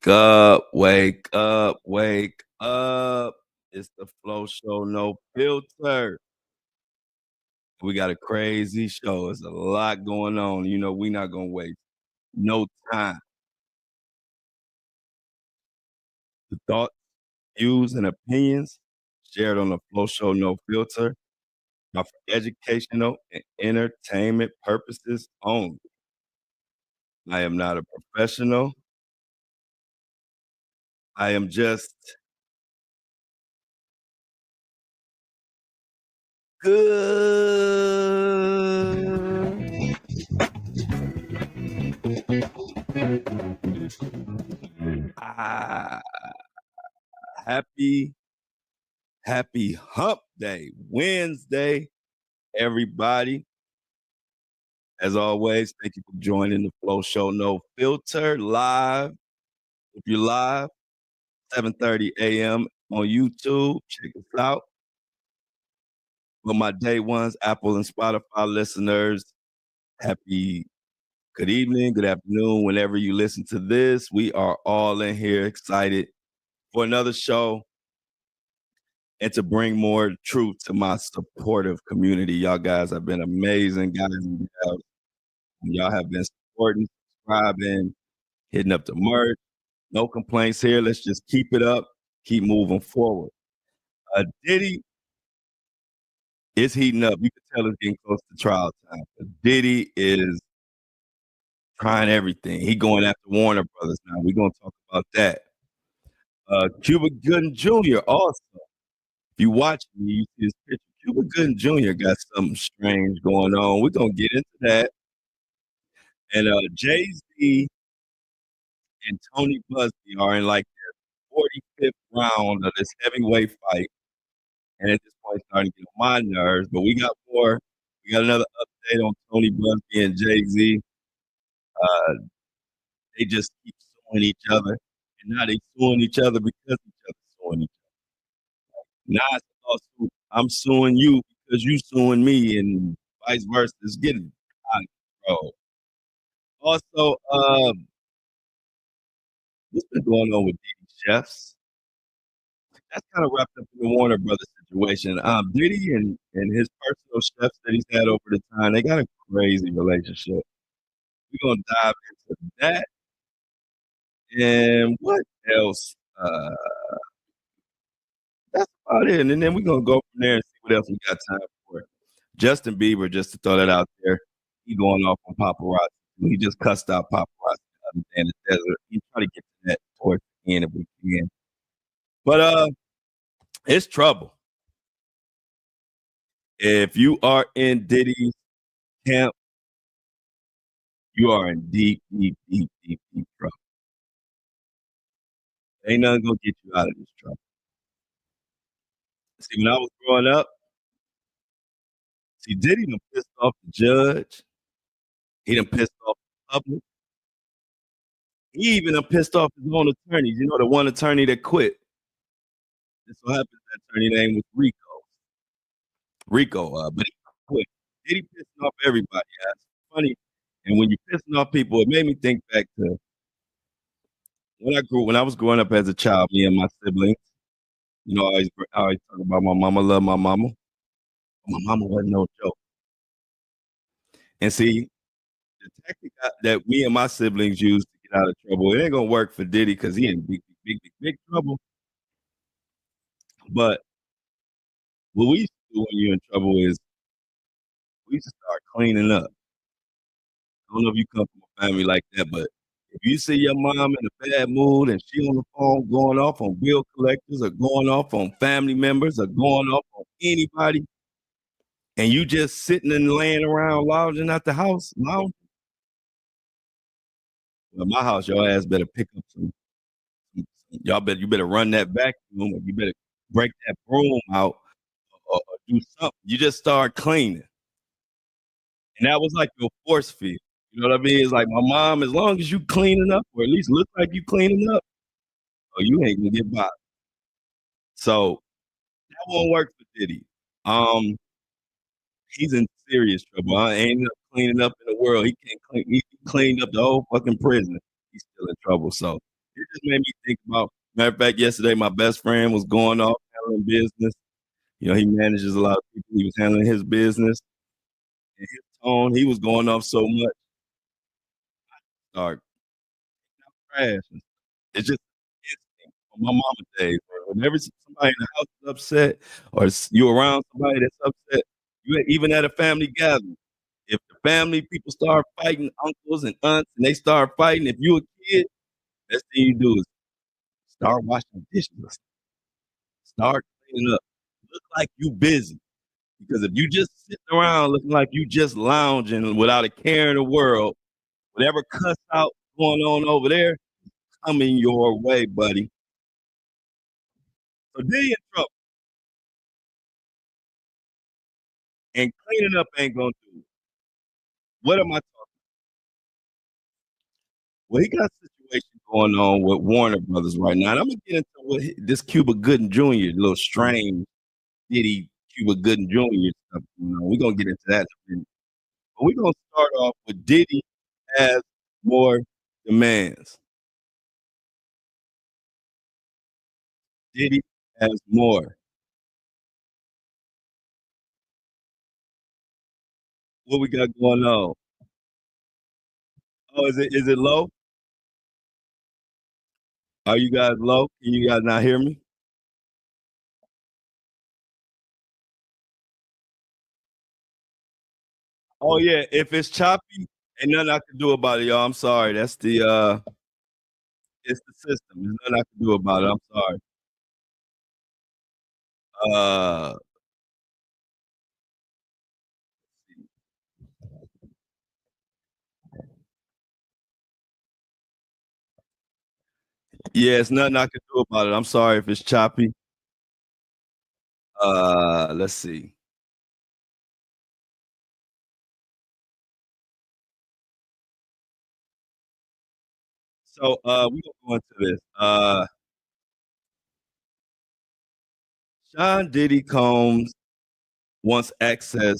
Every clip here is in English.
Wake up, wake up, wake up. It's the Flow Show, no filter. We got a crazy show. There's a lot going on. You know, we not gonna waste no time. The thoughts, views, and opinions shared on the Flow Show, no filter are for educational and entertainment purposes only. I am not a professional. I am just good. Ah, happy, happy hump day, Wednesday, everybody. As always, thank you for joining the Flow Show No Filter live. If you're live, 7:30 a.m. on YouTube, check us out. For my day ones, Apple and Spotify listeners, happy good evening, good afternoon, whenever you listen to this. We are all in here excited for another show and to bring more truth to my supportive community. Y'all guys have been amazing, guys and gals. Y'all have been supporting, subscribing, hitting up the merch. No complaints here. Let's just keep it up, keep moving forward. Diddy is heating up. You can tell it's getting close to trial time. But Diddy is trying everything. He going after Warner Brothers now. We're gonna talk about that. Cuba Gooding Jr. also. If you watch me, you see his picture. Cuba Gooding Jr. got something strange going on. We're gonna get into that. And Jay-Z and Tony Buzbee are in like their 45th round of this heavyweight fight. And at this point, it's starting to get on my nerves. But we got more. We got another update on Tony Buzbee and Jay-Z. They just keep suing each other. And now they suing each other because each other suing each other. Now it's a lawsuit. I'm suing you because you suing me and vice versa. It's getting out of control. Also, what's been going on with Diddy Chefs? That's kind of wrapped up in the Warner Brothers situation. Diddy and his personal chefs that he's had over the time, they got a crazy relationship. We're gonna dive into that. And what else? That's about it. And then we're gonna go from there and see what else we got time for. Justin Bieber, just to throw that out there, he going off on paparazzi. He just cussed out paparazzi the other day in the desert. He try to get to that towards the end if we can. But it's trouble. If you are in Diddy's camp, you are in deep, deep, deep, deep, deep trouble. Ain't nothing gonna get you out of this trouble. See, when I was growing up, see, Diddy done pissed off the judge. He done pissed off the public. He even done pissed off his own attorneys. You know, the one attorney that quit. This so happens that attorney name was Rico. But he quit. Diddy pissing off everybody. Yeah, it's funny. And when you're pissing off people, it made me think back to when I was growing up as a child, me and my siblings. You know, I always talk about my mama, love my mama. My mama wasn't no joke. And see, the tactic that me and my siblings use to get out of trouble, it ain't gonna work for Diddy because he in big, big, big, big trouble. But what we used to do when you're in trouble is we used to start cleaning up. I don't know if you come from a family like that, but if you see your mom in a bad mood and she on the phone going off on bill collectors or going off on family members or going off on anybody, and you just sitting and laying around lounging at the house, lounging, well, my house, your ass better pick up you better run that vacuum or you better break that broom out or do something. You just start cleaning. And that was like your force field. You know what I mean? It's like my mom, as long as you cleaning up, or at least look like you cleaning up, or you ain't gonna get by. So that won't work for Diddy. Um, he's in serious trouble. I ain't up cleaning up in the world. He can't clean. He cleaned up the whole fucking prison. He's still in trouble. So It just made me think about. Matter of fact, yesterday my best friend was going off handling business. He manages a lot of people. He was handling his business, and his tone, he was going off so much. Start trash. It's just instinct from my mama days. Whenever somebody in the house is upset, or you around somebody that's upset, you even at a family gathering. If the family people start fighting, uncles and aunts, and they start fighting, if you a kid, best thing you do is start washing dishes, start cleaning up, look like you busy. Because if you just sitting around looking like you just lounging without a care in the world, whatever cuss out going on over there, coming your way, buddy. So Diddy in trouble, and cleaning up ain't gonna do it. What am I talking? Well, he got a situation going on with Warner Brothers right now, and I'm gonna get into this Cuba Gooding Jr. little strange Diddy Cuba Gooding Jr. stuff. We're gonna get into that in a minute. But we're gonna start off with Diddy has more demands. Diddy has more. What we got going on? Oh, is it low? Are you guys low? Can you guys not hear me? Oh yeah, if it's choppy, ain't nothing I can do about it, y'all. I'm sorry. That's it's the system. There's nothing I can do about it. I'm sorry. Uh yeah, it's nothing I can do about it. I'm sorry if it's choppy. Let's see. So we gonna go into this. Sean Diddy Combs wants access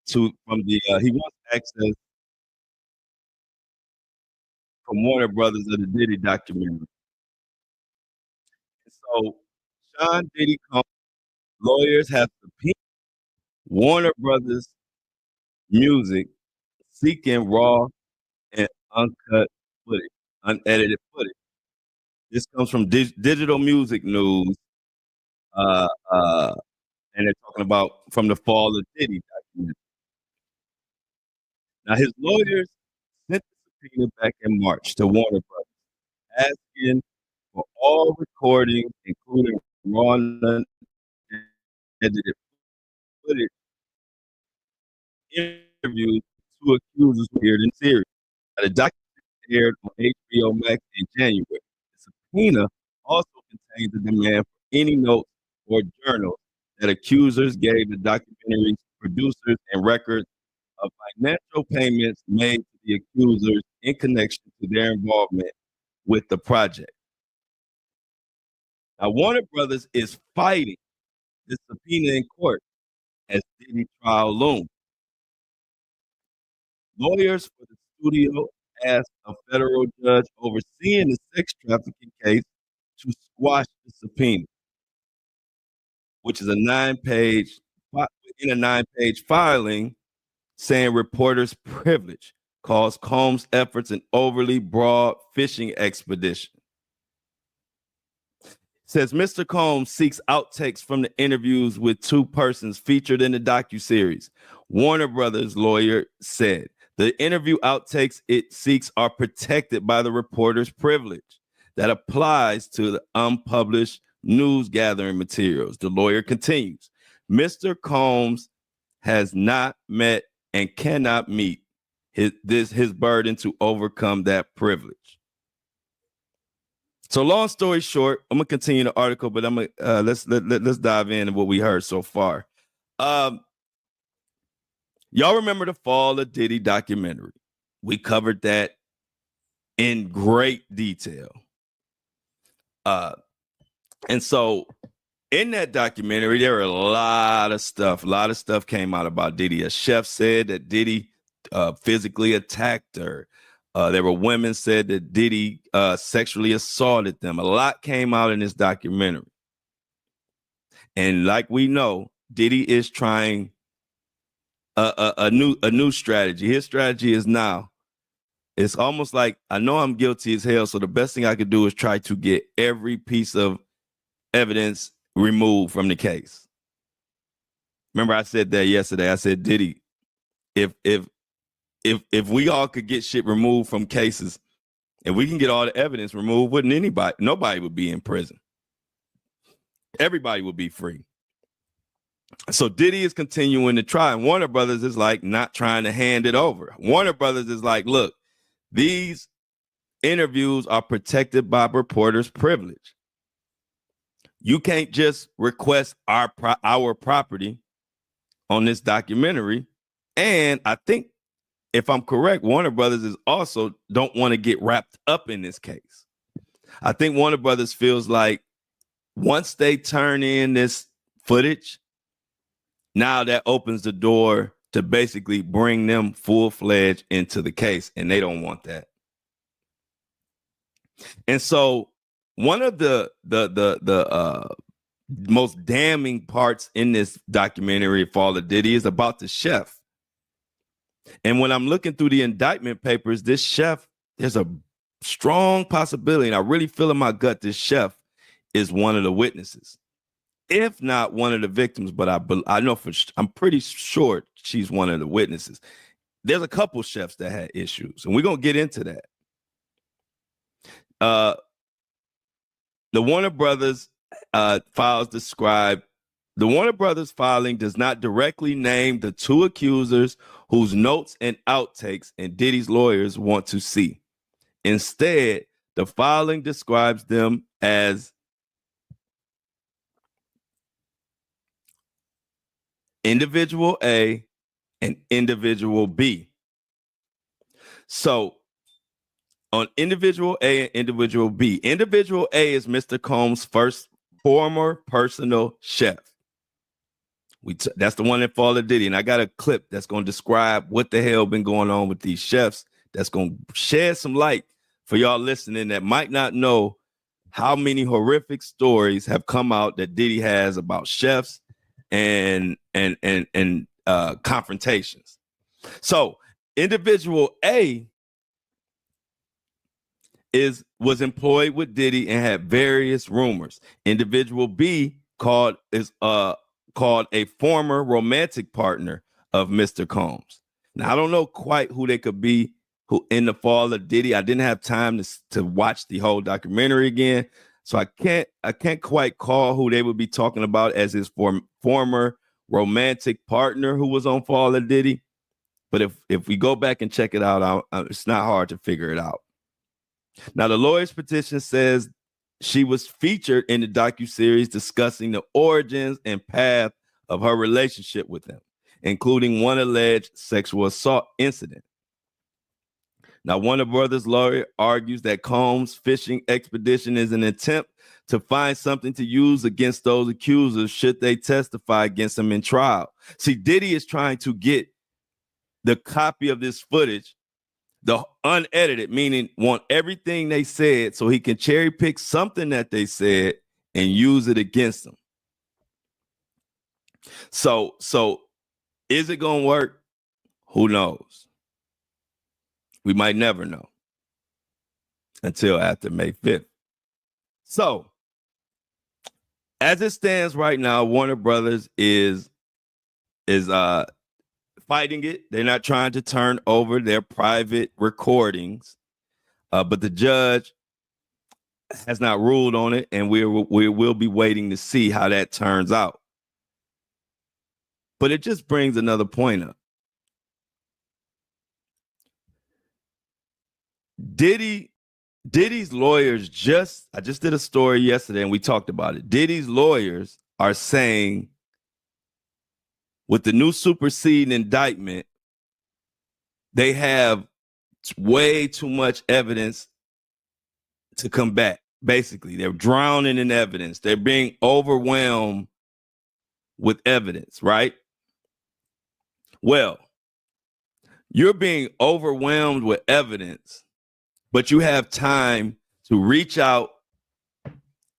to from the he wants access from Warner Brothers of the Diddy documentary. So Sean Diddy Combs lawyers have subpoenaed Warner Brothers Music seeking raw and uncut footage, unedited footage. This comes from Digital Music News, uh, uh, and they're talking about from the fall of Diddy documentary. Now, his lawyers sent the subpoena back in March to Warner Brothers, asking for all recordings, including raw and unedited footage, interviews two accusers who appeared in series. The documentary aired on HBO Max in January. The subpoena also contains a demand for any notes or journals that accusers gave the documentary's producers and records of financial payments made to the accusers in connection to their involvement with the project. Now, Warner Brothers is fighting this subpoena in court as Diddy trial looms. Lawyers for the studio asked a federal judge overseeing the sex trafficking case to squash the subpoena, which is a 9-page filing saying reporters' privilege calls Combs' efforts an overly broad fishing expedition. Says Mr. Combs seeks outtakes from the interviews with two persons featured in the docuseries. Warner Brothers lawyer said the interview outtakes it seeks are protected by the reporter's privilege that applies to the unpublished news gathering materials. The lawyer continues, Mr. Combs has not met and cannot meet his burden to overcome that privilege. So long story short, I'm gonna continue the article, but I'm gonna let's dive into what we heard so far. Um, y'all remember the fall of Diddy documentary? We covered that in great detail. And so in that documentary, there were a lot of stuff. A lot of stuff came out about Diddy. A chef said that Diddy physically attacked her. There were women said that Diddy sexually assaulted them. A lot came out in this documentary. And like we know, Diddy is trying a new strategy. His strategy is now, it's almost like, I know I'm guilty as hell, so the best thing I could do is try to get every piece of evidence removed from the case. Remember, I said that yesterday. I said, Diddy, if we all could get shit removed from cases, and we can get all the evidence removed, nobody would be in prison. Everybody would be free. So Diddy is continuing to try, and Warner Brothers is like not trying to hand it over. Warner Brothers is like, look, these interviews are protected by reporters' privilege. You can't just request our property on this documentary. And I think, if I'm correct, Warner Brothers is also don't want to get wrapped up in this case. I think Warner Brothers feels like once they turn in this footage, now that opens the door to basically bring them full-fledged into the case, and they don't want that. And so one of the most damning parts in this documentary, Fall of Diddy, is about the chef. And when I'm looking through the indictment papers, this chef, there's a strong possibility, and I really feel in my gut, this chef is one of the witnesses, if not one of the victims. But I know I'm pretty sure she's one of the witnesses. There's a couple chefs that had issues, and we're gonna get into that. The Warner Brothers files describe, the Warner Brothers filing does not directly name the two accusers whose notes and outtakes and Diddy's lawyers want to see. Instead, the filing describes them as individual A and individual B. So on individual A and individual B, individual A is Mr. Combs' former personal chef. That's the one that followed Diddy. And I got a clip that's going to describe what the hell been going on with these chefs. That's going to shed some light for y'all listening that might not know how many horrific stories have come out that Diddy has about chefs and confrontations. So individual A was employed with Diddy and had various rumors. Individual B is called a former romantic partner of Mr. Combs. Now, I don't know quite who they could be who in the fall of Diddy. I didn't have time to watch the whole documentary again, so I can't quite call who they would be talking about as his former romantic partner who was on Fall of Diddy. But if we go back and check it out, it's not hard to figure it out. Now, the lawyer's petition says she was featured in the docuseries discussing the origins and path of her relationship with him, including one alleged sexual assault incident. Now, Warner Brothers' lawyer argues that Combs' fishing expedition is an attempt to find something to use against those accusers should they testify against him in trial. See, Diddy is trying to get the copy of this footage, the unedited, meaning want everything they said so he can cherry pick something that they said and use it against them. So is it going to work? Who knows? We might never know until after May 5th. So as it stands right now, Warner Brothers is fighting it. They're not trying to turn over their private recordings, but the judge has not ruled on it, and we will be waiting to see how that turns out. But it just brings another point up. Diddy's lawyers I just did a story yesterday and we talked about it. Diddy's lawyers are saying with the new superseding indictment, they have way too much evidence to combat. Basically, they're drowning in evidence. They're being overwhelmed with evidence, right? Well, You're being overwhelmed with evidence, but you have time to reach out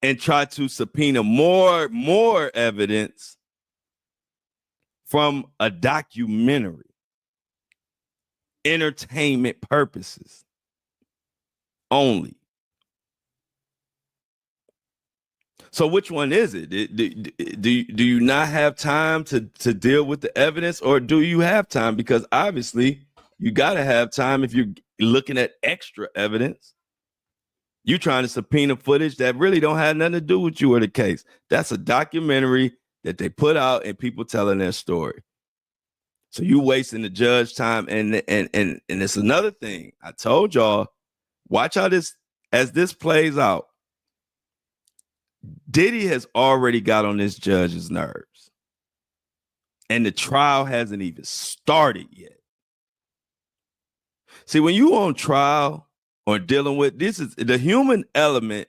and try to subpoena more evidence from a documentary, entertainment purposes only. So which one is it? Do you not have time to deal with the evidence, or do you have time? Because obviously you got to have time if you're looking at extra evidence. You trying to subpoena footage that really don't have nothing to do with you or the case. That's a documentary that they put out and people telling their story. So you wasting the judge time, and it's another thing. I told y'all, watch how this as this plays out. Diddy has already got on this judge's nerves, and the trial hasn't even started yet. See, when you on trial or dealing with this, is the human element.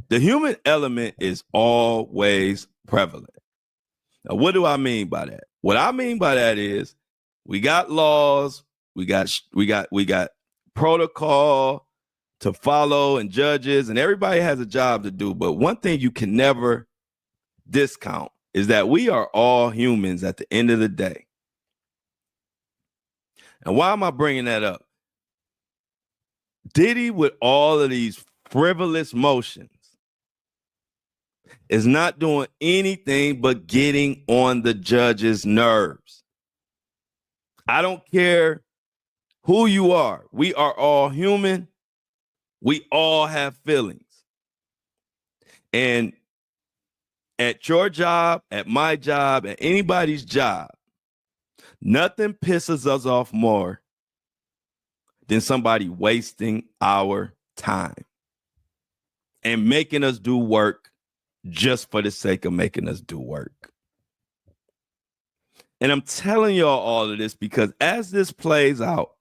The human element is always prevalent. Now, what do I mean by that? What I mean by that is we got laws, we got protocol to follow and judges, and everybody has a job to do. But one thing you can never discount is that we are all humans at the end of the day. And why am I bringing that up? Diddy, with all of these frivolous motions, is not doing anything but getting on the judge's nerves. I don't care who you are. We are all human. We all have feelings. And at your job, at my job, at anybody's job, nothing pisses us off more than somebody wasting our time and making us do work just for the sake of making us do work. And I'm telling y'all all of this because as this plays out,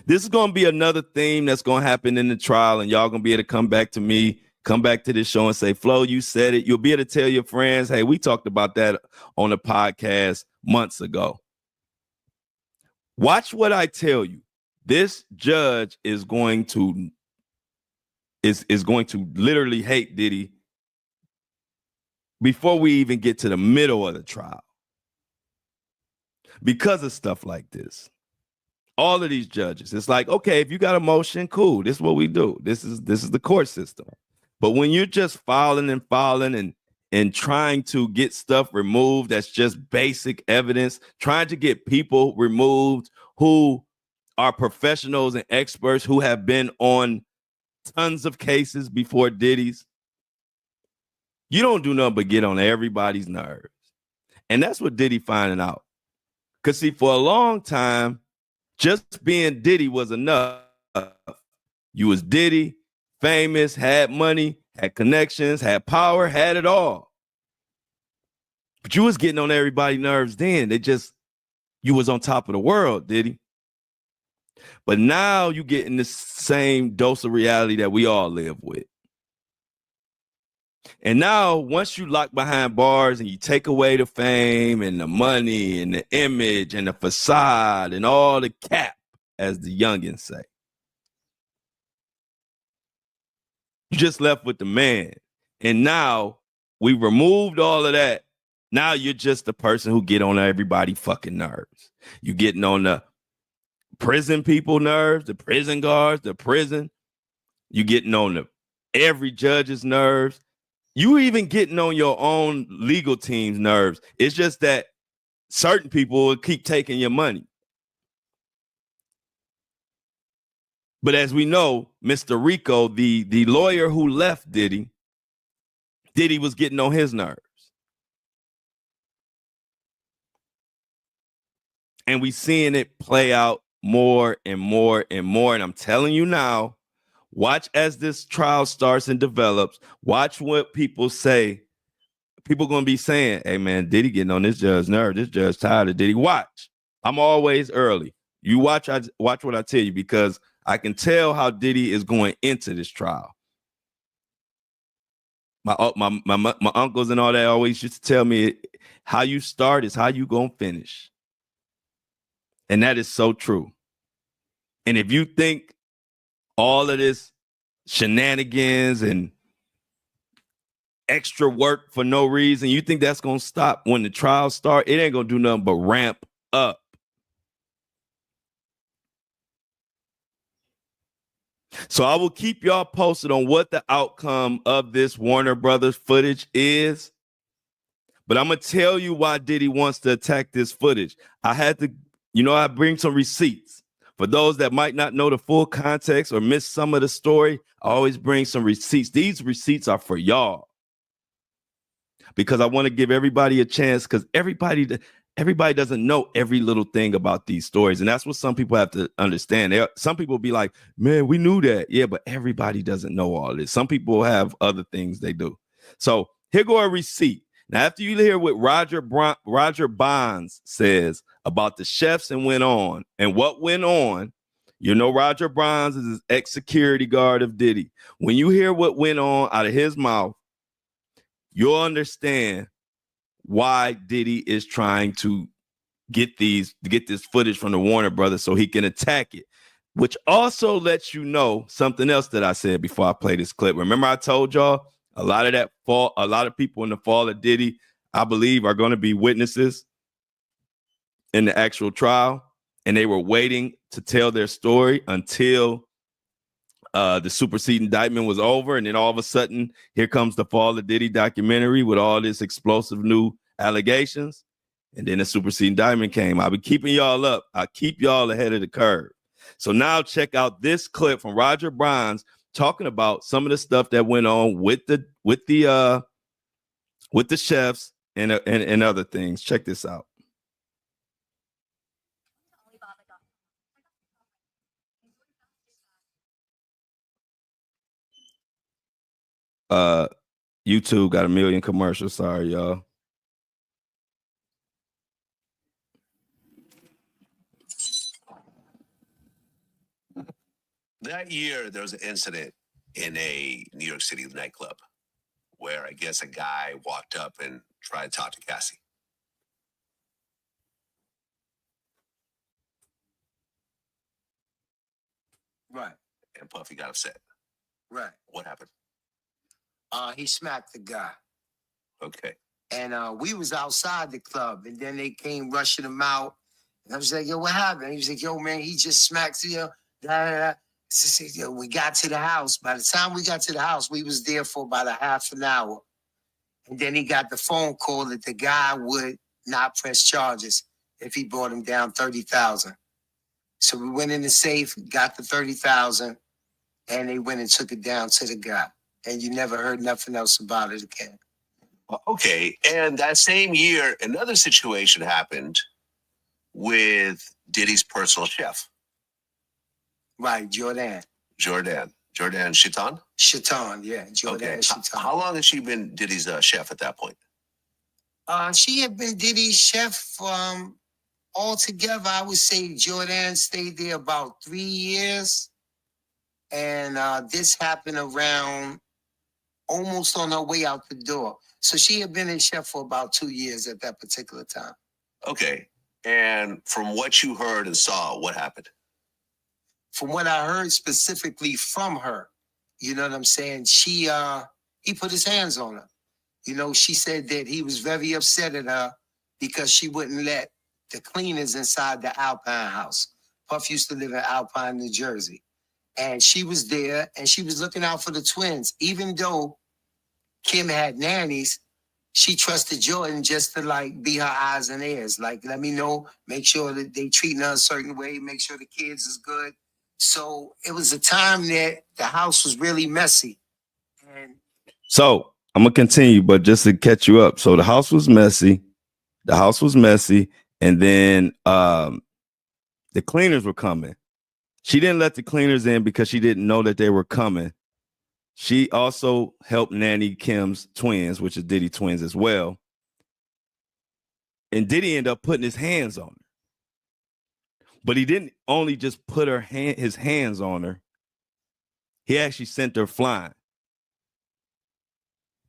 this is going to be another theme that's going to happen in the trial, and y'all going to be able to come back to me, come back to this show and say, Flo, you said it. You'll be able to tell your friends, hey, we talked about that on the podcast months ago. Watch what I tell you. This judge is going to literally hate Diddy before we even get to the middle of the trial because of stuff like this. All of these judges, it's like, okay, if you got a motion, cool. This is what we do. This is the court system. But when you're just filing and trying to get stuff removed, that's just basic evidence, trying to get people removed who are professionals and experts who have been on tons of cases before Diddy's, you don't do nothing but get on everybody's nerves. And that's what Diddy finding out. Because see, for a long time, just being Diddy was enough. You was Diddy, famous, had money, had connections, had power, had it all. But you was getting on everybody's nerves then. You was on top of the world, Diddy. But now you getting the same dose of reality that we all live with. And now, once you lock behind bars and you take away the fame and the money and the image and the facade and all the cap, as the youngins say, you just left with the man. And now we removed all of that. Now you're just the person who get on everybody fucking nerves. You getting on the prison people nerves, the prison guards, the prison. You getting on every judge's nerves. You even getting on your own legal team's nerves. It's just that certain people will keep taking your money. But as we know, Mr. Rico, the lawyer who left Diddy was getting on his nerves. And we seeing it play out more and more and more. And I'm telling you now, watch as this trial starts and develops. Watch what people say. People going to be saying, hey, man, Diddy getting on this judge's nerve. This judge tired of Diddy. Watch. I'm always early. You watch what I tell you, because I can tell how Diddy is going into this trial. My uncles and all that always used to tell me, how you start is how you going to finish. And that is so true. And if you think all of this shenanigans and extra work for no reason, you think that's going to stop when the trials start, it ain't going to do nothing but ramp up. So I will keep y'all posted on what the outcome of this Warner Brothers footage is. But I'm going to tell you why Diddy wants to attack this footage. I had to, I bring some receipts. For those that might not know the full context or miss some of the story, I always bring some receipts. These receipts are for y'all because I want to give everybody a chance, because everybody doesn't know every little thing about these stories. And that's what some people have to understand. Some people be like, man, we knew that. Yeah, but everybody doesn't know all this. Some people have other things they do. So here go a receipt. Now, after you hear what Roger Bonds says about the chefs and what went on, Roger Bonds is his ex-security guard of Diddy. When you hear what went on out of his mouth, you'll understand why Diddy is trying to get this footage from the Warner Brothers so he can attack it, which also lets you know something else that I said before I play this clip. Remember I told y'all a lot of people in the fall of Diddy, I believe, are going to be witnesses in the actual trial, and they were waiting to tell their story until the superseding indictment was over, and then all of a sudden, here comes the Fall of Diddy documentary with all this explosive new allegations, and then the superseding indictment came. I'll be keeping y'all up. I'll keep y'all ahead of the curve. So now check out this clip from Roger Bonds talking about some of the stuff that went on with the chefs and other things. Check this out. YouTube got 1 million commercials. Sorry, y'all. That year, there was an incident in a New York City nightclub where I guess a guy walked up and tried to talk to Cassie. Right. And Puffy got upset. Right. What happened? He smacked the guy. Okay. And we was outside the club, and then they came rushing him out. And I was like, yo, what happened? He was like, yo, man, he just smacked you. So we got to the house. By the time we got to the house, we was there for about a half an hour. And then he got the phone call that the guy would not press charges if he brought him down $30,000. So we went in the safe, got the $30,000, and they went and took it down to the guy. And you never heard nothing else about it again. Okay. And that same year, another situation happened with Diddy's personal chef. Right, Jordan Chiton? Chiton, yeah. Jordan okay. Chiton. How long has she been Diddy's chef at that point? She had been Diddy's chef altogether. I would say Jordan stayed there about 3 years. And this happened around almost on her way out the door. So she had been a chef for about 2 years at that particular time. Okay. And from what you heard and saw, what happened? From what I heard specifically from her, you know what I'm saying? He put his hands on her. She said that he was very upset at her because she wouldn't let the cleaners inside the Alpine house. Puff used to live in Alpine, New Jersey. And she was there and she was looking out for the twins. Even though Kim had nannies, she trusted Jordan just to be her eyes and ears. Let me know, make sure that they treating her a certain way, make sure the kids is good. So it was a time that the house was really messy. And so I'm gonna continue, but just to catch you up. So the house was messy. And then the cleaners were coming. She didn't let the cleaners in because she didn't know that they were coming. She also helped nanny Kim's twins, which is Diddy twins as well. And Diddy ended up putting his hands on her. But he didn't only just put his hands on her. He actually sent her flying.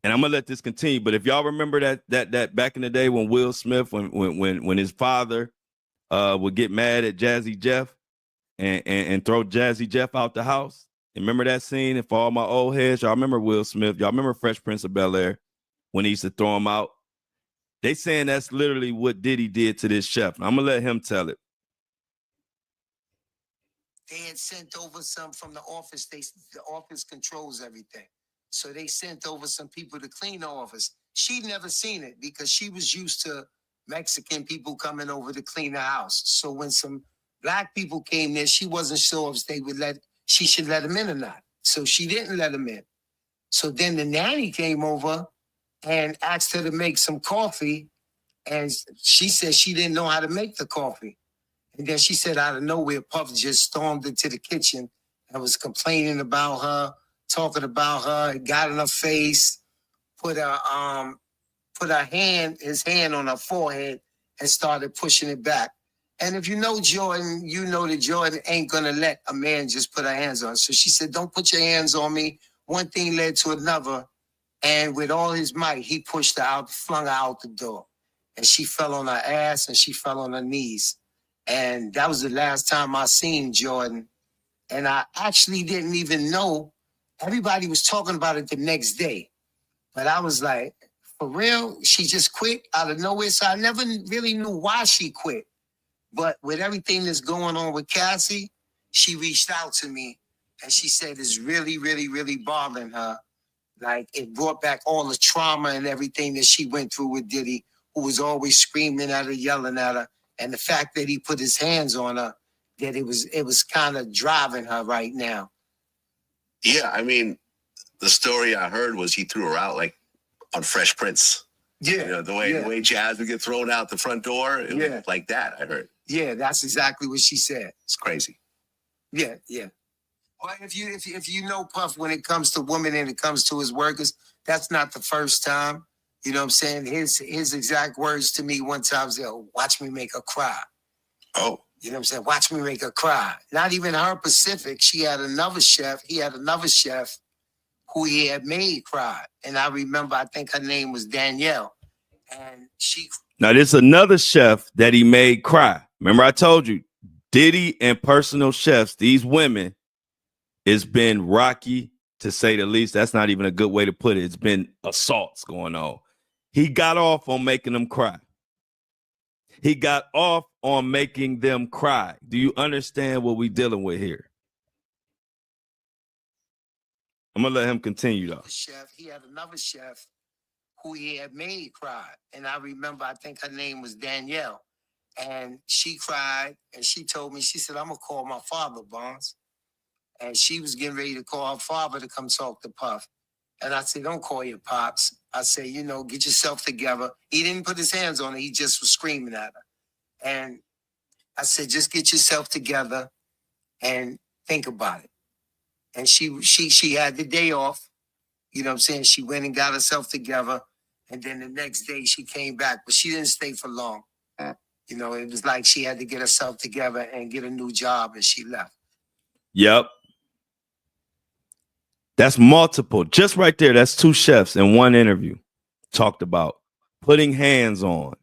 And I'm gonna let this continue. But if y'all remember that back in the day when Will Smith, when his father would get mad at Jazzy Jeff and throw Jazzy Jeff out the house. Remember that scene? And for all my old heads, y'all remember Will Smith? Y'all remember Fresh Prince of Bel-Air when he used to throw him out? They saying that's literally what Diddy did to this chef. I'm gonna let him tell it. They had sent over some from the office. The office controls everything. So they sent over some people to clean the office. She'd never seen it because she was used to Mexican people coming over to clean the house. So when some black people came there, she wasn't sure if she should let them in or not. So she didn't let them in. So then the nanny came over and asked her to make some coffee. And she said she didn't know how to make the coffee. And then she said out of nowhere, Puff just stormed into the kitchen and was complaining about her, talking about her, got in her face, put his hand on her forehead and started pushing it back. And if you know Jordan, you know that Jordan ain't gonna let a man just put her hands on her. So she said, don't put your hands on me. One thing led to another. And with all his might, he pushed her out, flung her out the door. And she fell on her ass and she fell on her knees. And that was the last time I seen Jordan. And I actually didn't even know. Everybody was talking about it the next day. But I was like, for real? She just quit out of nowhere? So I never really knew why she quit. But with everything that's going on with Cassie, she reached out to me. And she said it's really, really, really bothering her. Like, it brought back all the trauma and everything that she went through with Diddy, who was always screaming at her, yelling at her. And the fact that he put his hands on her, that it was kind of driving her right now. Yeah, I mean, the story I heard was he threw her out like on Fresh Prince. Yeah. You know, the way Jazz would get thrown out the front door, it was like that, I heard. Yeah, that's exactly what she said. It's crazy. Yeah. Well, if you know Puff, when it comes to women and it comes to his workers, that's not the first time. You know what I'm saying? His exact words to me one time was, watch me make her cry. Oh. You know what I'm saying? Watch me make her cry. Not even her Pacific. He had another chef who he had made cry. And I remember, I think her name was Danielle. And now there's another chef that he made cry. Remember I told you, Diddy and personal chefs, these women, it's been rocky to say the least. That's not even a good way to put it. It's been assaults going on. He got off on making them cry. He got off on making them cry. Do you understand what we're dealing with here? I'm going to let him continue, though. He had another chef who he had made cry. And I remember, I think her name was Danielle. And she cried, and she told me, she said, I'm going to call my father, Bonds. And she was getting ready to call her father to come talk to Puff. And I said, don't call your pops. I said, get yourself together. He didn't put his hands on her. He just was screaming at her. And I said, just get yourself together and think about it. And she had the day off. You know what I'm saying? She went and got herself together. And then the next day she came back, but she didn't stay for long. You know, it was like she had to get herself together and get a new job, and she left. Yep. That's multiple. Just right there, that's two chefs in one interview talked about putting hands on,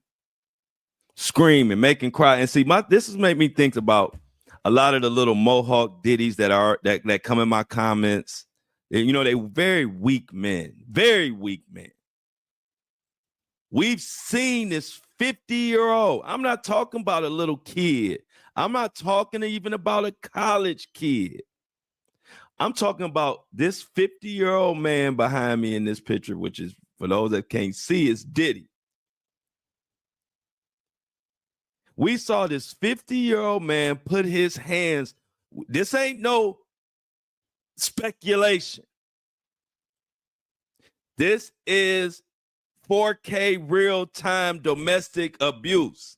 screaming, making cry. And see, this has made me think about a lot of the little Mohawk ditties that come in my comments. You know, they very weak men, very weak men. We've seen this 50-year-old. I'm not talking about a little kid. I'm not talking even about a college kid. I'm talking about this 50-year-old man behind me in this picture, which is, for those that can't see, is Diddy. We saw this 50-year-old man put his hands. This ain't no speculation. This is 4K real-time domestic abuse.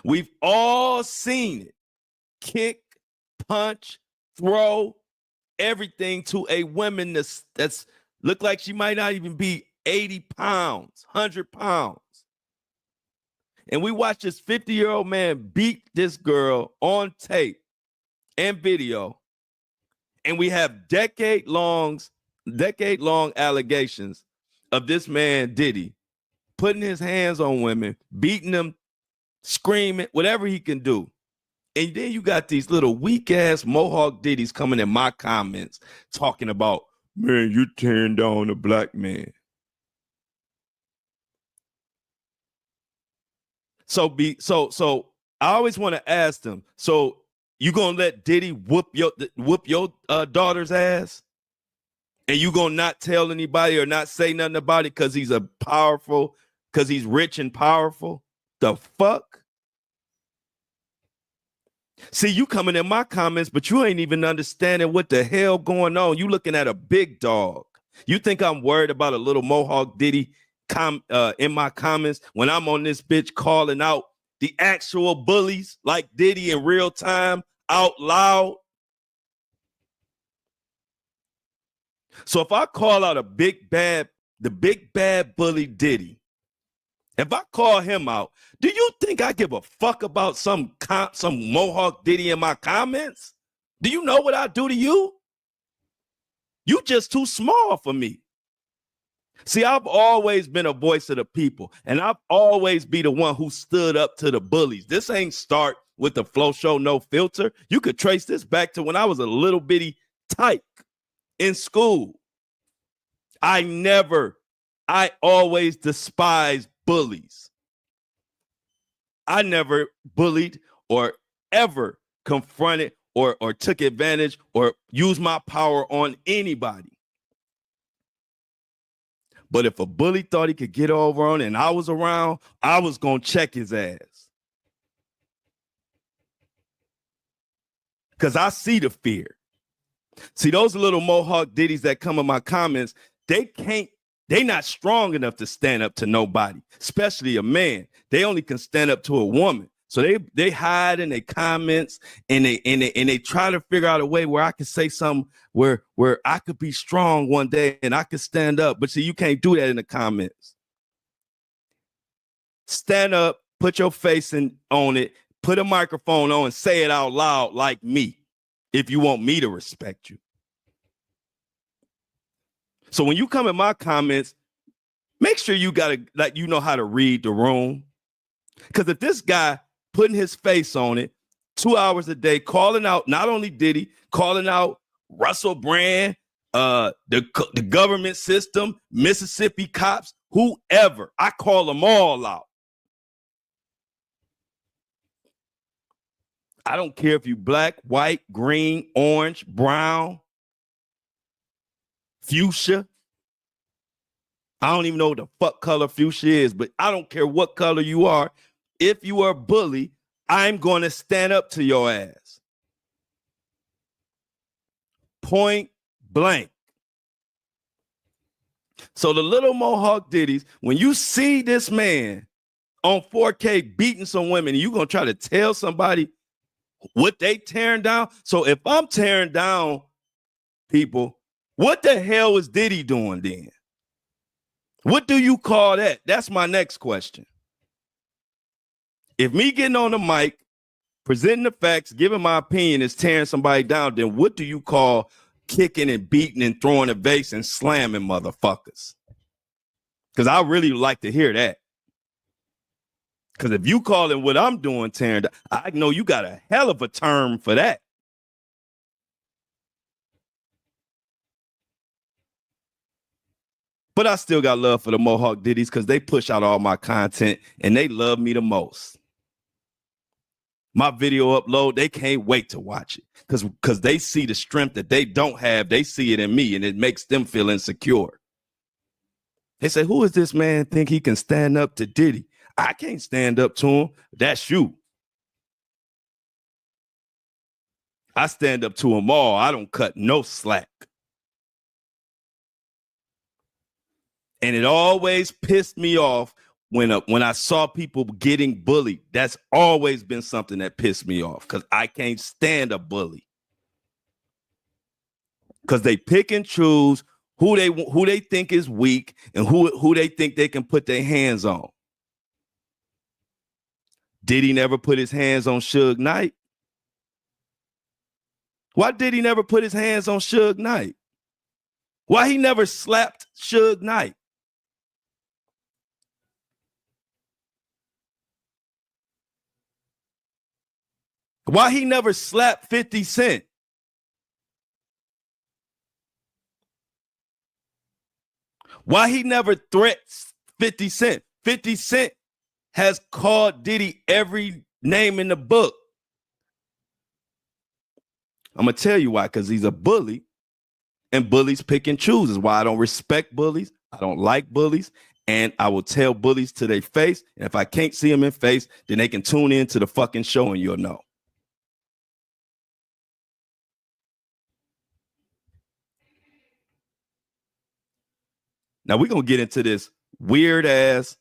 We've all seen it. Kick, punch, throw, everything to a woman that's look like she might not even be 80 pounds, 100 pounds. And we watch this 50-year-old man beat this girl on tape and video. And we have decade-long allegations of this man, Diddy, putting his hands on women, beating them screaming, whatever he can do. And then you got these little weak ass Mohawk Diddies coming in my comments talking about, man, you tearing down a black man. So I always want to ask them, so you gonna let Diddy whoop your daughter's ass? And you gonna not tell anybody or not say nothing about it because he's because he's rich and powerful? The fuck? See, you coming in my comments, but you ain't even understanding what the hell going on. You looking at a big dog. You think I'm worried about a little Mohawk Diddy in my comments when I'm on this bitch calling out the actual bullies like Diddy in real time out loud? So if I call out the big bad bully Diddy, if I call him out, do you think I give a fuck about some Mohawk Diddy in my comments? Do you know what I do to you? You just too small for me. See, I've always been a voice of the people, and I've always be the one who stood up to the bullies. This ain't start with the Flow Show No Filter. You could trace this back to when I was a little bitty tyke in school. I always despised bullies. I never bullied or ever confronted or took advantage or used my power on anybody. But if a bully thought he could get over on and I was around, I was going to check his ass. Because I see the fear. See, those little Mohawk Diddies that come in my comments, they not strong enough to stand up to nobody, especially a man. They only can stand up to a woman. So they hide in their comments and they try to figure out a way where I can say something where I could be strong one day and I could stand up. But see, you can't do that in the comments. Stand up, put your face on it, put a microphone on and say it out loud like me if you want me to respect you. So when you come in my comments, make sure you know how to read the room. Because if this guy putting his face on it 2 hours a day, calling out not only Diddy, calling out Russell Brand, the government system, Mississippi cops, whoever, I call them all out. I don't care if you black, white, green, orange, brown, fuchsia. I don't even know what the fuck color fuchsia is, but I don't care what color you are. If you are a bully, I'm going to stand up to your ass. Point blank. So the little Mohawk Diddies, when you see this man on 4K beating some women, and you're going to try to tell somebody what they tearing down. So if I'm tearing down people, what the hell is Diddy doing then? What do you call that? That's my next question. If me getting on the mic, presenting the facts, giving my opinion is tearing somebody down, then what do you call kicking and beating and throwing a vase and slamming motherfuckers? Because I really like to hear that. Because if you calling what I'm doing tearing down, I know you got a hell of a term for that. But I still got love for the Mohawk Diddies because they push out all my content and they love me the most. My video upload, they can't wait to watch it because they see the strength that they don't have. They see it in me and it makes them feel insecure. They say, who is this man think he can stand up to Diddy? I can't stand up to him. That's you. I stand up to them all. I don't cut no slack. And it always pissed me off when I saw people getting bullied. That's always been something that pissed me off because I can't stand a bully. Because they pick and choose who they think is weak and who they think they can put their hands on. Diddy never put his hands on Suge Knight? Why did he never put his hands on Suge Knight? Why he never slapped Suge Knight? Why he never slapped 50 Cent? Why he never threats 50 Cent? 50 Cent has called Diddy every name in the book. I'm going to tell you why, because he's a bully, and bullies pick and choose. Is why I don't respect bullies. I don't like bullies, and I will tell bullies to their face, and if I can't see them in face, then they can tune in to the fucking show and you'll know. Now we're going to get into this weird-ass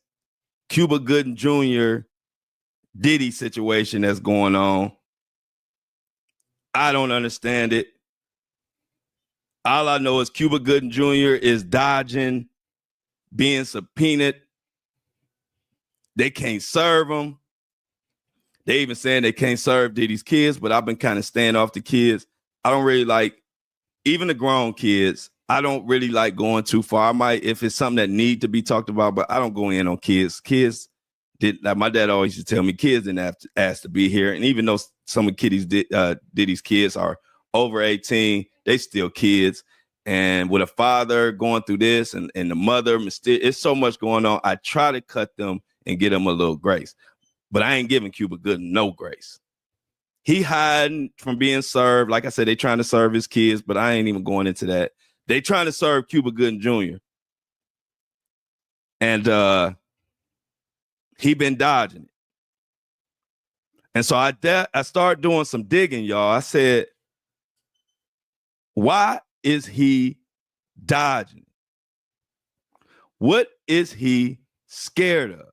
Cuba Gooding Jr. Diddy situation that's going on. I don't understand it. All I know is Cuba Gooding Jr. is dodging being subpoenaed. They can't serve him. They even saying they can't serve Diddy's kids, but I've been kind of staying off the kids. I don't really like, even the grown kids, I don't really like going too far. I might, if it's something that need to be talked about, but I don't go in on kids. Kids did, like my dad always used to tell me, kids didn't have to ask to be here. And even though some of Diddy's kids are over 18, they still kids. And with a father going through this and the mother, it's so much going on. I try to cut them and get them a little grace. But I ain't giving Cuba Gooding no grace. He hiding from being served. Like I said, they trying to serve his kids, but I ain't even going into that. They trying to serve Cuba Gooding Jr. And he been dodging it. And so I started doing some digging, y'all. I said, why is he dodging? What is he scared of?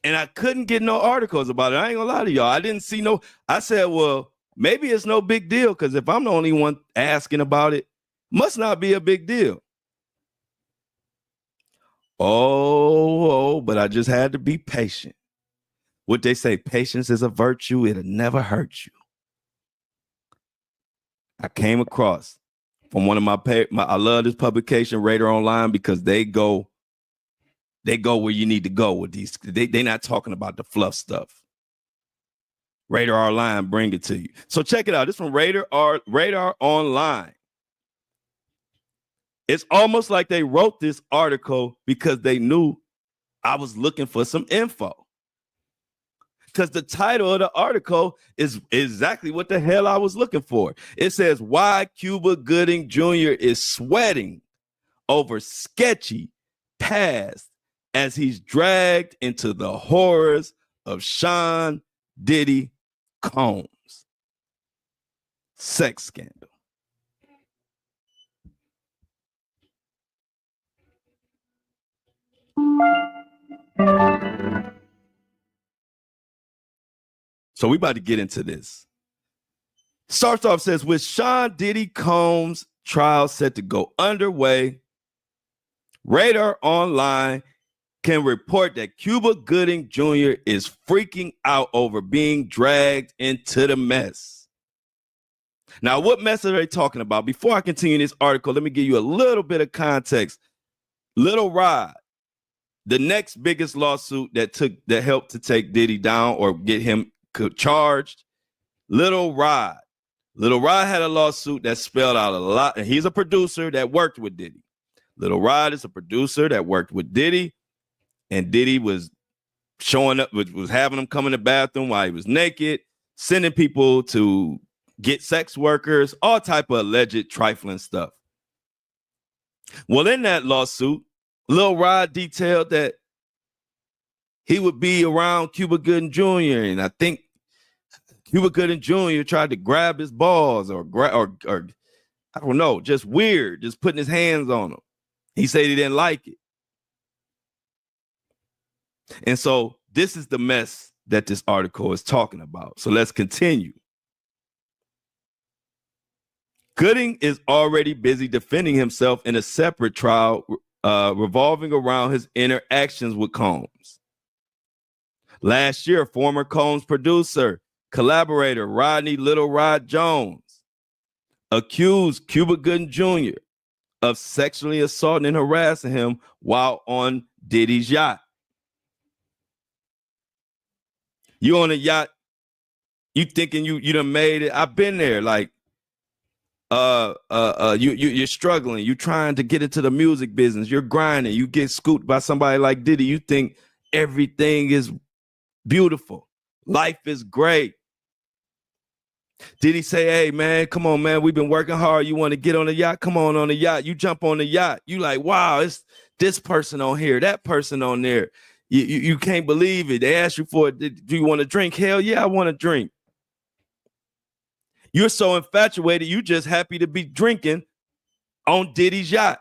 And I couldn't get no articles about it. I ain't gonna lie to y'all. I didn't see no. I said, well, maybe it's no big deal, because if I'm the only one asking about it, must not be a big deal. Oh, but I just had to be patient. What they say, patience is a virtue. It'll never hurt you. I came across from one of I love this publication, Radar Online, because they go where you need to go with these. They're not talking about the fluff stuff. Radar Online bring it to you. So check it out. This from Radar Online. It's almost like they wrote this article because they knew I was looking for some info. Because the title of the article is exactly what the hell I was looking for. It says, why Cuba Gooding Jr. is sweating over sketchy past as he's dragged into the horrors of Sean Diddy Combs' sex scandal. So we about to get into this. Starts off, says, with Sean Diddy Combs' trial set to go underway, Radar Online can report that Cuba Gooding Jr. is freaking out over being dragged into the mess. Now, what mess are they talking about? Before I continue this article, let me give you a little bit of context. Lil Rod, the next biggest lawsuit that helped to take Diddy down or get him charged, Lil Rod had a lawsuit that spelled out a lot, and he's a producer that worked with Diddy. Lil Rod is a producer that worked with Diddy, and Diddy was showing up, was having him come in the bathroom while he was naked, sending people to get sex workers, all type of alleged trifling stuff. Well, in that lawsuit, Lil Rod detailed that he would be around Cuba Gooding Jr. and I think Cuba Gooding Jr. tried to grab his balls or I don't know, just weird, just putting his hands on him. He said he didn't like it. And so this is the mess that this article is talking about. So let's continue. Gooding is already busy defending himself in a separate trial revolving around his interactions with Combs. Last year, former Combs producer, collaborator Rodney Little Rod Jones accused Cuba Gooding Jr. of sexually assaulting and harassing him while on Diddy's yacht. You on a yacht You thinking you done made it. I've been there. Like, you're struggling. You trying to get into the music business. You're grinding. You get scooped by somebody like Diddy. You think everything is beautiful. Life is great. Diddy say, hey, man, come on, man. We've been working hard. You want to get on the yacht? Come on the yacht. You jump on the yacht. You like, wow, it's this person on here, that person on there. You can't believe it. They ask you for it. Do you want to drink? Hell yeah, I want to drink. You're so infatuated, you just happy to be drinking on Diddy's yacht.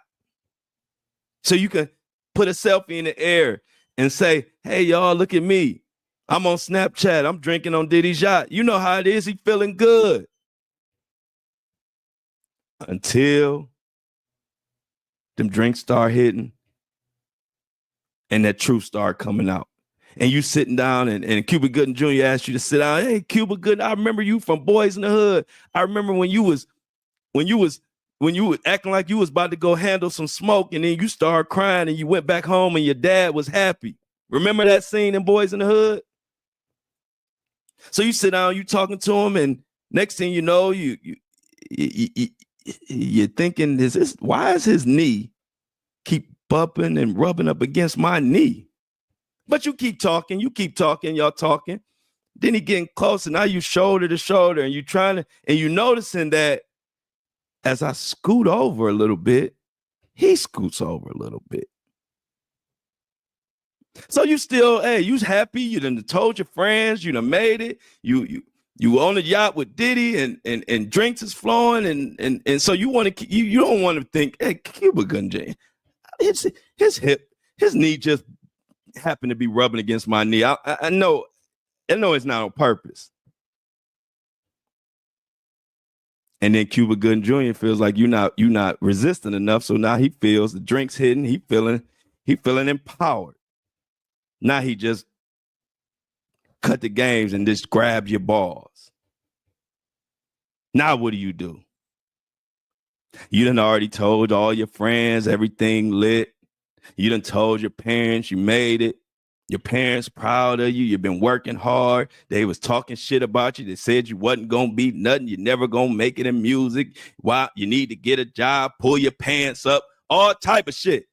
So you can put a selfie in the air and say, hey, y'all, look at me. I'm on Snapchat. I'm drinking on Diddy's yacht. You know how it is. He feeling good. Until them drinks start hitting and that truth start coming out. And you sitting down and Cuba Gooding Jr. asked you to sit down. Hey, Cuba Gooding, I remember you from Boys in the Hood. I remember when you was acting like you was about to go handle some smoke, and then you started crying and you went back home and your dad was happy. Remember that scene in Boys in the Hood? So you sit down, you talking to him, and next thing you know, you're thinking, why is his knee keep bumping and rubbing up against my knee? But you keep talking, y'all talking. Then he getting closer. Now you shoulder to shoulder, and you noticing that as I scoot over a little bit, he scoots over a little bit. So you still, hey, you happy? You done told your friends, you done made it. You on the yacht with Diddy, and drinks is flowing, and so you want to, you don't want to think, hey, Cuba Gooding Jr., his knee just happened to be rubbing against my knee. I know it's not on purpose. And then Cuba Gooding Jr. feels like you're not resistant enough. So now he feels the drink's hitting. He feeling empowered. Now he just cut the games and just grab your balls. Now what do? You done already told all your friends everything lit. You done told your parents you made it. Your parents proud of you. You've been working hard. They was talking shit about you. They said you wasn't going to be nothing. You're never going to make it in music. Why? You need to get a job, pull your pants up, all type of shit.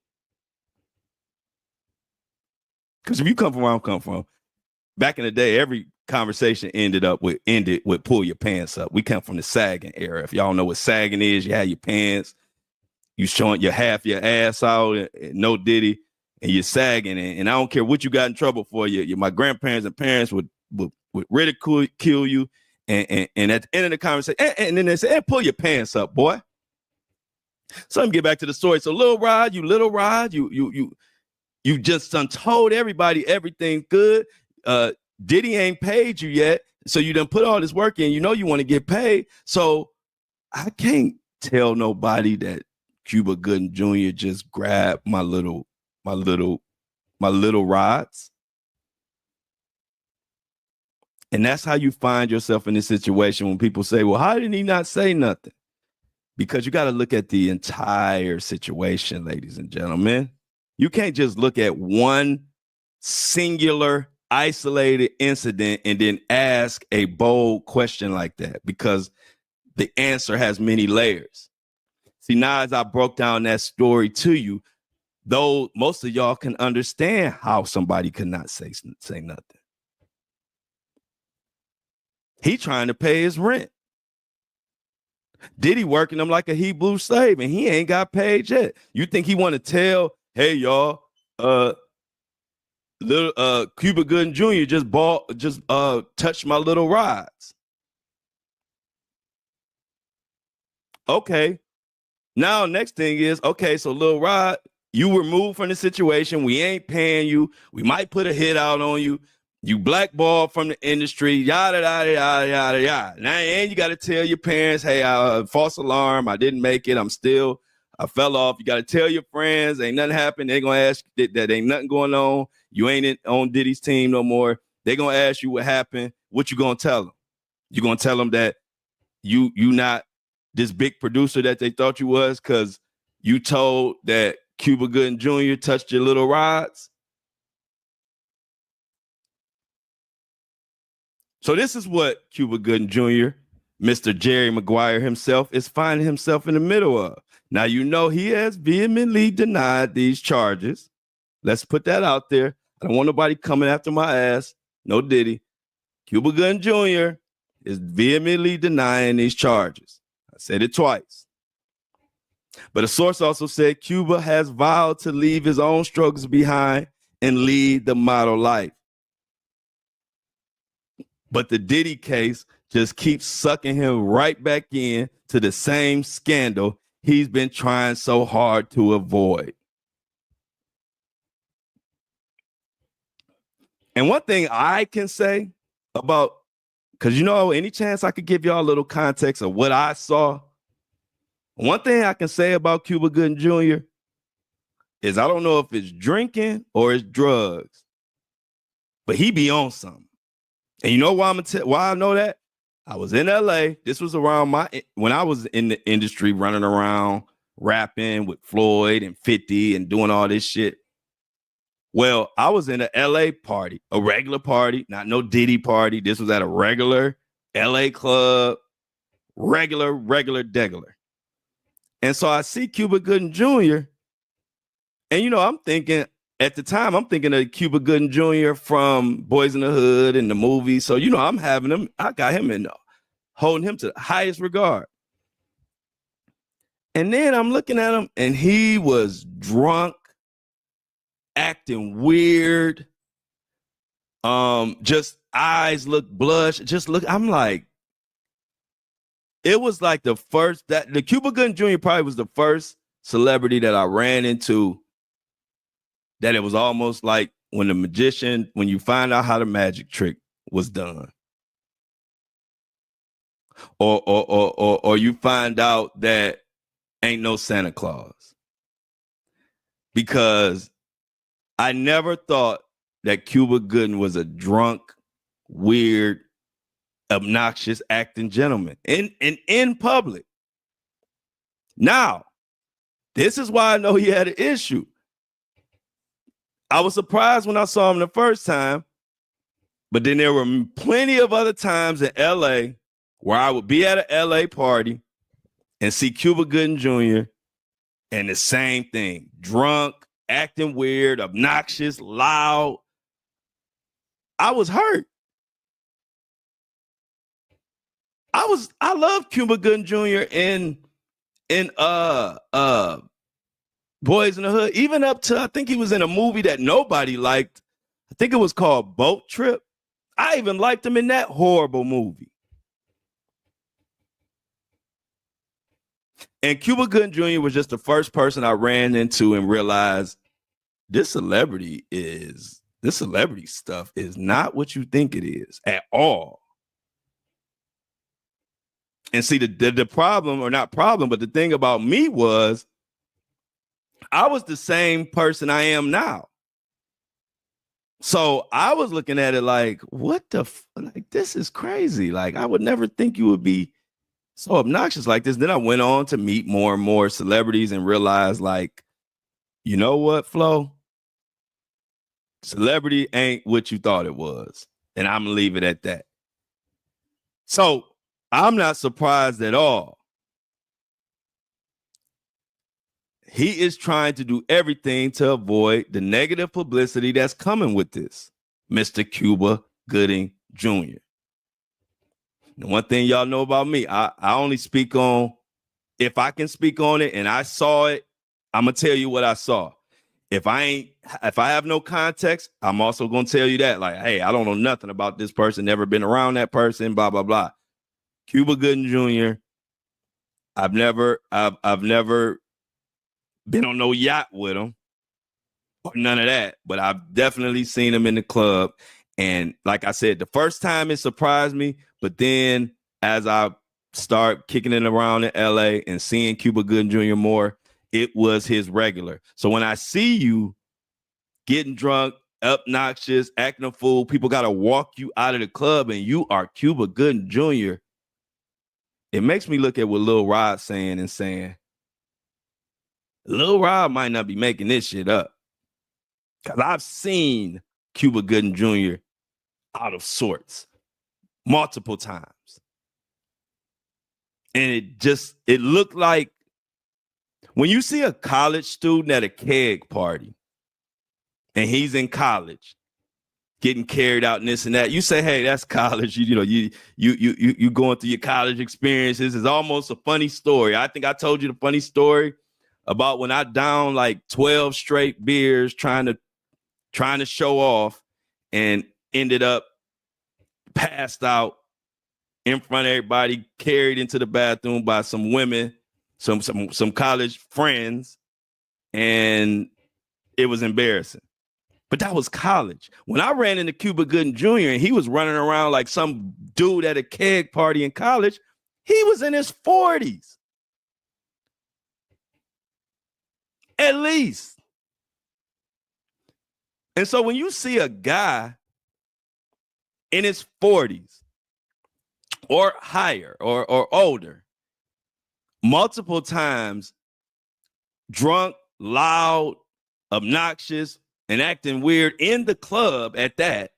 Because if you come from where I'm come from, back in the day, every conversation ended with pull your pants up. We come from the sagging era. If y'all know what sagging is, you have your pants, you showing your half your ass out, and no Diddy, and you're sagging, and I don't care what you got in trouble for. My grandparents and parents would ridicule you, and at the end of the conversation, and then they say, hey, pull your pants up, boy. So let me get back to the story. So little Rod, you just done told everybody everything's good. Diddy ain't paid you yet, so you done put all this work in. You know you want to get paid, so I can't tell nobody that Cuba Gooding Jr. just grabbed my little rods. And that's how you find yourself in this situation when people say, well, how did he not say nothing? Because you got to look at the entire situation, ladies and gentlemen. You can't just look at one singular isolated incident and then ask a bold question like that, because the answer has many layers. See, now as I broke down that story to you, though most of y'all can understand how somebody could not say nothing. He trying to pay his rent. Diddy working him like a Hebrew slave, and he ain't got paid yet. You think he want to tell, hey, y'all, little Cuba Gooding Jr. just touched my little rods. Okay. Now, next thing is, okay, so Lil Rod, you removed from the situation. We ain't paying you. We might put a hit out on you. You blackballed from the industry, yada, yada, yada, yada, yada. Now, and you got to tell your parents, hey, false alarm, I didn't make it. I fell off. You got to tell your friends, ain't nothing happened. They're going to ask that ain't nothing going on. You ain't on Diddy's team no more. They're going to ask you what happened. What you going to tell them? You going to tell them that you not this big producer that they thought you was because you told that Cuba Gooding Jr. touched your little rods? So this is what Cuba Gooding Jr., Mr. Jerry Maguire himself, is finding himself in the middle of. Now, you know he has vehemently denied these charges. Let's put that out there. I don't want nobody coming after my ass. No Diddy. Cuba Gooding Jr. is vehemently denying these charges. I said it twice. But a source also said Cuba has vowed to leave his own struggles behind and lead the model life. But the Diddy case just keeps sucking him right back in to the same scandal he's been trying so hard to avoid. And one thing I can say about, because you know, any chance I could give y'all a little context of what I saw, one thing I can say about Cuba Gooding Jr. is I don't know if it's drinking or it's drugs, but he be on something. And you know why why I know that? I was in LA. This was around when I was in the industry running around rapping with Floyd and 50 and doing all this shit. Well, I was in a LA party, a regular party, not no Diddy party. This was at a regular LA club, regular degular. And so I see Cuba Gooding Jr. And, you know, I'm thinking at the time, I'm thinking of Cuba Gooding Jr. from Boys in the Hood and the movie. So, you know, I'm having him. I got him in holding him to the highest regard. And then I'm looking at him and he was drunk, acting weird. Just eyes look blush. I'm like, it was like the Cuba Gooding Jr. probably was the first celebrity that I ran into that it was almost like when you find out how the magic trick was done. Or you find out that ain't no Santa Claus. Because I never thought that Cuba Gooding was a drunk, weird, obnoxious acting gentleman in public. Now, this is why I know he had an issue. I was surprised when I saw him the first time, but then there were plenty of other times in LA where I would be at an LA party and see Cuba Gooding Jr. and the same thing, drunk, acting weird, obnoxious, loud. I was hurt. I love Cuba Gooding Jr. in Boys in the Hood, even up to I think he was in a movie that nobody liked. I think it was called Boat Trip. I even liked him in that horrible movie. And Cuba Gooding Jr. was just the first person I ran into and realized this celebrity stuff is not what you think it is at all. And see, the problem, or not problem, but the thing about me was I was the same person I am now. So I was looking at it like, what like, this is crazy. Like, I would never think you would be so obnoxious like this. Then I went on to meet more and more celebrities and realized, like, you know what, Flo? Celebrity ain't what you thought it was. And I'm going to leave it at that. So I'm not surprised at all. He is trying to do everything to avoid the negative publicity that's coming with this, Mr. Cuba Gooding Jr. The one thing y'all know about me, I only speak on, if I can speak on it and I saw it, I'm going to tell you what I saw. If I have no context, I'm also going to tell you that, like, hey, I don't know nothing about this person, never been around that person, blah, blah, blah. Cuba Gooding Jr., I've never been on no yacht with him or none of that, but I've definitely seen him in the club. And like I said, the first time it surprised me, but then as I start kicking it around in LA and seeing Cuba Gooding Jr. more, it was his regular. So when I see you getting drunk, obnoxious, acting a fool, people got to walk you out of the club and you are Cuba Gooding Jr., it makes me look at what Lil Rod's saying and saying, Lil Rod might not be making this shit up. Because I've seen Cuba Gooding Jr. out of sorts. multiple times. And it looked like when you see a college student at a keg party and he's in college getting carried out and this and that, you say, hey, that's college. You going through your college experiences. It's almost a funny story. I think I told you the funny story about when I downed like 12 straight beers trying to show off and ended up passed out in front of everybody, carried into the bathroom by some women, some college friends, and it was embarrassing. But that was college. When I ran into Cuba Gooding Jr. and he was running around like some dude at a keg party in college, he was in his 40s. At least. And so when you see a guy in his 40s or higher or older, multiple times drunk, loud, obnoxious, and acting weird in the club at that,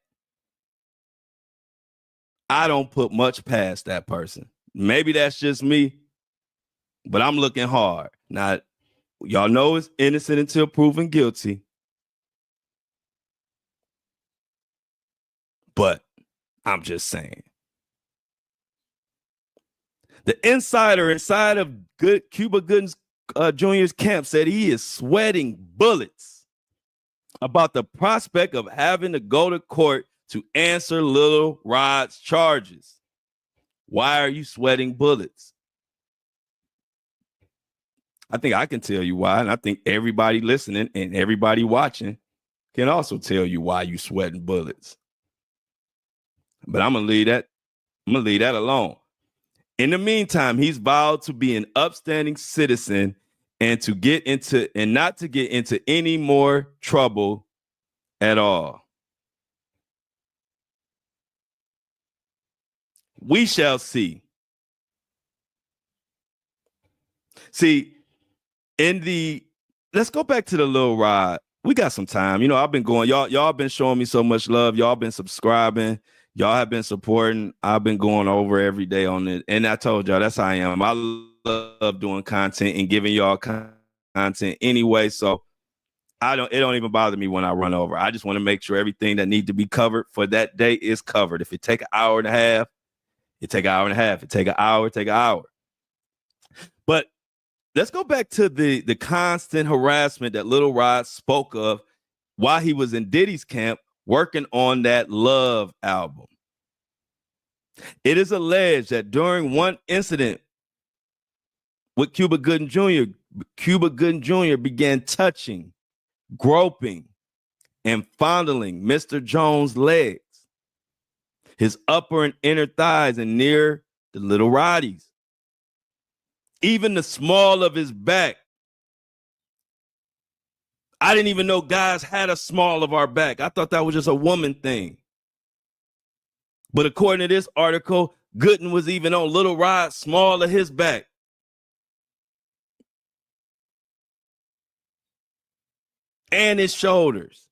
I don't put much past that person. Maybe that's just me, but I'm looking hard. Now, y'all know it's innocent until proven guilty. But I'm just saying. The insider inside of Cuba Gooding Jr.'s camp said he is sweating bullets about the prospect of having to go to court to answer Lil Rod's charges. Why are you sweating bullets? I think I can tell you why, and I think everybody listening and everybody watching can also tell you why you sweating bullets. But I'm gonna leave that alone. In the meantime, he's vowed to be an upstanding citizen and not to get into any more trouble at all. We shall see. See, let's go back to the Lil Rod. We got some time. I've been going, y'all been showing me so much love. Y'all been subscribing. Y'all have been supporting. I've been going over every day on it. And I told y'all that's how I am. I love doing content and giving y'all content anyway. So it don't even bother me when I run over. I just want to make sure everything that needs to be covered for that day is covered. If it take an hour and a half, it take an hour and a half. It take an hour, take an hour. But let's go back to the constant harassment that Lil Rod spoke of while he was in Diddy's camp working on that Love album. It is alleged that during one incident with Cuba Gooding Jr., Cuba Gooding Jr. began touching, groping, and fondling Mr. Jones' legs, his upper and inner thighs, and near the little Roddies. Even the small of his back. I didn't even know guys had a small of our back. I thought that was just a woman thing. But according to this article, Gooding was even on Lil Rod's small of his back. And his shoulders.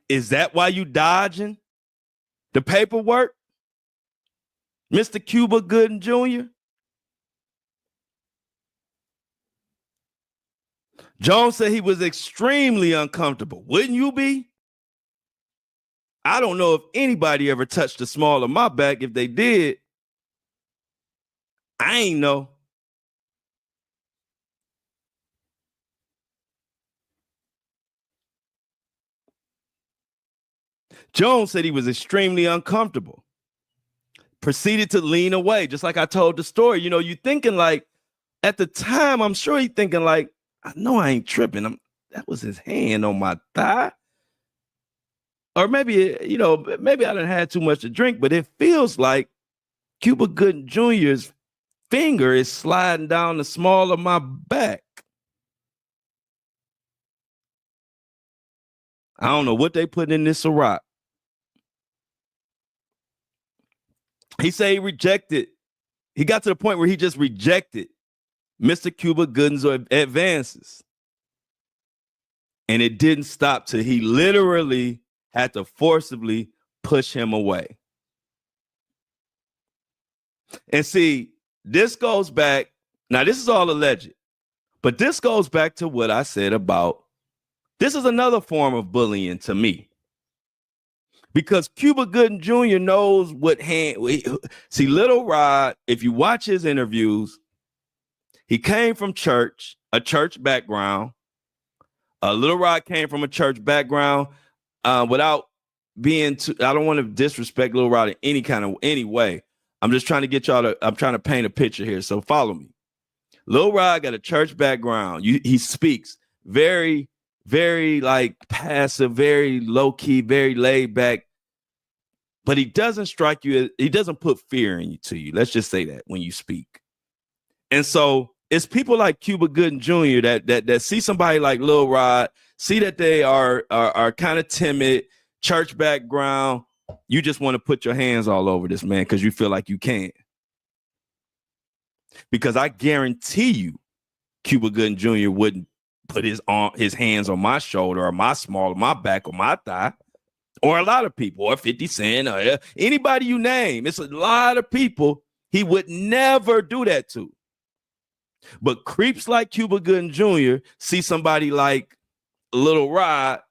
Is that why you dodging the paperwork, Mr. Cuba Gooding Jr.? Jones said he was extremely uncomfortable. Wouldn't you be? I don't know if anybody ever touched the small of my back. If they did, I ain't know. Jones said he was extremely uncomfortable. Proceeded to lean away, just like I told the story. You thinking like, at the time, I'm sure he thinking like, I know I ain't tripping. That was his hand on my thigh. Or maybe, maybe I done had too much to drink, but it feels like Cuba Gooding Jr.'s finger is sliding down the small of my back. I don't know what they put in this Ciroc. He said he rejected. He got to the point where he just rejected Mr. Cuba Gooding's advances. And it didn't stop till he literally had to forcibly push him away. And see, this goes back. Now, this is all alleged, but this goes back to what I said about this is another form of bullying to me. Because Cuba Gooding Jr. knows what hand. See, Little Rod, if you watch his interviews, he came from church, a church background. Little Rod came from a church background. Without being too, I don't want to disrespect Little Rod in any way. I'm just trying to get y'all to. I'm trying to paint a picture here. So follow me. Little Rod got a church background. He speaks very, very like passive, very low key, very laid back. But he doesn't strike you. He doesn't put fear to you. Let's just say that when you speak. And so it's people like Cuba Gooding Jr. that see somebody like Lil Rod, see that they are kind of timid, church background. You just want to put your hands all over this man because you feel like you can. Because I guarantee you, Cuba Gooding Jr. wouldn't put his hands on my shoulder or my back or my thigh. Or a lot of people, or 50 Cent, or anybody you name. It's a lot of people he would never do that to. But creeps like Cuba Gooding Jr. see somebody like Little Rod,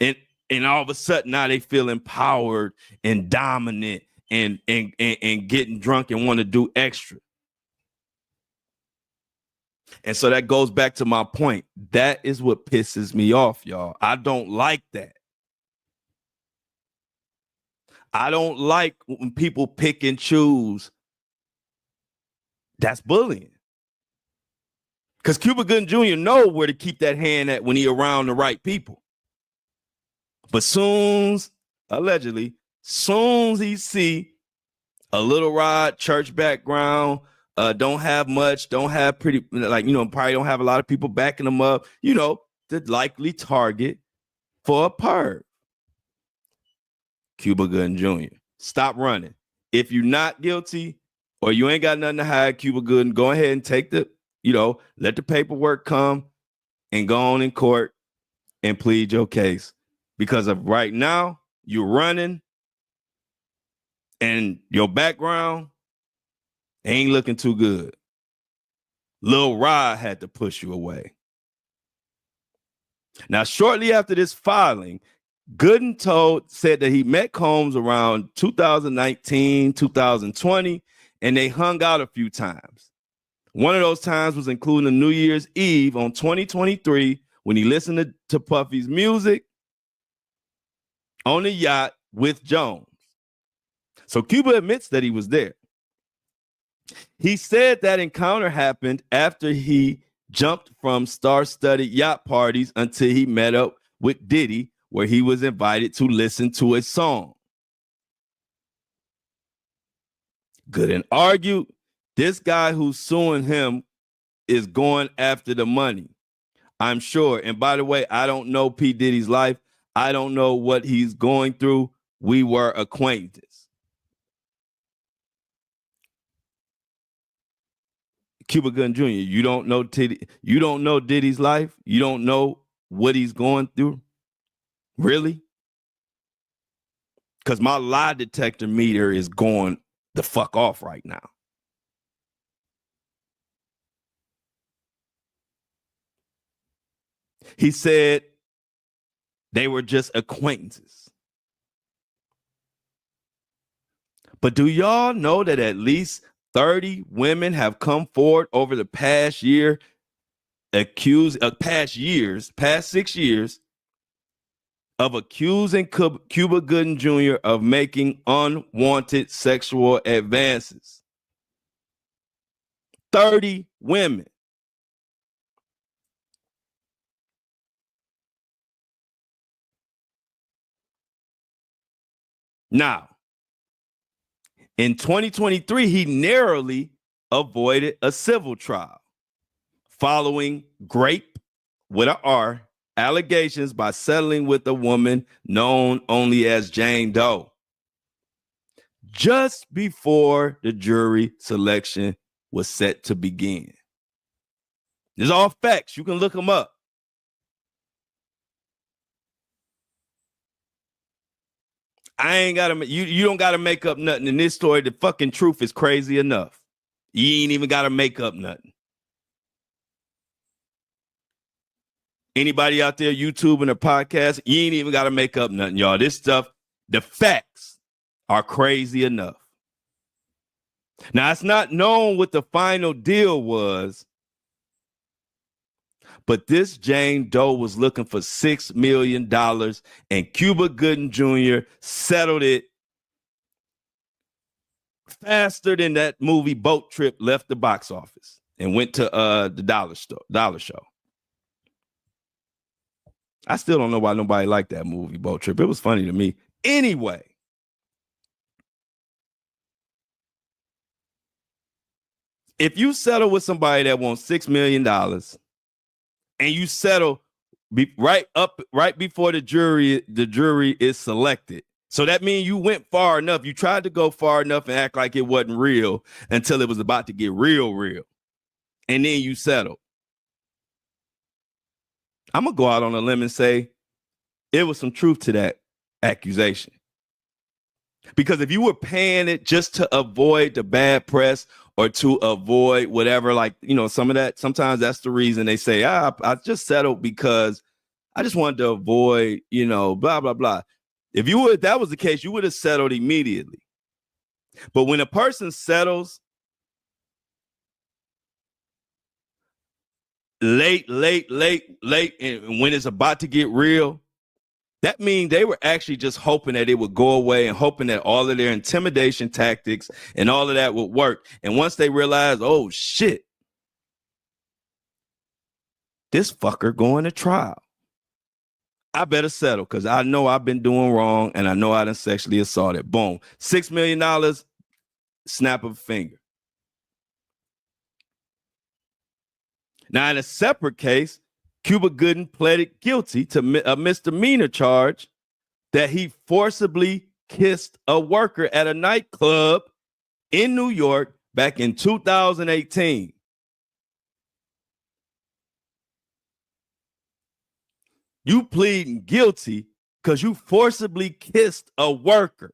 and all of a sudden now they feel empowered and dominant and getting drunk and want to do extra. And so that goes back to my point. That is what pisses me off, y'all. I don't like that. I don't like when people pick and choose. That's bullying. Because Cuba Gooding Jr. know where to keep that hand at when he around the right people. But allegedly, soon he see a Little Rod, church background, don't have much, don't have pretty, probably don't have a lot of people backing him up, the likely target for a perv. Cuba Gooding Jr. Stop running. If you're not guilty or you ain't got nothing to hide, Cuba Gooding, go ahead and take let the paperwork come and go on in court and plead your case. Because of right now, you're running and your background ain't looking too good. Lil Rod had to push you away. Now, shortly after this filing, Gooding said that he met Combs around 2019, 2020, and they hung out a few times. One of those times was including a New Year's Eve on 2023 when he listened to Puffy's music on the yacht with Jones. So Cuba admits that he was there. He said that encounter happened after he jumped from star-studded yacht parties until he met up with Diddy, where he was invited to listen to a song. Gooding argued this guy who's suing him is going after the money, I'm sure. And by the way, I don't know P. Diddy's life. I don't know what he's going through. We were acquaintances. Cuba Gooding Jr., you don't know Diddy's life? You don't know what he's going through? Really? Because my lie detector meter is going the fuck off right now. He said they were just acquaintances. But do y'all know that at least 30 women have come forward over the past 6 years, of accusing Cuba Gooding Jr. of making unwanted sexual advances? 30 women. Now, in 2023, he narrowly avoided a civil trial following grape with an R allegations by settling with a woman known only as Jane Doe just before the jury selection was set to begin. These are all facts. You can look them up. I ain't gotta you don't gotta make up nothing in this story. The fucking truth is crazy enough. You ain't even gotta make up nothing. Anybody out there YouTubing or podcast, you ain't even gotta make up nothing, y'all. This stuff, the facts are crazy enough. Now it's not known what the final deal was, but this Jane Doe was looking for $6 million, and Cuba Gooding Jr. settled it faster than that movie Boat Trip left the box office and went to the dollar show. I still don't know why nobody liked that movie Boat Trip. It was funny to me. Anyway, if you settle with somebody that wants $6 million and you settle right before the jury is selected, so that means you went far enough. You tried to go far enough and act like it wasn't real until it was about to get real. And then you settled. I'm going to go out on a limb and say it was some truth to that accusation. Because if you were paying it just to avoid the bad press or to avoid whatever, like, some of that, sometimes that's the reason they say, I just settled because I just wanted to avoid, blah, blah, blah. If that was the case, you would have settled immediately. But when a person settles late, and when it's about to get real, that means they were actually just hoping that it would go away and hoping that all of their intimidation tactics and all of that would work. And once they realized, oh shit, this fucker going to trial, I better settle because I know I've been doing wrong and I know I done sexually assaulted. Boom. $6 million, snap of a finger. Now, in a separate case, Cuba Gooding pleaded guilty to a misdemeanor charge that he forcibly kissed a worker at a nightclub in New York back in 2018. You pleading guilty because you forcibly kissed a worker.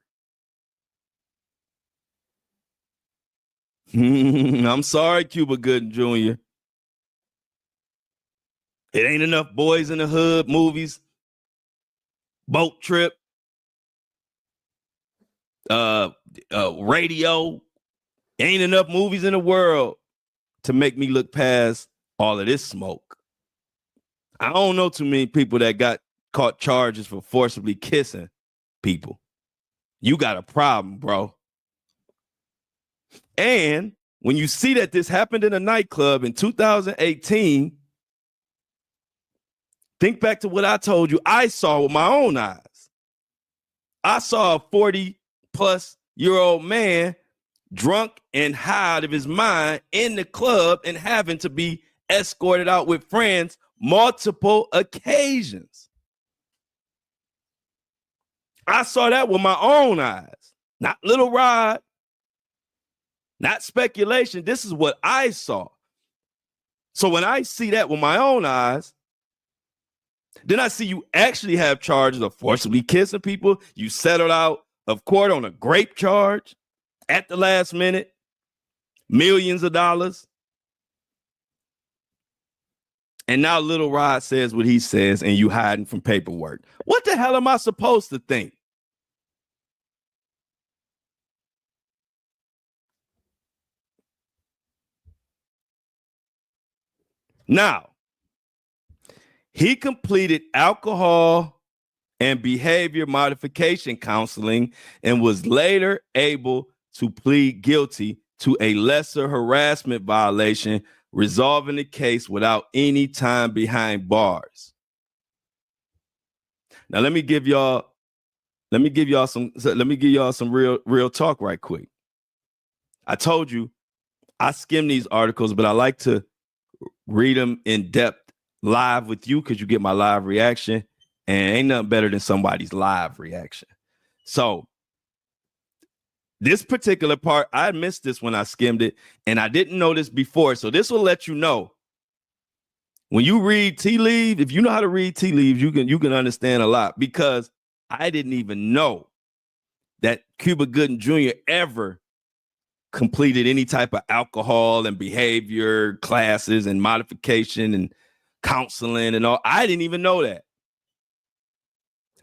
I'm sorry, Cuba Gooding Jr. It ain't enough Boys in the Hood movies, Boat Trip, Radio. Ain't enough movies in the world to make me look past all of this smoke. I don't know too many people that got caught charges for forcibly kissing people. You got a problem, bro. And when you see that this happened in a nightclub in 2018, think back to what I told you I saw with my own eyes. I saw a 40-plus-year-old man drunk and high out of his mind in the club and having to be escorted out with friends multiple occasions. I saw that with my own eyes, not Little Rod, not speculation. This is what I saw. So when I see that with my own eyes, then I see you actually have charges of forcibly kissing people. You settled out of court on a grape charge at the last minute, millions of dollars. And now Little Rod says what he says and you hiding from paperwork. What the hell am I supposed to think? Now, he completed alcohol and behavior modification counseling and was later able to plead guilty to a lesser harassment violation, resolving the case without any time behind bars. Now let me give y'all some real talk right quick. I told you I skim these articles, but I like to read them in depth live with you because you get my live reaction, and ain't nothing better than somebody's live reaction. So this particular part, I missed this when I skimmed it, and I didn't know this before. So this will let you know. When you read tea leaves, if you know how to read tea leaves, you can understand a lot, because I didn't even know that Cuba Gooding Jr. ever completed any type of alcohol and behavior classes and modification and counseling and all. I didn't even know that.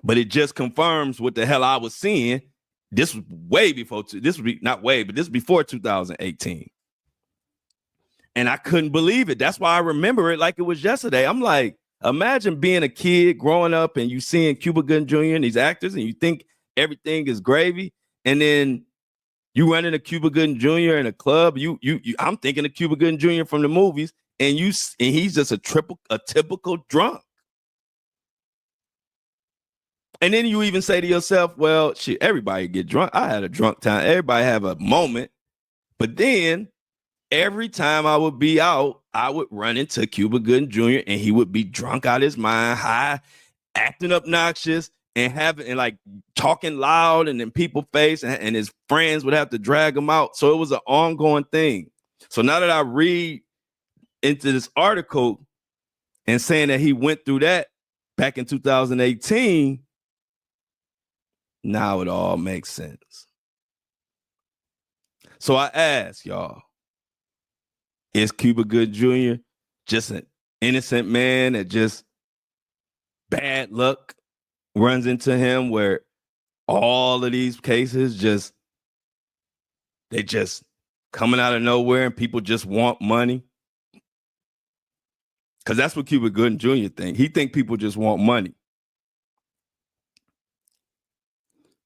But it just confirms what the hell I was seeing. This was way before, this would be not way, but this was before 2018. And I couldn't believe it. That's why I remember it like it was yesterday. I'm like, imagine being a kid growing up and you seeing Cuba Gooding Jr. and these actors and you think everything is gravy. And then you run into Cuba Gooding Jr. in a club. I'm thinking of Cuba Gooding Jr. from the movies, and he's just a typical drunk. And then you even say to yourself, well, shit, everybody get drunk. I had a drunk time. Everybody have a moment. But then every time I would be out, I would run into Cuba Gooding Jr. and he would be drunk out of his mind, high, acting obnoxious, and like talking loud and in people's face, and his friends would have to drag him out. So it was an ongoing thing. So now that I read into this article and saying that he went through that back in 2018, now it all makes sense. So I ask y'all, is Cuba Gooding Jr. just an innocent man that just bad luck runs into him, where all of these cases they just coming out of nowhere and people just want money? Because that's what Cuba Gooding Jr. think. He think people just want money.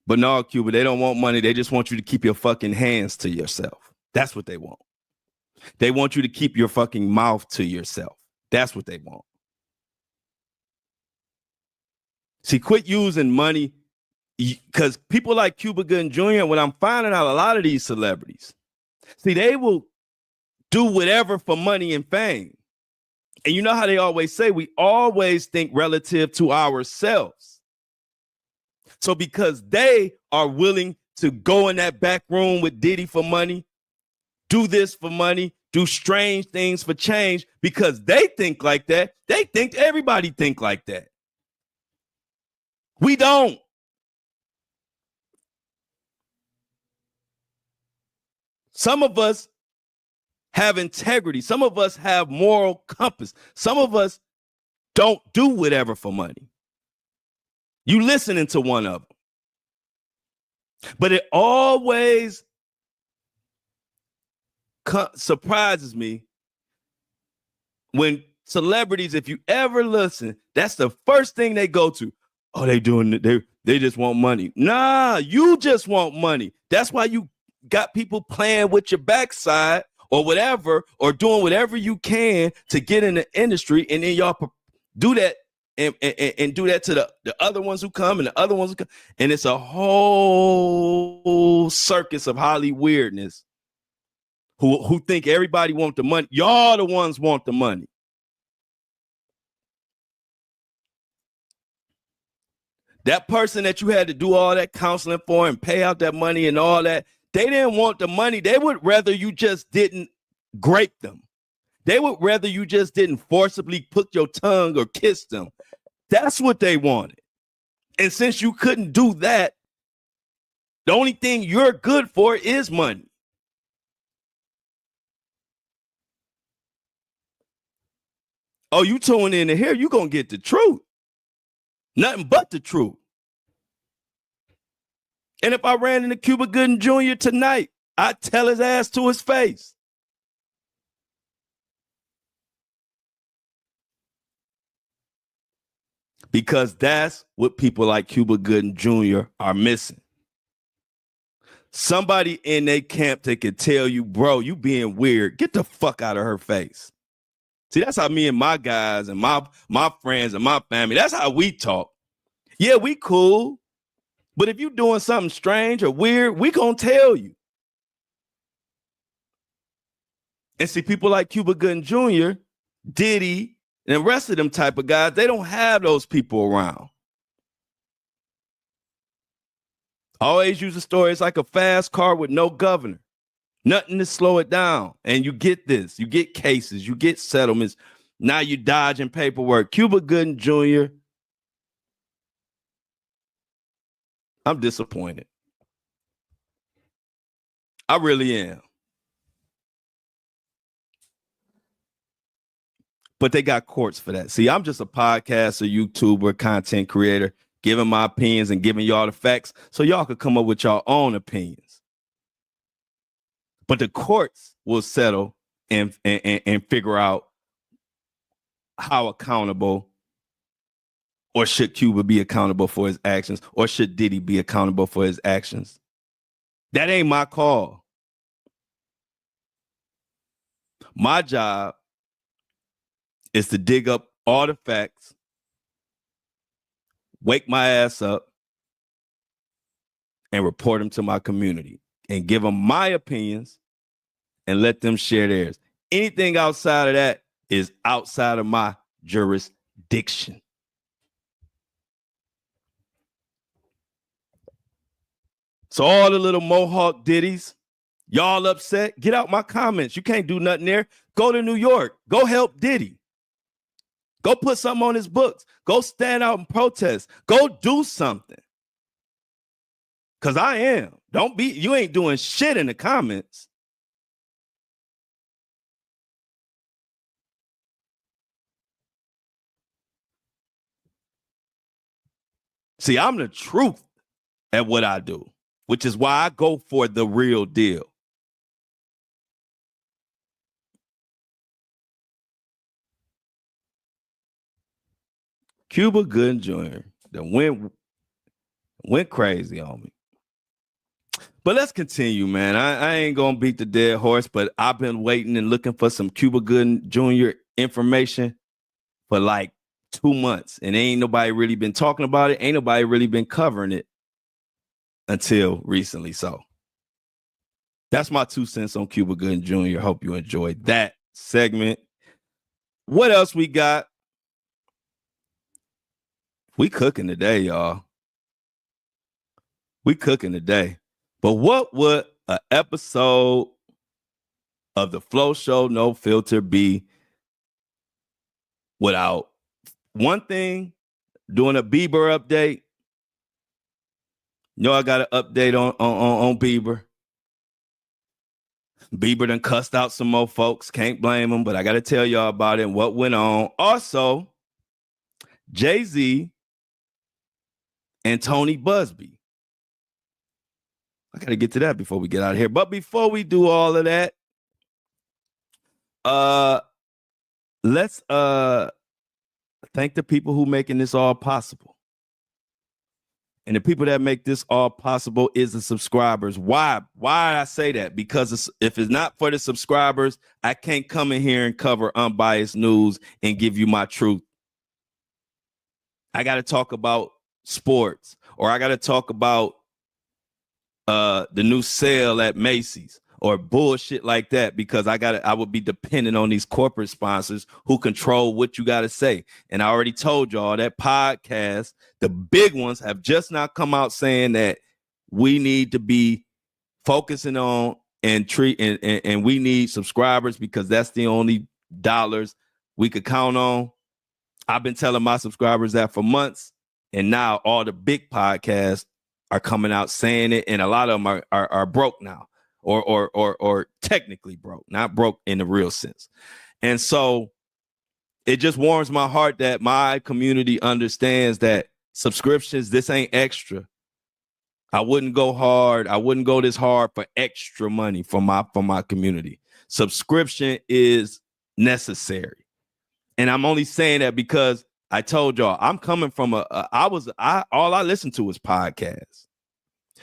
But no, Cuba, they don't want money. They just want you to keep your fucking hands to yourself. That's what they want. They want you to keep your fucking mouth to yourself. That's what they want. See, quit using money, because people like Cuba Gooding Jr., when I'm finding out a lot of these celebrities, see, they will do whatever for money and fame. And you know how they always say, we always think relative to ourselves. So because they are willing to go in that back room with Diddy for money, do this for money, do strange things for change, because they think like that, they think everybody think like that. We don't. Some of us have integrity. Some of us have moral compass. Some of us don't do whatever for money. You listening to one of them. But it always surprises me when celebrities, if you ever listen, that's the first thing they go to. Oh, they just want money. Nah, you just want money. That's why you got people playing with your backside or whatever, or doing whatever you can to get in the industry, and then y'all do that and do that to the other ones who come and the other ones who come. And it's a whole circus of Holly weirdness who think everybody want the money. Y'all the ones want the money. That person that you had to do all that counseling for and pay out that money and all that, they didn't want the money. They would rather you just didn't grape them. They would rather you just didn't forcibly put your tongue or kiss them. That's what they wanted. And since you couldn't do that, the only thing you're good for is money. Oh, you tune in to here, you're going to get the truth. Nothing but the truth. And if I ran into Cuba Gooding Jr. tonight, I'd tell his ass to his face. Because that's what people like Cuba Gooding Jr. are missing. Somebody in their camp that could tell you, bro, you being weird. Get the fuck out of her face. See, that's how me and my guys and my friends and my family, that's how we talk. Yeah, we cool. But if you doing something strange or weird, we gonna tell you. And see, people like Cuba Gooding Jr., Diddy, and the rest of them type of guys, they don't have those people around. I always use the story, it's like a fast car with no governor. Nothing to slow it down. And you get this. You get cases. You get settlements. Now you dodging paperwork. Cuba Gooding Jr., I'm disappointed. I really am. But they got courts for that. See, I'm just a podcaster, YouTuber, content creator, giving my opinions and giving y'all the facts so y'all could come up with your own opinions. But the courts will settle and figure out how accountable, or should Cuba be accountable for his actions, or should Diddy be accountable for his actions. That ain't my call. My job is to dig up all the facts, wake my ass up, and report them to my community and give them my opinions and let them share theirs. Anything outside of that is outside of my jurisdiction. So all the little Mohawk Diddies, y'all upset? Get out my comments. You can't do nothing there. Go to New York. Go help Diddy. Go put something on his books. Go stand out and protest. Go do something. Because I am. You ain't doing shit in the comments. See, I'm the truth at what I do, which is why I go for the real deal. Cuba Gooding Jr. that went crazy on me. But let's continue, man. I ain't gonna beat the dead horse, but I've been waiting and looking for some Cuba Gooding Jr. information for like 2 months, and ain't nobody really been talking about it. Ain't nobody really been covering it until recently. So that's my 2 cents on Cuba Gooding Jr. Hope you enjoyed that segment. What else we got? We cooking today, y'all. We cooking today. But what would an episode of the Flow Show No Filter be without one thing, doing a Bieber update? You know, I got an update on Bieber. Bieber done cussed out some more folks. Can't blame him, but I got to tell y'all about it and what went on. Also, Jay-Z and Tony Buzbee. I got to get to that before we get out of here. But before we do all of that, let's thank the people who making this all possible. And the people that make this all possible is the subscribers. Why I say that? Because if it's not for the subscribers, I can't come in here and cover unbiased news and give you my truth. I got to talk about sports, or I got to talk about the new sale at Macy's or bullshit like that, because I would be dependent on these corporate sponsors who control what you got to say. And I already told y'all that podcast, the big ones, have just not come out saying that we need to be focusing on and we need subscribers because that's the only dollars we could count on. I've been telling my subscribers that for months, and now all the big podcasts are coming out saying it, and a lot of them are broke now, or technically broke, not broke in the real sense. And so it just warms my heart that my community understands that subscriptions, this ain't extra. I wouldn't go hard. I wouldn't go this hard for extra money from my community. Subscription is necessary. And I'm only saying that because I told y'all I'm coming from all I listened to was podcasts.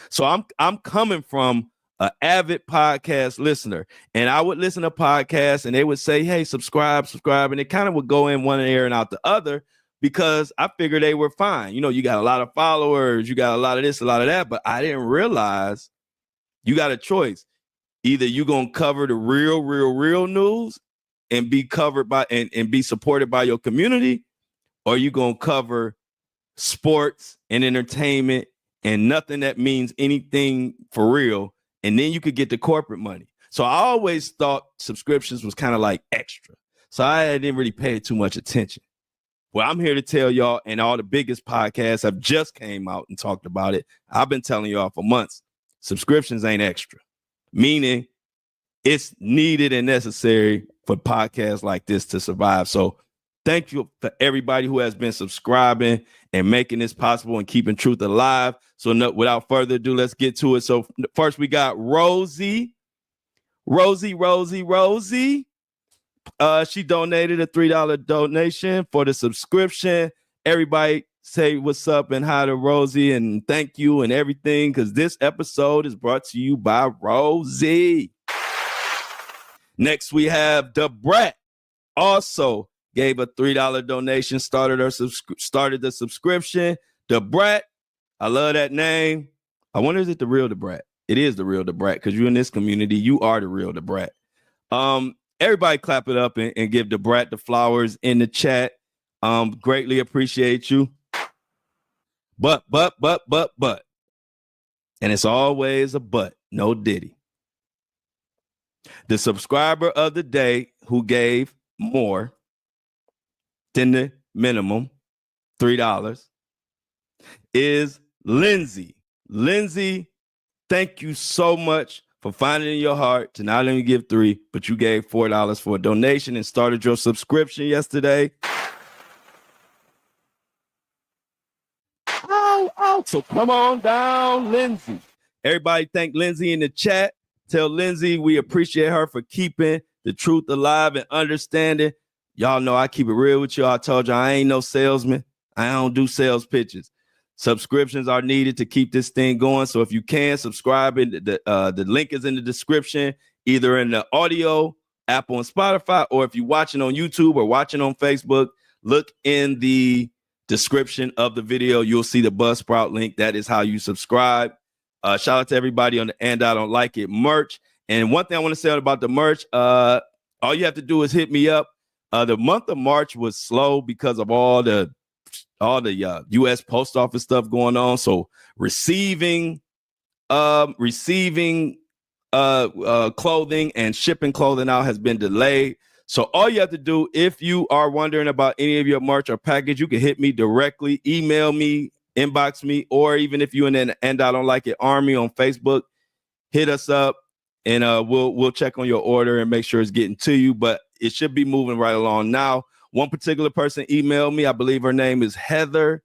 So I'm coming from an avid podcast listener, and I would listen to podcasts and they would say, hey, subscribe. And it kind of would go in one ear and out the other because I figured they were fine. You know, you got a lot of followers, you got a lot of this, a lot of that, but I didn't realize you got a choice. Either you're going to cover the real news and be covered by and be supported by your community, or you going to cover sports and entertainment and nothing that means anything for real, and then you could get the corporate money. So I always thought subscriptions was kind of like extra. So I didn't really pay too much attention. Well, I'm here to tell y'all, and all the biggest podcasts have just came out and talked about it. I've been telling y'all for months, subscriptions ain't extra. meaning it's needed and necessary for podcasts like this to survive. So thank you for everybody who has been subscribing and making this possible and keeping truth alive. So without further ado, let's get to it. So first we got Rosie. She donated a $3 donation for the subscription. Everybody say what's up and hi to Rosie and thank you and everything, because this episode is brought to you by Rosie. Next, we have the Brat. Also gave a $3 donation, started the subscription. The Brat, I love that name. I wonder, is it the real the Brat? It is the real the Brat, because you're in this community. You are the real the Brat. Everybody clap it up and give the Brat the flowers in the chat. Greatly appreciate you. But. And it's always a but, no Diddy. The subscriber of the day who gave more than the minimum, $3, is Lindsay. Lindsay, thank you so much for finding in your heart to not only give $3, but you gave $4 for a donation and started your subscription yesterday. Ow. So come on down, Lindsay. Everybody thank Lindsay in the chat. Tell Lindsay we appreciate her for keeping the truth alive and understanding. Y'all know I keep it real with you. I told you I ain't no salesman. I don't do sales pitches. Subscriptions are needed to keep this thing going. So if you can subscribe, the link is in the description, either in the audio, Apple and Spotify, or if you're watching on YouTube or watching on Facebook, look in the description of the video. You'll see the Buzzsprout link. That is how you subscribe. Shout out to everybody on the And I Don't Like It merch. And one thing I want to say about the merch, all you have to do is hit me up. The month of March was slow because of all the U.S. Post Office stuff going on. So receiving clothing and shipping clothing out has been delayed. So all you have to do, if you are wondering about any of your merch or package, you can hit me directly, email me, inbox me, or even if you're in an And I Don't Like It Army on Facebook, hit us up and we'll check on your order and make sure it's getting to you. But it should be moving right along now. One particular person emailed me. I believe her name is Heather.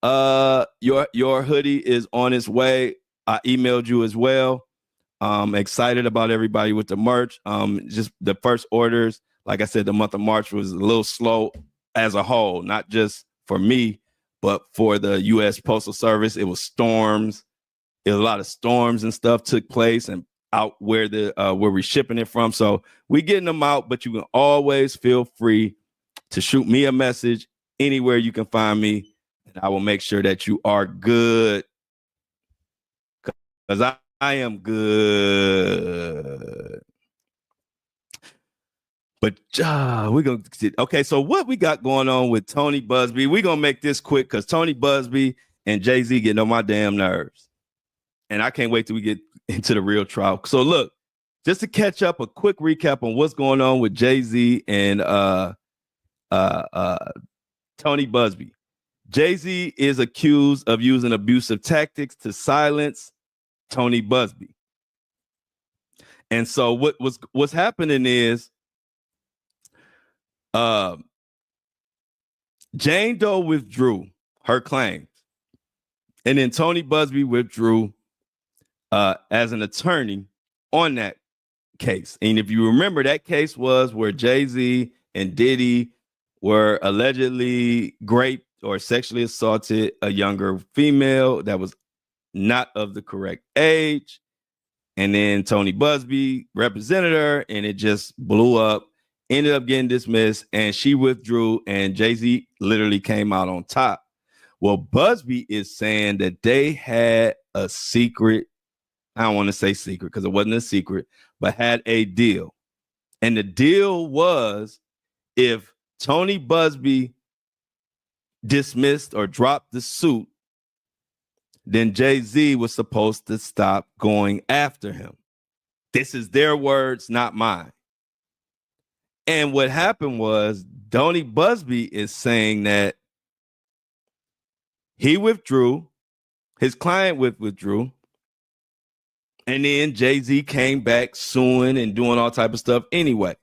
Your hoodie is on its way. I emailed you as well. Excited about everybody with the merch. Just the first orders, like I said, the month of March was a little slow as a whole, not just for me, but for the U.S. Postal Service. It was storms. A lot of storms and stuff took place and out where we're shipping it from. So we getting them out, but you can always feel free to shoot me a message anywhere you can find me, and I will make sure that you are good, because I am good. But we're going to, okay, so what we got going on with Tony Buzbee, we're going to make this quick because Tony Buzbee and Jay-Z getting on my damn nerves. And I can't wait till we get into the real trial. So look, just to catch up, a quick recap on what's going on with Jay-Z and Tony Buzbee. Jay-Z is accused of using abusive tactics to silence Tony Buzbee. And so what's happening is Jane Doe withdrew her claims, and then Tony Buzbee withdrew as an attorney on that case. And if you remember, that case was where Jay-Z and Diddy were allegedly raped or sexually assaulted a younger female that was not of the correct age. And then Tony Buzbee represented her, and it just blew up, ended up getting dismissed, and she withdrew, and Jay-Z literally came out on top. Well, Buzbee is saying that they had a secret, I don't want to say secret because it wasn't a secret, but had a deal. And the deal was if Tony Buzbee dismissed or dropped the suit, then Jay-Z was supposed to stop going after him. This is their words, not mine. And what happened was Tony Buzbee is saying that he withdrew, his client withdrew, And then Jay-Z came back suing and doing all type of stuff. Anyway,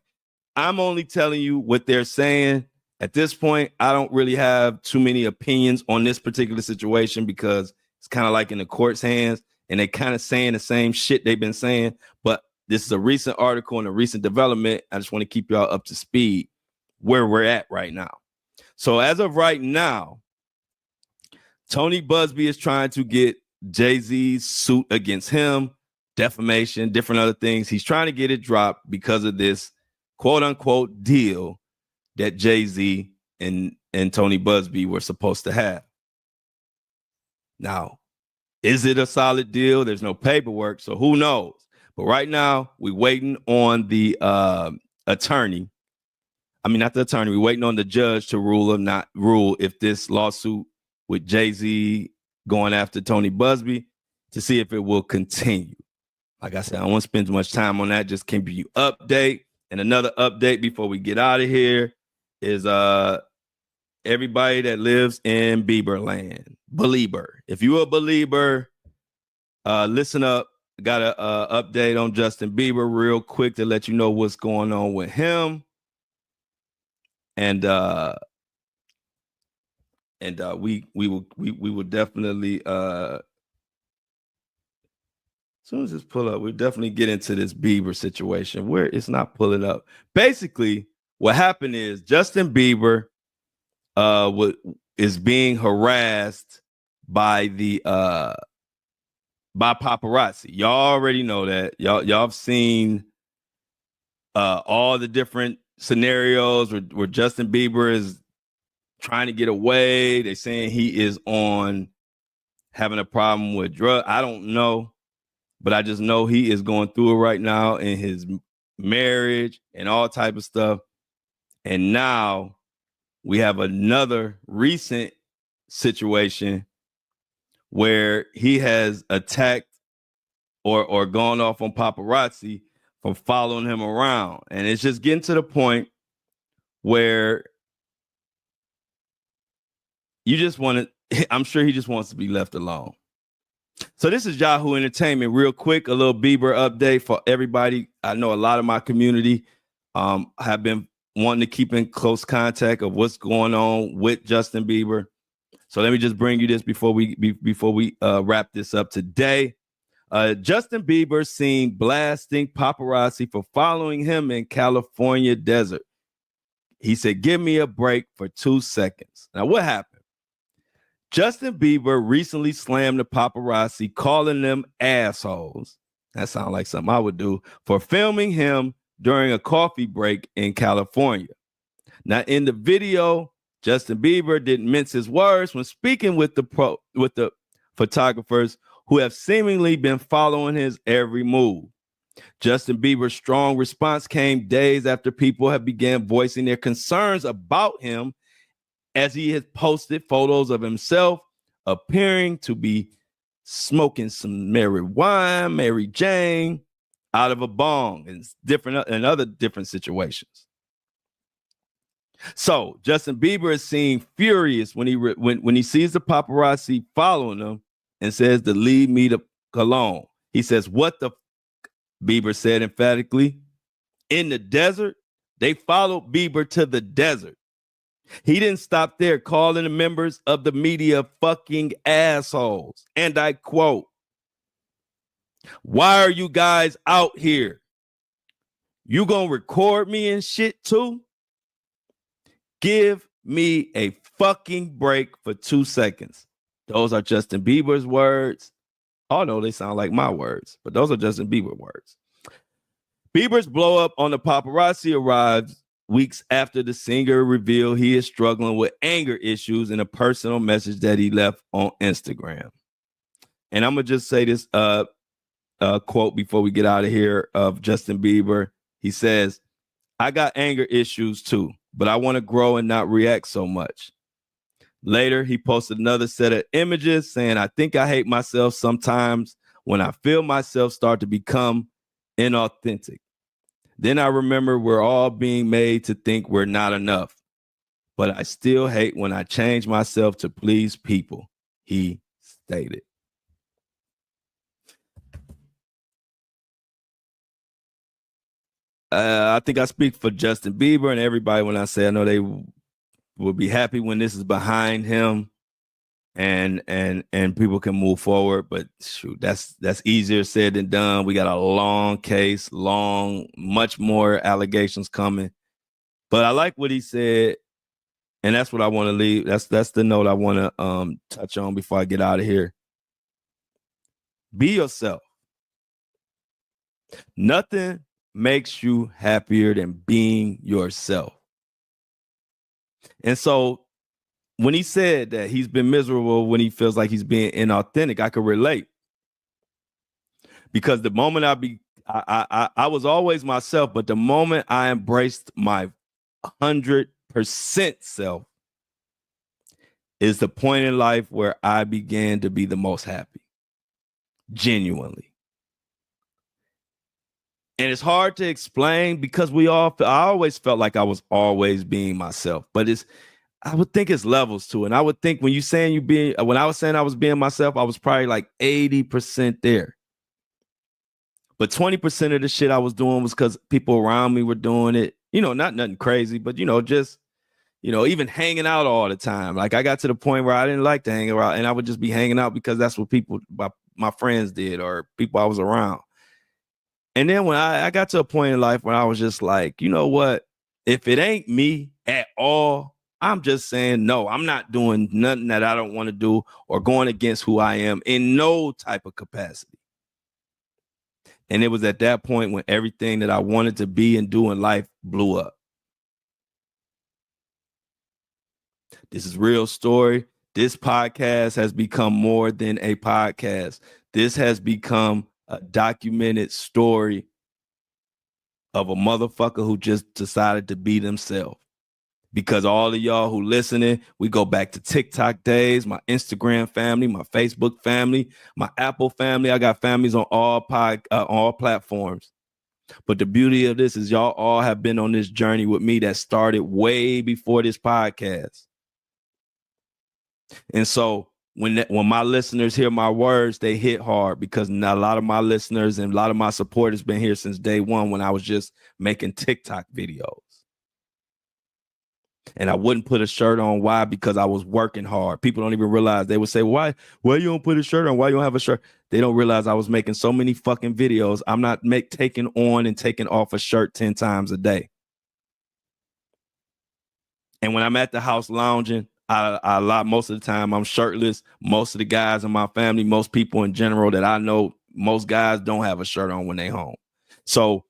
I'm only telling you what they're saying. At this point, I don't really have too many opinions on this particular situation because it's kind of like in the court's hands and they kind of saying the same shit they've been saying. But this is a recent article and a recent development. I just want to keep y'all up to speed where we're at right now. So as of right now, Tony Buzbee is trying to get Jay-Z's suit against him, defamation, different other things. He's trying to get it dropped because of this quote unquote deal that Jay-Z and Tony Buzbee were supposed to have. Now, is it a solid deal? There's no paperwork, so who knows? But right now, we're waiting on the attorney. I mean, not the attorney. We're waiting on the judge to rule or not rule if this lawsuit with Jay-Z going after Tony Buzbee to see if it will continue. Like I said, I don't want to spend too much time on that. Just keep you update. And another update before we get out of here is everybody that lives in Bieber land. Belieber. If you're a believer, listen up. Got a update on Justin Bieber real quick to let you know what's going on with him. And we will definitely as soon as it's pull up, we'll definitely get into this Bieber situation where it's not pulling up. Basically, what happened is Justin Bieber is being harassed by the by paparazzi. Y'all already know that. Y'all have seen all the different scenarios where Justin Bieber is trying to get away. They're saying he is on having a problem with drugs. I don't know, but I just know he is going through it right now in his marriage and all type of stuff. And now we have another recent situation where he has attacked or gone off on paparazzi from following him around. And it's just getting to the point where you just want to, I'm sure he just wants to be left alone. So this is Yahoo Entertainment. Real quick, a little Bieber update for everybody. I know a lot of my community have been wanting to keep in close contact of what's going on with Justin Bieber. So let me just bring you this before we wrap this up today. Justin Bieber seen blasting paparazzi for following him in California desert. He said, "Give me a break for 2 seconds." Now, what happened? Justin Bieber recently slammed the paparazzi, calling them assholes. That sounds like something I would do, for filming him during a coffee break in California. Now, in the video, Justin Bieber didn't mince his words when speaking with the photographers who have seemingly been following his every move. Justin Bieber's strong response came days after people have began voicing their concerns about him, as he has posted photos of himself appearing to be smoking some Mary Jane out of a bong and other different situations. So Justin Bieber is seen furious when he sees the paparazzi following him and says to leave me alone. He says, "What the?" Bieber said emphatically. In the desert, they followed Bieber to the desert. He didn't stop there, calling the members of the media fucking assholes. And I quote, "Why are you guys out here? You gonna record me and shit too? Give me a fucking break for 2 seconds." Those are Justin Bieber's words. Although they sound like my words, but those are Justin Bieber words. Bieber's blow up on the paparazzi arrives weeks after the singer revealed he is struggling with anger issues in a personal message that he left on Instagram. And I'm going to just say this quote before we get out of here of Justin Bieber. He says, "I got anger issues too, but I want to grow and not react so much." Later, he posted another set of images saying, "I think I hate myself sometimes when I feel myself start to become inauthentic. Then I remember we're all being made to think we're not enough. But I still hate when I change myself to please people," he stated. I think I speak for Justin Bieber and everybody when I say I know they will be happy when this is behind him and people can move forward. But shoot, that's easier said than done. We got a long case, much more allegations coming. But I like what he said, and that's what I want to leave. That's the note I want to touch on before I get out of here. Be yourself. Nothing makes you happier than being yourself. And so when he said that he's been miserable when he feels like he's being inauthentic, I could relate. Because the moment I was always myself, but the moment I embraced my 100% self is the point in life where I began to be the most happy. Genuinely. And it's hard to explain because I always felt like I was always being myself, but I would think it's levels to it. And I would think when I was saying I was being myself, I was probably like 80% there. But 20% of the shit I was doing was because people around me were doing it, not nothing crazy, but, just, even hanging out all the time. Like I got to the point where I didn't like to hang around and I would just be hanging out because that's what my friends did or people I was around. And then when I got to a point in life where I was just like, you know what? If it ain't me at all, I'm just saying, no, I'm not doing nothing that I don't want to do or going against who I am in no type of capacity. And it was at that point when everything that I wanted to be and do in life blew up. This is real story. This podcast has become more than a podcast. This has become a documented story of a motherfucker who just decided to be themselves. Because all of y'all who listening, we go back to TikTok days, my Instagram family, my Facebook family, my Apple family. I got families on all platforms. But the beauty of this is y'all all have been on this journey with me that started way before this podcast. And so when my listeners hear my words, they hit hard because a lot of my listeners and a lot of my support has been here since day one when I was just making TikTok videos. And I wouldn't put a shirt on. Why? Because I was working hard. People don't even realize. They would say, why you don't put a shirt on? Why you don't have a shirt? They don't realize I was making so many fucking videos. I'm not taking on and taking off a shirt 10 times a day. And when I'm at the house lounging, most of the time I'm shirtless. Most of the guys in my family, most people in general that I know, most guys don't have a shirt on when they home. So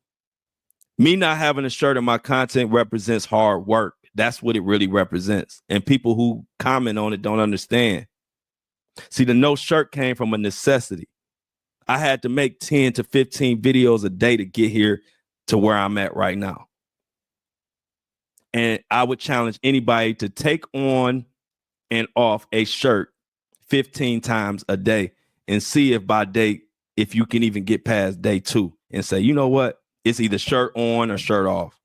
me not having a shirt in my content represents hard work. That's what it really represents. And people who comment on it don't understand. See, the no shirt came from a necessity. I had to make 10 to 15 videos a day to get here to where I'm at right now. And I would challenge anybody to take on and off a shirt 15 times a day and see if you can even get past day 2 and say, you know what? It's either shirt on or shirt off.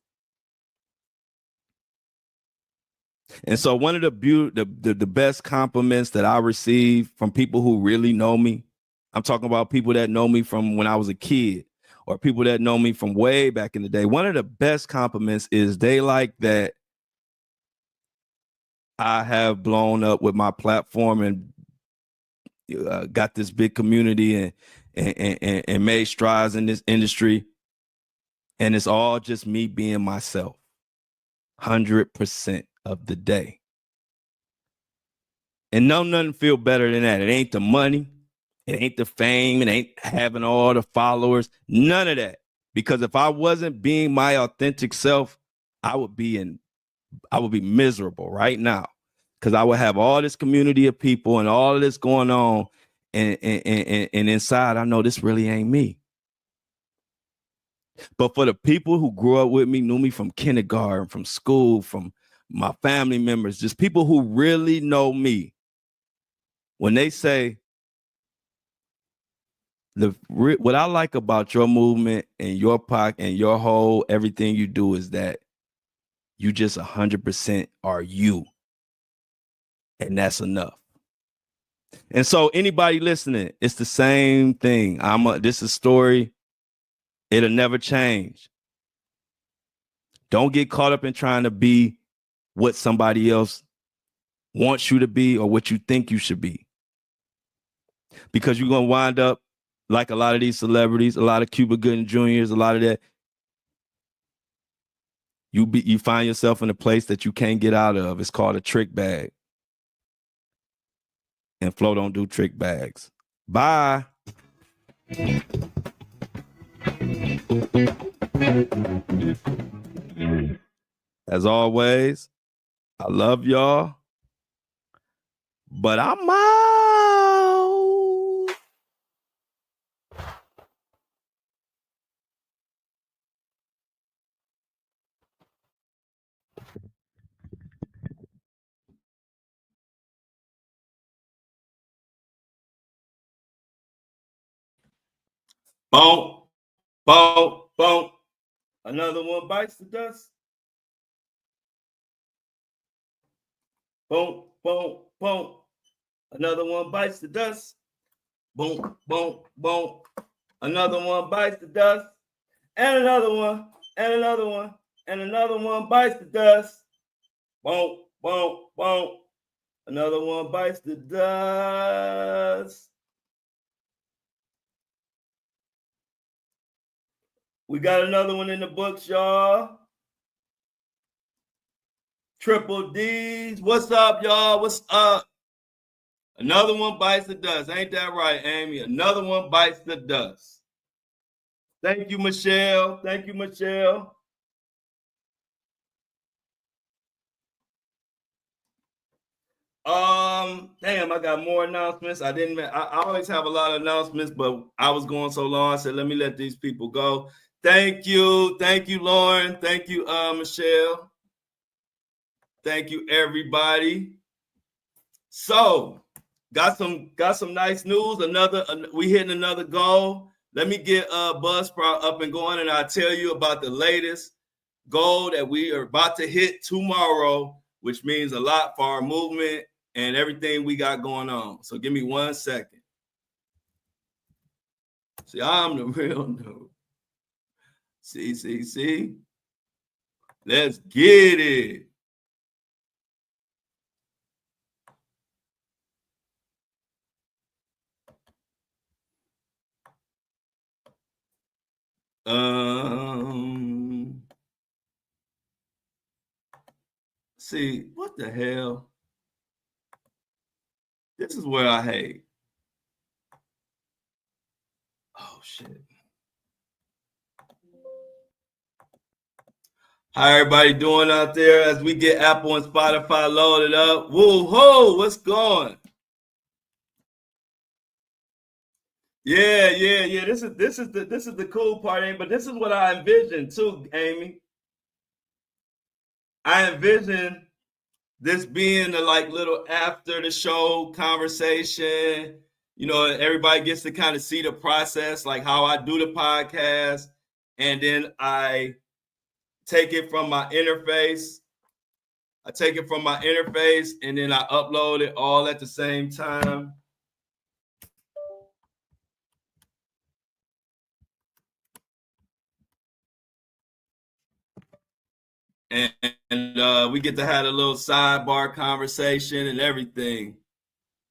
And so one of the best compliments that I receive from people who really know me, I'm talking about people that know me from when I was a kid or people that know me from way back in the day. One of the best compliments is they like that I have blown up with my platform and got this big community and made strides in this industry. And it's all just me being myself 100% of the day. And nothing feel better than that. It ain't the money. It ain't the fame. It ain't having all the followers. None of that. Because if I wasn't being my authentic self, I would be miserable right now. Because I would have all this community of people and all of this going on. And inside, I know this really ain't me. But for the people who grew up with me, knew me from kindergarten, from school, from my family members, just people who really know me, when they say, what I like about your movement and your pocket and your whole everything you do is that you just 100% are you. And that's enough. And so anybody listening, it's the same thing. This is a story. It'll never change. Don't get caught up in trying to be what somebody else wants you to be or what you think you should be. Because you're going to wind up like a lot of these celebrities, a lot of Cuba Gooding Juniors, a lot of that. You find yourself in a place that you can't get out of. It's called a trick bag. And Flo don't do trick bags. Bye. As always, I love y'all. But I'm out. Boom, boom, boom. Another one bites the dust. Boom, boom, boom. Another one bites the dust. Boom, boom, boom. Another one bites the dust. And another one, and another one, and another one bites the dust. Boom, boom, boom. Another one bites the dust. We got another one in the books, y'all. Triple D's. What's up, y'all? What's up? Another one bites the dust. Ain't that right, Amy? Another one bites the dust. Thank you, Michelle. Thank you, Michelle. Damn, I got more announcements. I always have a lot of announcements, but I was going so long. I said, let me let these people go. Thank you, Lauren. Thank you, Michelle. Thank you, everybody. So, got some nice news. We hitting another goal. Let me get Buzzsprout up and going, and I'll tell you about the latest goal that we are about to hit tomorrow, which means a lot for our movement and everything we got going on. So give me 1 second. See, I'm the real noob. See. Let's get it. See, what the hell? This is where I hate. Oh, shit. How everybody doing out there as we get Apple and Spotify loaded up? Woo-hoo, what's going? Yeah. This is the cool part, Amy. But this is what I envisioned too, Amy. I envision this being the like little after the show conversation. You know, everybody gets to kind of see the process, like how I do the podcast, and then I take it from my interface. And then I upload it all at the same time. And we get to have a little sidebar conversation and everything.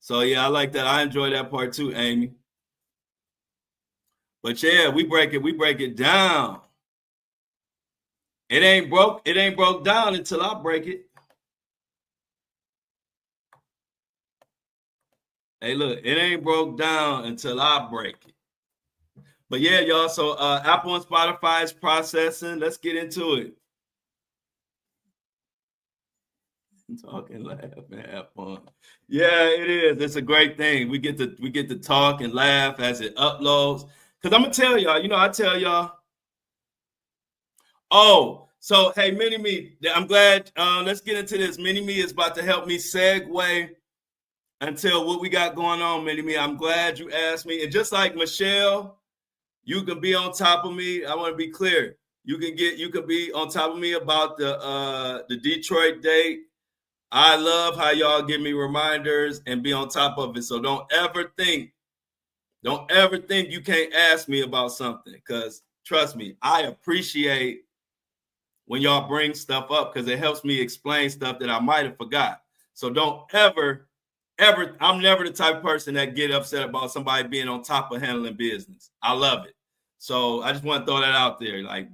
So yeah, I like that. I enjoy that part too, Amy. But yeah, we break it down. It ain't broke down until I break it. Hey, look, it ain't broke down until I break it. But yeah, y'all. So Apple and Spotify is processing. Let's get into it. Talk and laugh and have fun. Yeah, it is. It's a great thing. We get to talk and laugh as it uploads. Because I'm gonna tell y'all, I tell y'all. Oh, so hey, Mini-Me, I'm glad. Let's get into this. Mini-Me is about to help me segue until what we got going on, Mini-Me. I'm glad you asked me. And just like Michelle, you can be on top of me. I want to be clear. You can be on top of me about the Detroit date. I love how y'all give me reminders and be on top of it. So don't ever think you can't ask me about something, because trust me, I appreciate when y'all bring stuff up because it helps me explain stuff that I might have forgot. So don't ever, I'm never the type of person that get upset about somebody being on top of handling business. I love it. So I just want to throw that out there. Like,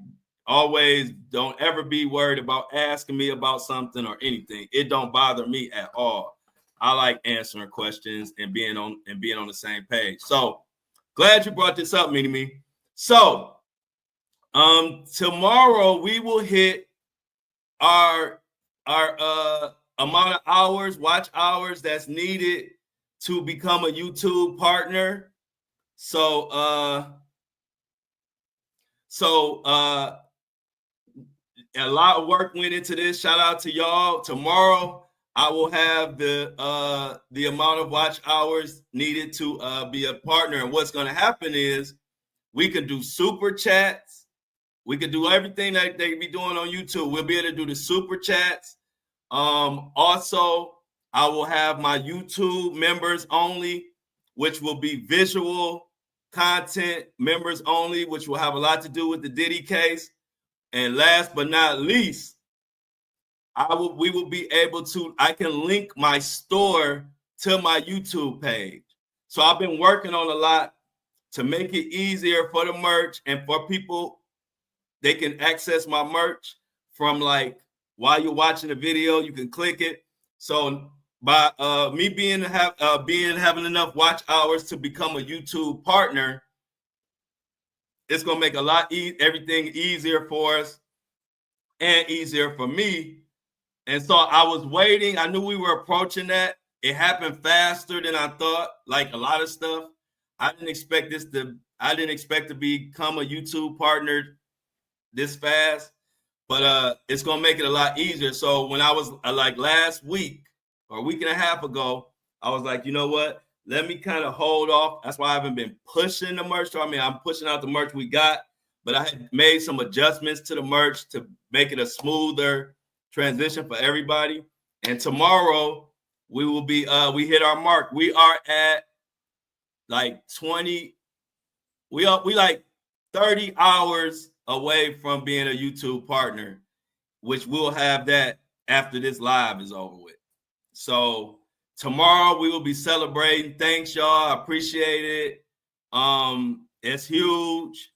always don't ever be worried about asking me about something or anything. It don't bother me at all. I like answering questions and being on the same page. So glad you brought this up, Mini. So tomorrow we will hit our amount of hours, watch hours that's needed to become a YouTube partner. So a lot of work went into this. Shout out to y'all. Tomorrow I will have the amount of watch hours needed to be a partner. And what's going to happen is we can do super chats. We can do everything that they be doing on YouTube. We'll be able to do the super chats. Also, I will have my YouTube members only, which will be visual content members only, which will have a lot to do with the Diddy case. And last but not least, we will be able to, I can link my store to my YouTube page. So I've been working on a lot to make it easier for the merch and for people. They can access my merch from like while you're watching the video, you can click it. So by me having enough watch hours to become a YouTube partner, it's gonna make everything easier for us and easier for me. And so I was waiting. I knew we were approaching that. It happened faster than I thought. Like a lot of stuff, I didn't expect to become a YouTube partner this fast, but it's gonna make it a lot easier. So when I was like last week or a week and a half ago, I was like, you know what? Let me kind of hold off. That's why I haven't been pushing the merch. I mean, I'm pushing out the merch we got, but I had made some adjustments to the merch to make it a smoother transition for everybody. And tomorrow we will be we hit our mark. We are at like 20. We like 30 hours away from being a YouTube partner, which we'll have that after this live is over with. So tomorrow we will be celebrating. Thanks, y'all. I appreciate it. It's huge.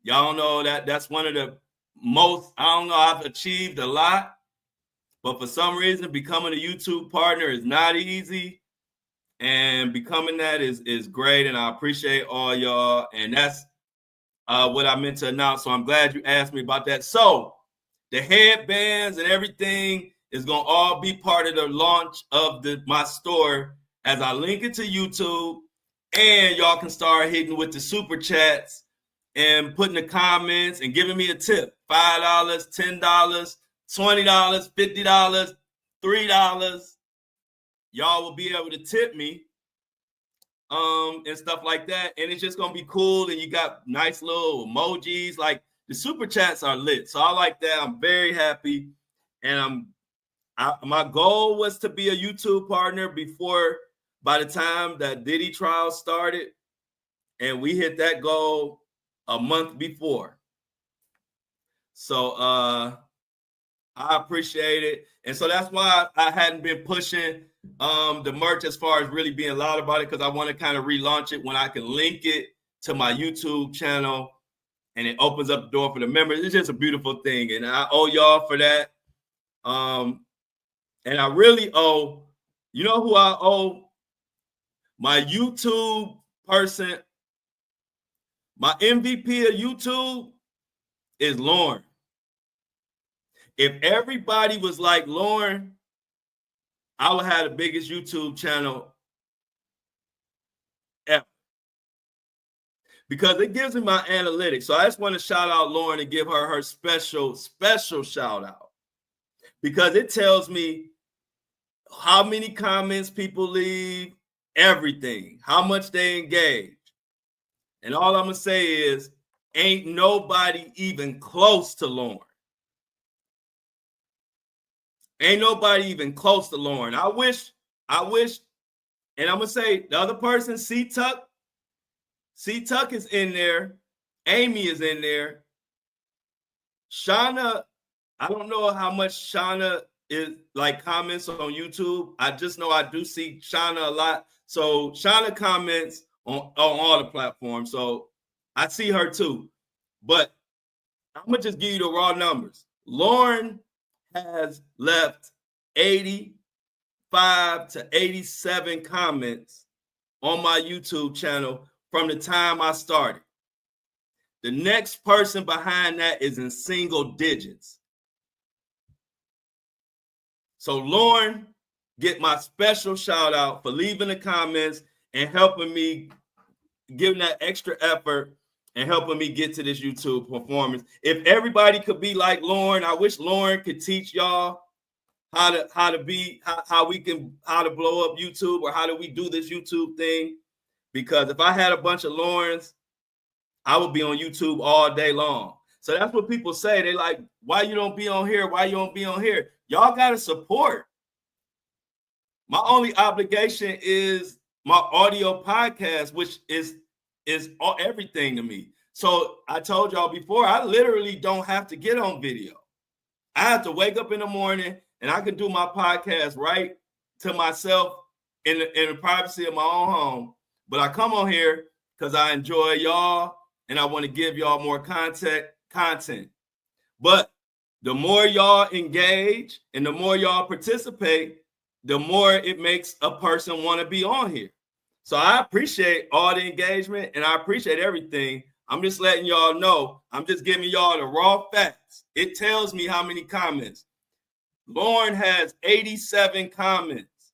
Y'all know that's one of the most, I don't know, I've achieved a lot, but for some reason becoming a YouTube partner is not easy. And becoming that is great. And I appreciate all y'all. And that's what I meant to announce. So I'm glad you asked me about that. So the headbands and everything is going to all be part of the launch of my store as I link it to YouTube. And y'all can start hitting with the super chats and putting the comments and giving me a tip. $5, $10, $20, $50, $3. Y'all will be able to tip me and stuff like that. And it's just going to be cool. And you got nice little emojis. Like the super chats are lit. So I like that. I'm very happy. And my goal was to be a YouTube partner by the time that Diddy trial started. And we hit that goal a month before. So I appreciate it. And so that's why I hadn't been pushing the merch as far as really being loud about it, because I want to kind of relaunch it when I can link it to my YouTube channel and it opens up the door for the members. It's just a beautiful thing. And I owe y'all for that. And I really owe, you know who I owe? My YouTube person, my MVP of YouTube is Lauren. If everybody was like Lauren, I would have the biggest YouTube channel ever. Because it gives me my analytics. So I just want to shout out Lauren and give her special shout out. Because it tells me how many comments people leave, everything, how much they engage. And all I'm going to say is, ain't nobody even close to Lauren. Ain't nobody even close to Lauren. I wish, and I'm going to say the other person, C-Tuck is in there. Amy is in there. Shauna I don't know how much Shauna is like comments on YouTube. I just know I do see Shauna a lot. So Shauna comments on all the platforms. So I see her too. But I'm gonna just give you the raw numbers. Lauren has left 85 to 87 comments on my YouTube channel from the time I started. The next person behind that is in single digits. So Lauren, get my special shout out for leaving the comments and helping me, giving that extra effort and helping me get to this YouTube performance. If everybody could be like Lauren, I wish Lauren could teach y'all how to blow up YouTube, or how do we do this YouTube thing. Because if I had a bunch of Laurens, I would be on YouTube all day long. So that's what people say. They like, why you don't be on here? Why you don't be on here? Y'all got to support. My only obligation is my audio podcast, which is everything to me. So I told y'all before, I literally don't have to get on video. I have to wake up in the morning and I can do my podcast right to myself in the privacy of my own home. But I come on here because I enjoy y'all and I want to give y'all more content. But the more y'all engage and the more y'all participate, the more it makes a person want to be on here. So I appreciate all the engagement and I appreciate everything. I'm just letting y'all know. I'm just giving y'all the raw facts. It tells me how many comments. Lauren has 87 comments.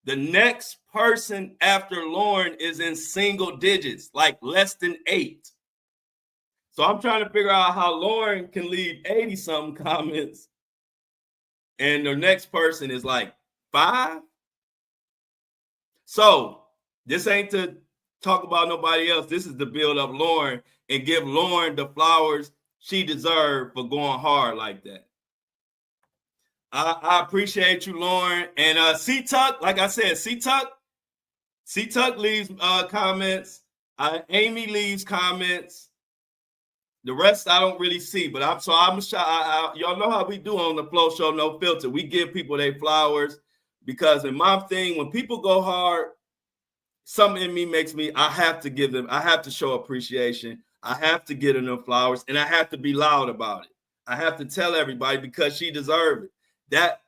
The next person after Lauren is in single digits, like less than 8. So I'm trying to figure out how Lauren can leave 80-something comments and the next person is like 5. So this ain't to talk about nobody else. This is to build up Lauren and give Lauren the flowers she deserved for going hard like that. I appreciate you, Lauren. And C-Tuck, like I said, C-Tuck leaves comments. Amy leaves comments. The rest I don't really see, but I'm y'all know how we do on the Flow Show No Filter. We give people their flowers because in my thing, when people go hard, something in me makes me, I have to give them, I have to show appreciation. I have to give them flowers and I have to be loud about it. I have to tell everybody because she deserved it. That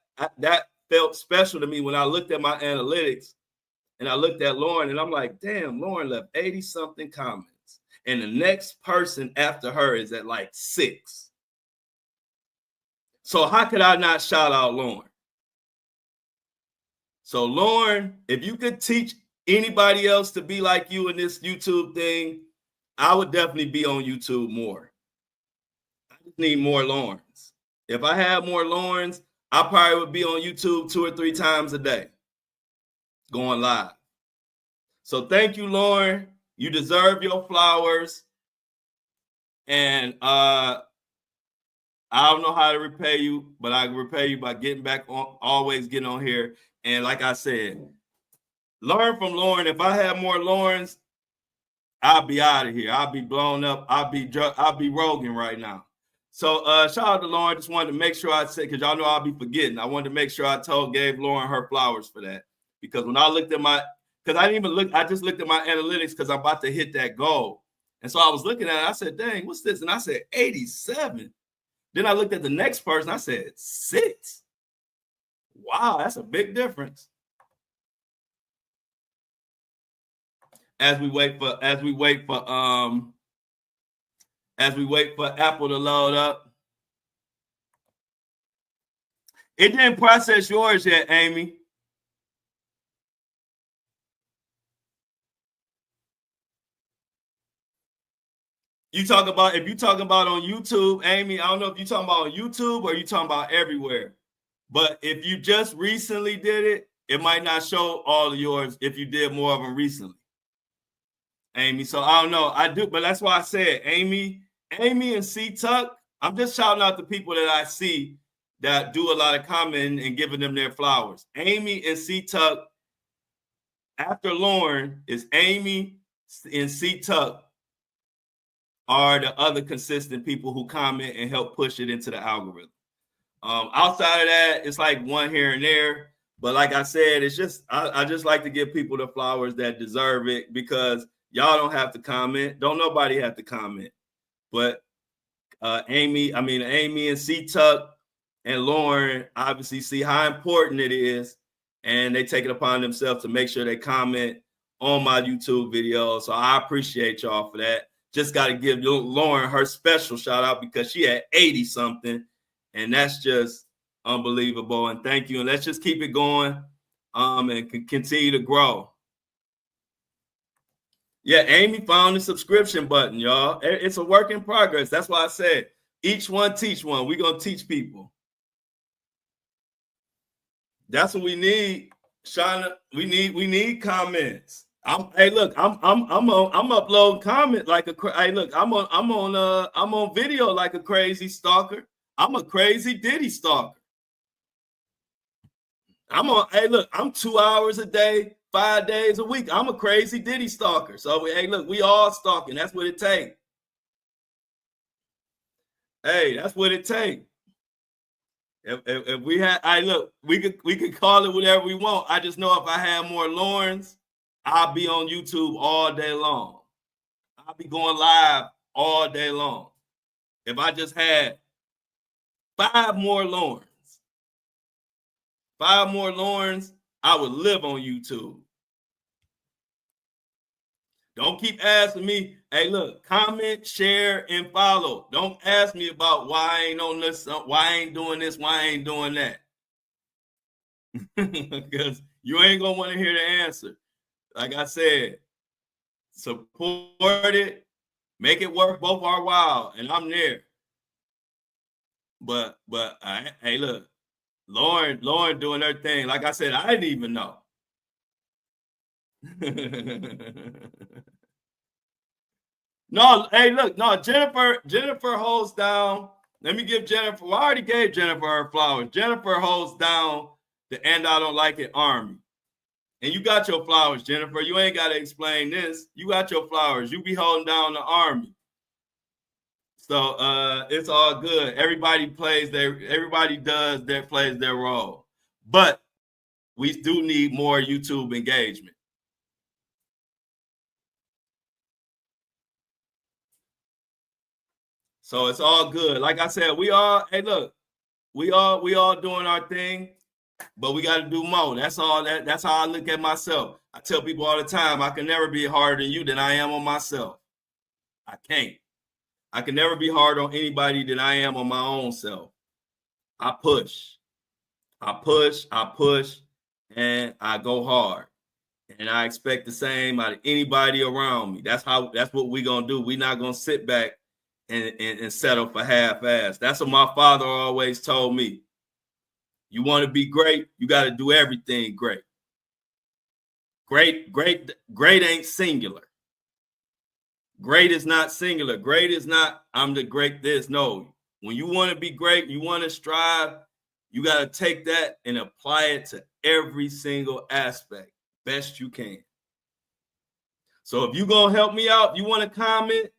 felt special to me when I looked at my analytics and I looked at Lauren and I'm like, damn, Lauren left 80-something comments. And the next person after her is at like 6. So how could I not shout out Lauren? So Lauren, if you could teach anybody else to be like you in this YouTube thing, I would definitely be on YouTube more. I just need more Laurens. If I had more Laurens, I probably would be on YouTube 2 or 3 times a day, going live. So thank you, Lauren. You deserve your flowers. And I don't know how to repay you, but I can repay you by getting back on, always getting on here. And like I said, learn from Lauren. If I had more Laurens, I'll be out of here. I'll be blown up. I'll be Rogan right now. So shout out to Lauren. Just wanted to make sure I said, because y'all know I'll be forgetting. I wanted to make sure I gave Lauren her flowers for that. Because when I looked at because I didn't even look, I just looked at my analytics because I'm about to hit that goal. And so I was looking at it, I said, dang, what's this? And I said, 87. Then I looked at the next person, I said, 6. Wow, that's a big difference. As we wait for Apple to load up. It didn't process yours yet, Amy. If you talking about on YouTube, Amy, I don't know if you're talking about on YouTube or you're talking about everywhere. But if you just recently did it, it might not show all of yours if you did more of them recently. Amy, so I don't know. I do, but that's why I said Amy and C-Tuck, I'm just shouting out the people that I see that do a lot of commenting and giving them their flowers. Amy and C-Tuck, after Lauren, is Amy and C-Tuck are the other consistent people who comment and help push it into the algorithm. Outside of that, it's like one here and there. But like I said, it's just I just like to give people the flowers that deserve it, because y'all don't have to comment. Don't nobody have to comment. But Amy and C Tuck and Lauren obviously see how important it is, and they take it upon themselves to make sure they comment on my YouTube videos. So I appreciate y'all for that. Just got to give Lauren her special shout out, because she had 80 something, and that's just unbelievable. And thank you. And let's just keep it going, and continue to grow. Yeah, Amy found the subscription button, y'all. It's a work in progress. That's why I said each one teach one. We're gonna teach people. That's what we need, Shauna. We need comments. I'm uploading comment like a hey, look, I'm on video like a crazy stalker. I'm a crazy Diddy stalker. I'm 2 hours a day, 5 days a week. I'm a crazy Diddy stalker. So hey, look, we all stalking. That's what it takes. Hey, that's what it takes. If we had, look, we could call it whatever we want. I just know if I had more Laurens, I'll be on YouTube all day long. I'll be going live all day long. If I just had 5 more Laurens, I would live on YouTube. Don't keep asking me, hey, look, comment, share, and follow. Don't ask me about why I ain't on this, why I ain't doing this, why I ain't doing that. Because you ain't going to want to hear the answer. Like I said, support it, make it worth both our while, and I'm there. But hey, look, Lauren doing her thing. Like I said, I didn't even know. No, hey, look, no, Jennifer holds down. Let me give Jennifer. Well, I already gave Jennifer her flowers. Jennifer holds down the "And I Don't Like It" army. And you got your flowers, Jennifer. You ain't got to explain this. You got your flowers. You be holding down the army. So it's all good. Everybody plays their role. But we do need more YouTube engagement. So it's all good. Like I said, we all doing our thing, but we got to do more. That's all. That's how I look at myself. I tell people all the time, I can never be harder than you than I am on myself. I can't. I can never be hard on anybody than I am on my own self. I push, and I go hard. And I expect the same out of anybody around me. That's what we're gonna do. We're not gonna sit back and settle for half-ass. That's what my father always told me. You want to be great, you got to do everything great. Great ain't singular. Great is not singular. Great is not I'm the great this. No, when you want to be great, you want to strive, you got to take that and apply it to every single aspect best you can. So if you're going to help me out, you want to comment.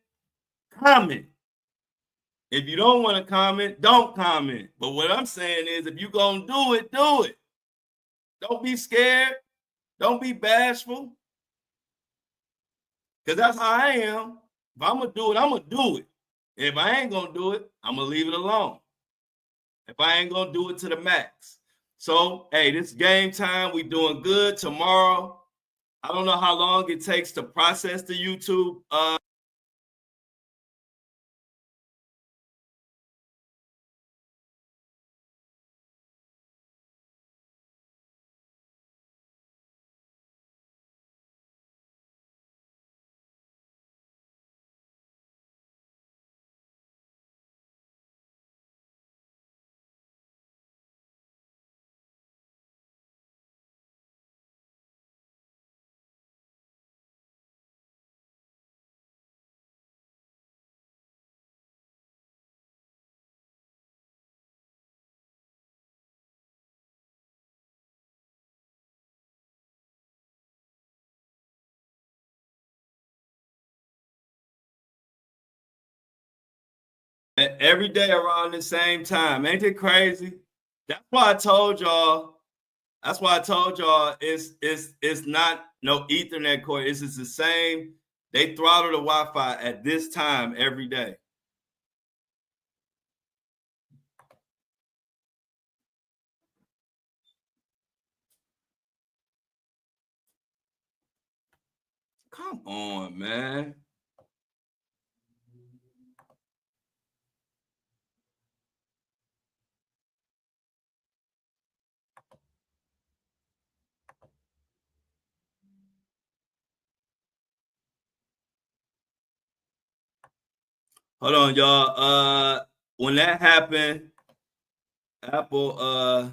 If you don't want to comment, don't comment. But what I'm saying is, if you're going to do it, do it. Don't be scared. Don't be bashful. Because that's how I am. If I'm going to do it, I'm going to do it. And if I ain't going to do it, I'm going to leave it alone. If I ain't going to do it to the max. So, hey, this game time. We doing good. Tomorrow, I don't know how long it takes to process the YouTube every day around the same time. Ain't it crazy? That's why I told y'all. That's why I told y'all it's not no Ethernet cord. It's just the same. They throttle the Wi-Fi at this time every day. Come on, man. Hold on, y'all. When that happened, Apple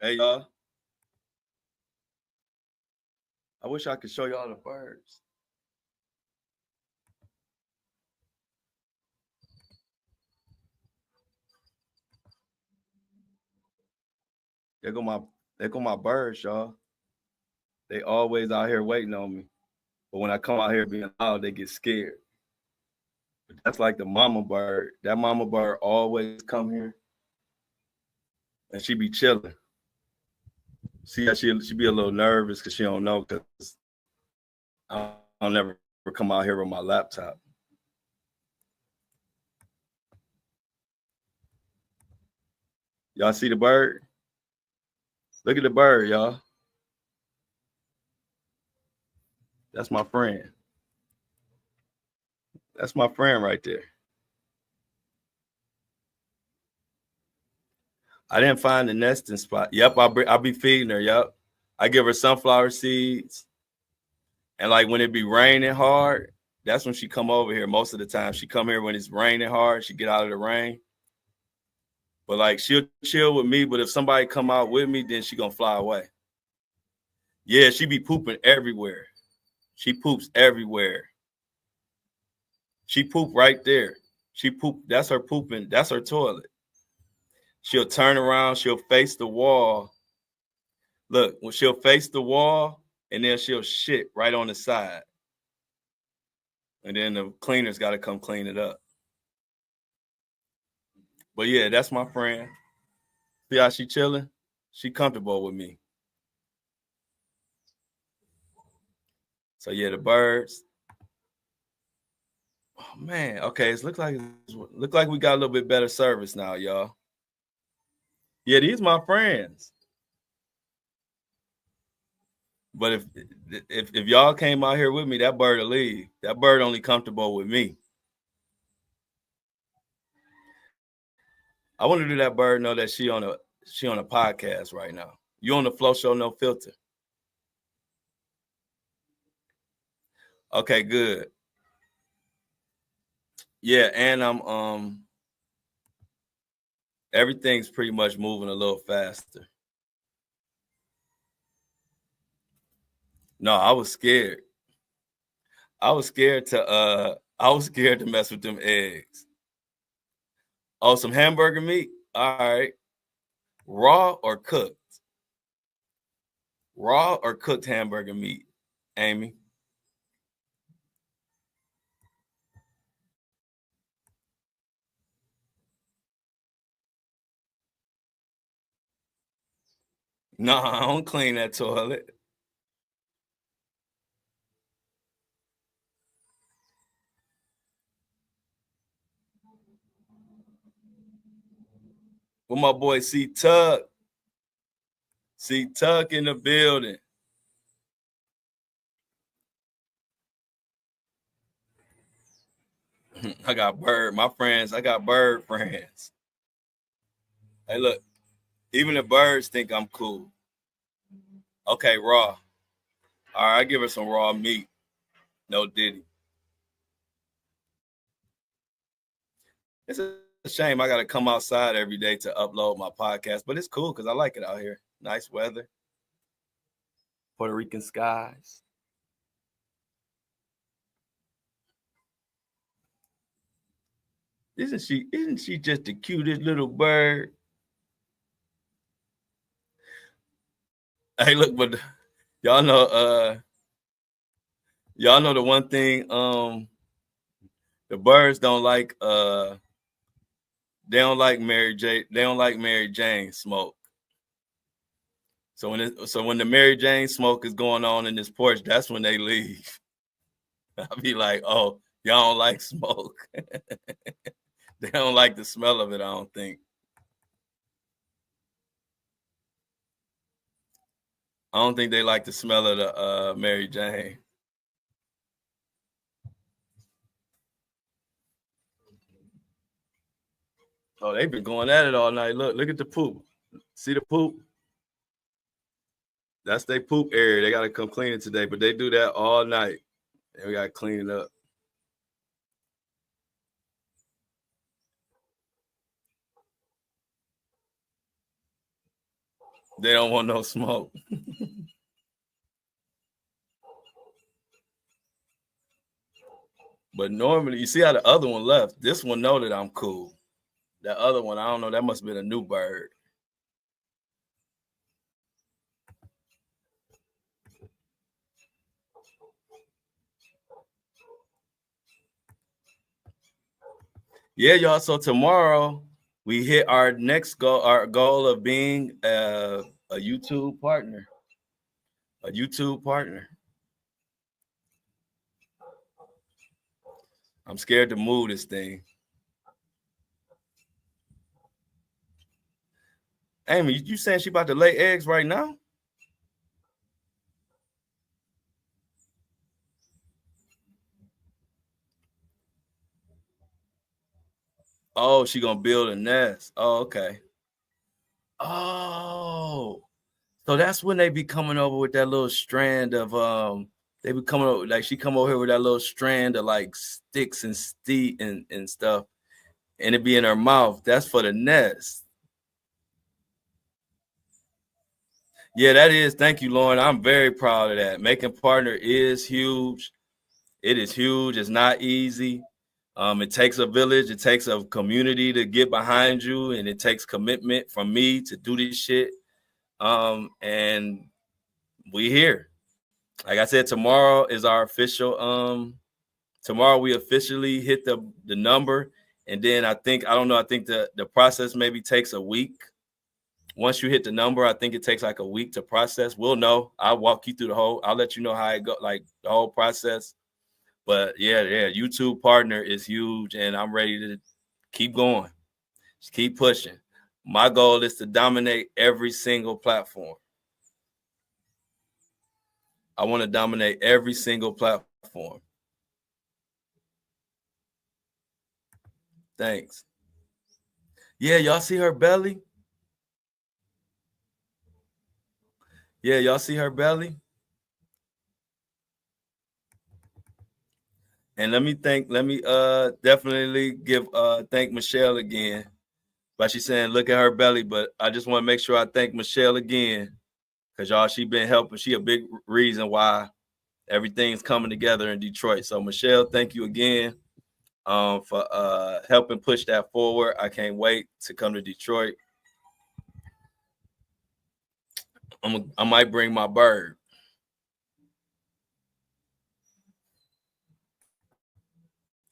hey y'all. I wish I could show y'all the birds. There go my birds, y'all. They always out here waiting on me. But when I come out here being loud, they get scared. But that's like the mama bird. That mama bird always come here and she be chilling. See how she be a little nervous because she don't know because I'll never come out here with my laptop. Y'all see the bird? Look at the bird, y'all. That's my friend. That's my friend right there. I didn't find the nesting spot. Yep, I'll be feeding her. Yep. I give her sunflower seeds. And like when it be raining hard, that's when she come over here most of the time. She come here when it's raining hard. She get out of the rain. But like she'll chill with me. But if somebody come out with me, then she gonna fly away. Yeah, she be pooping everywhere. She poops everywhere. She poop right there. She poop. That's her pooping. That's her toilet. She'll turn around. She'll face the wall. Look, when she'll face the wall, and then she'll shit right on the side. And then the cleaner's got to come clean it up. But yeah, that's my friend. See how she chilling? She comfortable with me. So yeah, the birds. Oh man, okay. It look like we got a little bit better service now, y'all. Yeah, these my friends. But if y'all came out here with me, that bird will leave. That bird only comfortable with me. I want to do that bird know that she on a podcast right now. You on the Flow Show, no filter. Okay, good. Yeah, and I'm everything's pretty much moving a little faster. No, I was scared. I was scared to mess with them eggs. Oh, some hamburger meat? All right. Raw or cooked? Raw or cooked hamburger meat, Amy? No, I don't clean that toilet. With my boy C Tuck. C Tuck in the building. I got bird friends. Hey, look, Even the birds think I'm cool. Okay, raw. All right, I give her some raw meat. No Diddy. It's a shame I got to come outside every day to upload my podcast, but it's cool because I like it out here. Nice weather. Puerto Rican skies. Isn't she just the cutest little bird? Hey, look, but y'all know the one thing the birds don't like they don't like Mary Jane smoke. So when the Mary Jane smoke is going on in this porch, that's when they leave. I'll be like, oh, y'all don't like smoke. They don't like the smell of it, I don't think. I don't think they like the smell of the Mary Jane. Oh, they've been going at it all night. Look at the poop. See the poop? That's their poop area. They got to come clean it today, but they do that all night. And we got to clean it up. They don't want no smoke. But normally, you see how the other one left. This one know that I'm cool. That other one, I don't know. That must have been a new bird. Yeah, y'all. So tomorrow we hit our next goal. Our goal of being a YouTube partner. A YouTube partner. I'm scared to move this thing. Amy, you saying she about to lay eggs right now? Oh, she gonna build a nest. Oh, okay. Oh, so that's when they be coming over with that little strand of they be coming over like she come over here with that little strand of like sticks and and stuff, and it be in her mouth. That's for the nest. Yeah, that is. Thank you, Lauren. I'm very proud of that. Making partner is huge. It is huge. It's not easy. It takes a village. It takes a community to get behind you, and it takes commitment from me to do this shit. And we here. Like I said, tomorrow is our official. Tomorrow we officially hit the number, and then I think the process maybe takes a week. Once you hit the number, I think it takes like a week to process. We'll know. I'll walk you through I'll let you know how it go, like the whole process. But yeah, YouTube partner is huge, and I'm ready to keep going. Just keep pushing. My goal is to dominate every single platform. I want to dominate every single platform. Thanks. Yeah, y'all see her belly? Yeah, y'all see her belly? And let me definitely give thank Michelle again. But she's saying look at her belly, but I just want to make sure I thank Michelle again. Because y'all, she been helping. She a big reason why everything's coming together in Detroit. So Michelle, thank you again for helping push that forward. I can't wait to come to Detroit. I might bring my bird.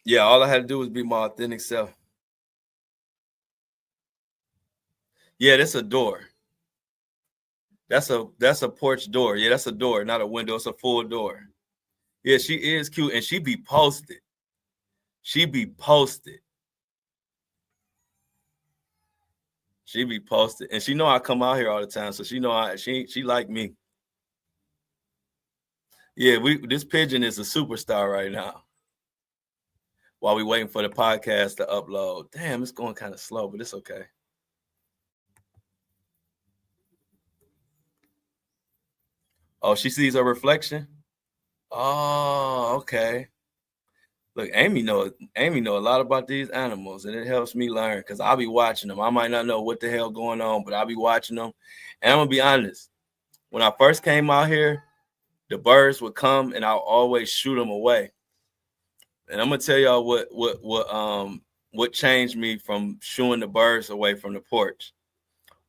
Yeah, all I had to do was be my authentic self. Yeah, that's a door. That's a porch door. Yeah, that's a door, not a window. It's a full door. Yeah, she is cute, and she be posted. She be posted. She be posted, and she know I come out here all the time, so she know she like me. Yeah, this pigeon is a superstar right now. While we waiting for the podcast to upload. Damn, it's going kind of slow, but it's okay. Oh, she sees her reflection? Oh, okay. Look, Amy know a lot about these animals, and it helps me learn because I'll be watching them. I might not know what the hell going on, but I'll be watching them. And I'm gonna be honest. When I first came out here, the birds would come and I'll always shoot them away. And I'm gonna tell y'all what changed me from shooing the birds away from the porch.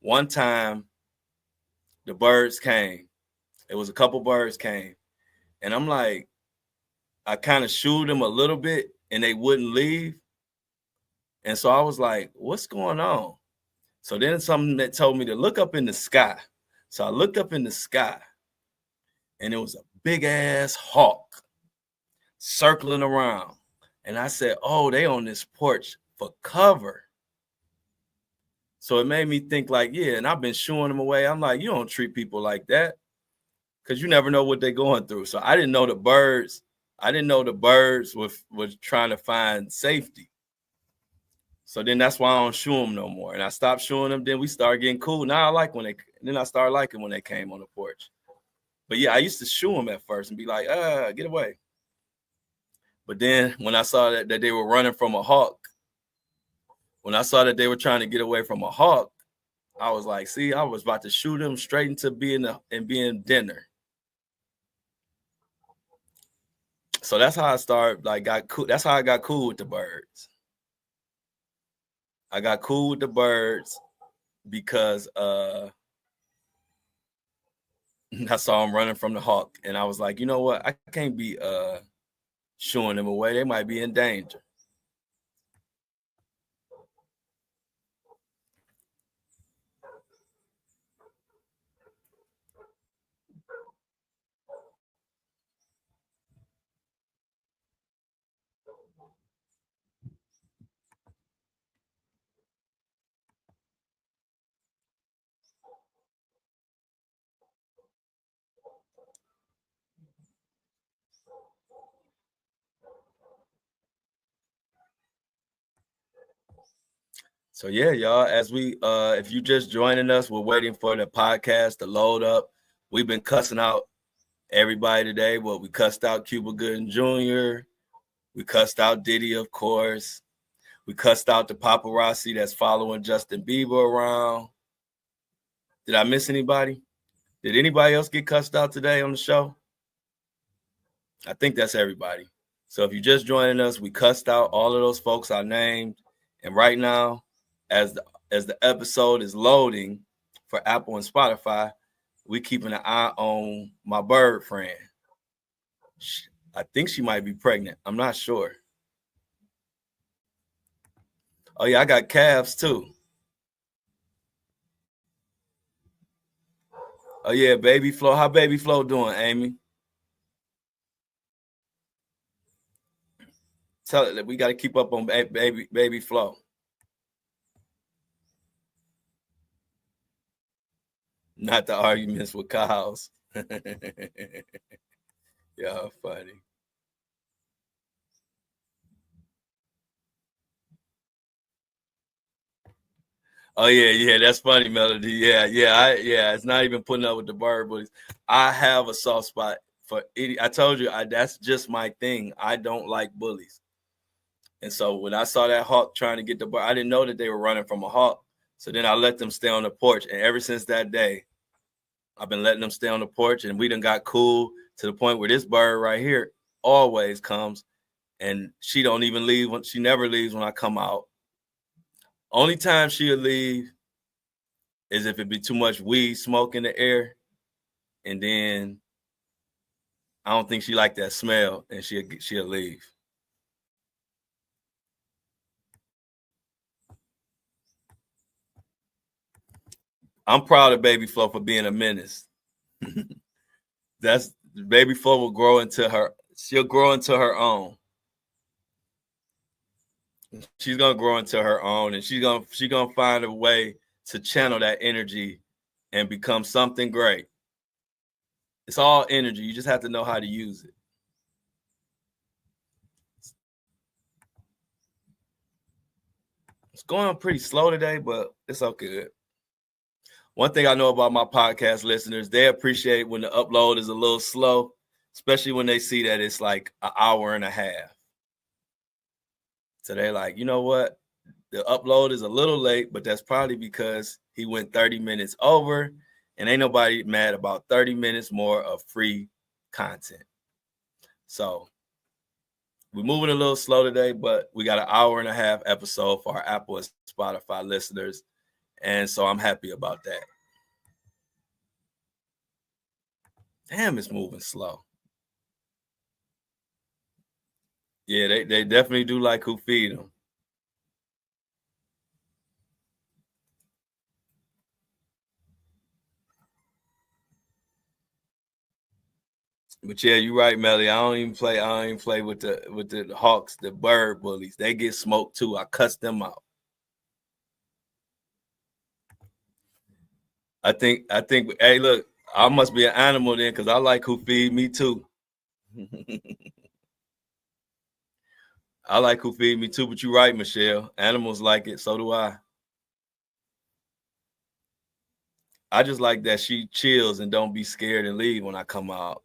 One time the birds came. It was a couple birds came, and I'm like, I kind of shooed them a little bit and they wouldn't leave. And so I was like, what's going on? So then something that told me to look up in the sky. So I looked up in the sky and it was a big ass hawk circling around. And I said, oh, they on this porch for cover. So it made me think like, yeah, and I've been shooing them away. I'm like, you don't treat people like that because you never know what they're going through. So I didn't know the birds was trying to find safety. So then that's why I don't shoot them no more. And I stopped shooting them. Then we started getting cool. Now I started liking when they came on the porch. But yeah, I used to shoot them at first and be like, get away. But then when I saw that they were running from a hawk, when I saw that they were trying to get away from a hawk, I was like, see, I was about to shoot them straight into being dinner. So that's how I started, got cool. That's how I got cool with the birds. I got cool with the birds because I saw them running from the hawk. And I was like, you know what? I can't be shooing them away. They might be in danger. So yeah, y'all, as we if you just joining us, we're waiting for the podcast to load up. We've been cussing out everybody today. Well, we cussed out Cuba Gooding Jr. We cussed out Diddy, of course. We cussed out the paparazzi that's following Justin Bieber around. Did I miss anybody? Did anybody else get cussed out today on the show? I think that's everybody. So if you're just joining us, we cussed out all of those folks I named. And right now, as the episode is loading for Apple and Spotify, we keeping an eye on my bird friend. I think she might be pregnant. I'm not sure. Oh yeah, I got calves too. Oh yeah, baby Flo. How baby Flo doing, Amy? Tell it that we got to keep up on baby Flo. Not the arguments with cows. Yeah, funny. Oh yeah, that's funny, Melody. Yeah. It's not even putting up with the bird bullies. I have a soft spot for it. I told you, that's just my thing. I don't like bullies. And so when I saw that hawk trying to get the bird, I didn't know that they were running from a hawk. So then I let them stay on the porch. And ever since that day, I've been letting them stay on the porch. And we done got cool to the point where this bird right here always comes. And she don't even leave. She never leaves when I come out. Only time she'll leave is if it be too much weed smoke in the air. And then I don't think she like that smell, and she'll leave. I'm proud of Baby Flo for being a menace. That's Baby Flo will grow into her. She'll grow into her own. She's gonna grow into her own, and she's gonna find a way to channel that energy and become something great. It's all energy. You just have to know how to use it. It's going pretty slow today, but it's all good. One thing I know about my podcast listeners, they appreciate when the upload is a little slow, especially when they see that it's like an hour and a half. So they're like, you know what? The upload is a little late, but that's probably because he went 30 minutes over, and ain't nobody mad about 30 minutes more of free content. So we're moving a little slow today, but we got an hour and a half episode for our Apple and Spotify listeners. And so I'm happy about that. Damn, it's moving slow. Yeah, they definitely do like who feed them. But yeah, you're right, Melly. I don't even play with the Hawks, the bird bullies. They get smoked too. I cuss them out. I think, hey, look, I must be an animal then, because I like who feed me too. I like who feed me too, but you're right, Michelle. Animals like it, so do I. I just like that she chills and don't be scared and leave when I come out.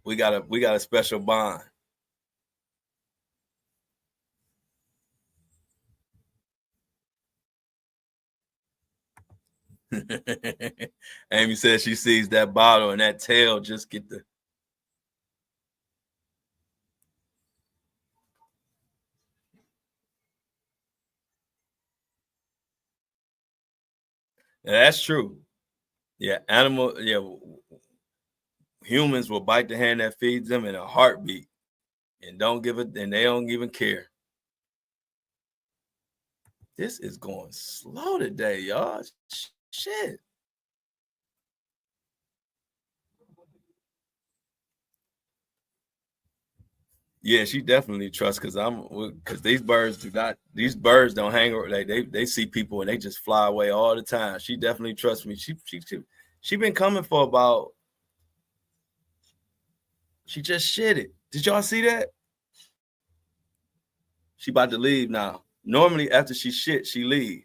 We got a special bond. Amy says she sees that bottle and that tail just get the. Yeah, that's true. Yeah, humans will bite the hand that feeds them in a heartbeat and they don't even care. This is going slow today, y'all. Shit. Yeah, she definitely trusts because these birds don't hang around. They see people and they just fly away all the time. She definitely trusts me. She been coming for about. She just shit it. Did y'all see that? She about to leave now. Normally after she shit, she leave.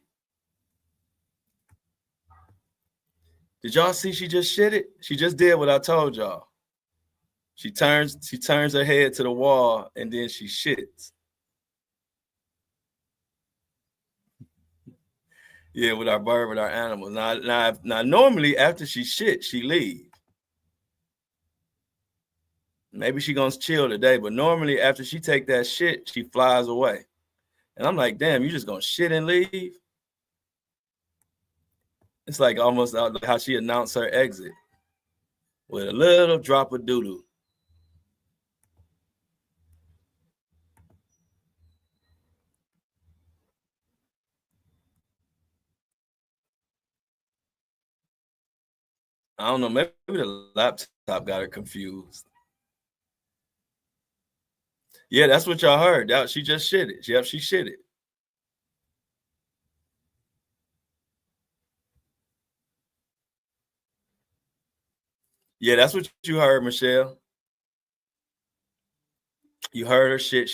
Did y'all see she just shit it? She just did what I told y'all. She turns her head to the wall and then she shits. Yeah, with our animals. Now normally after she shit, she leave. Maybe she gonna chill today, but normally after she take that shit, she flies away. And I'm like, damn, you just gonna shit and leave? It's like almost how she announced her exit with a little drop of doo-doo. I don't know. Maybe the laptop got her confused. Yeah, that's what y'all heard. She just shit it. Yep, she shit it. Yeah, that's what you heard, Michelle. You heard her shit.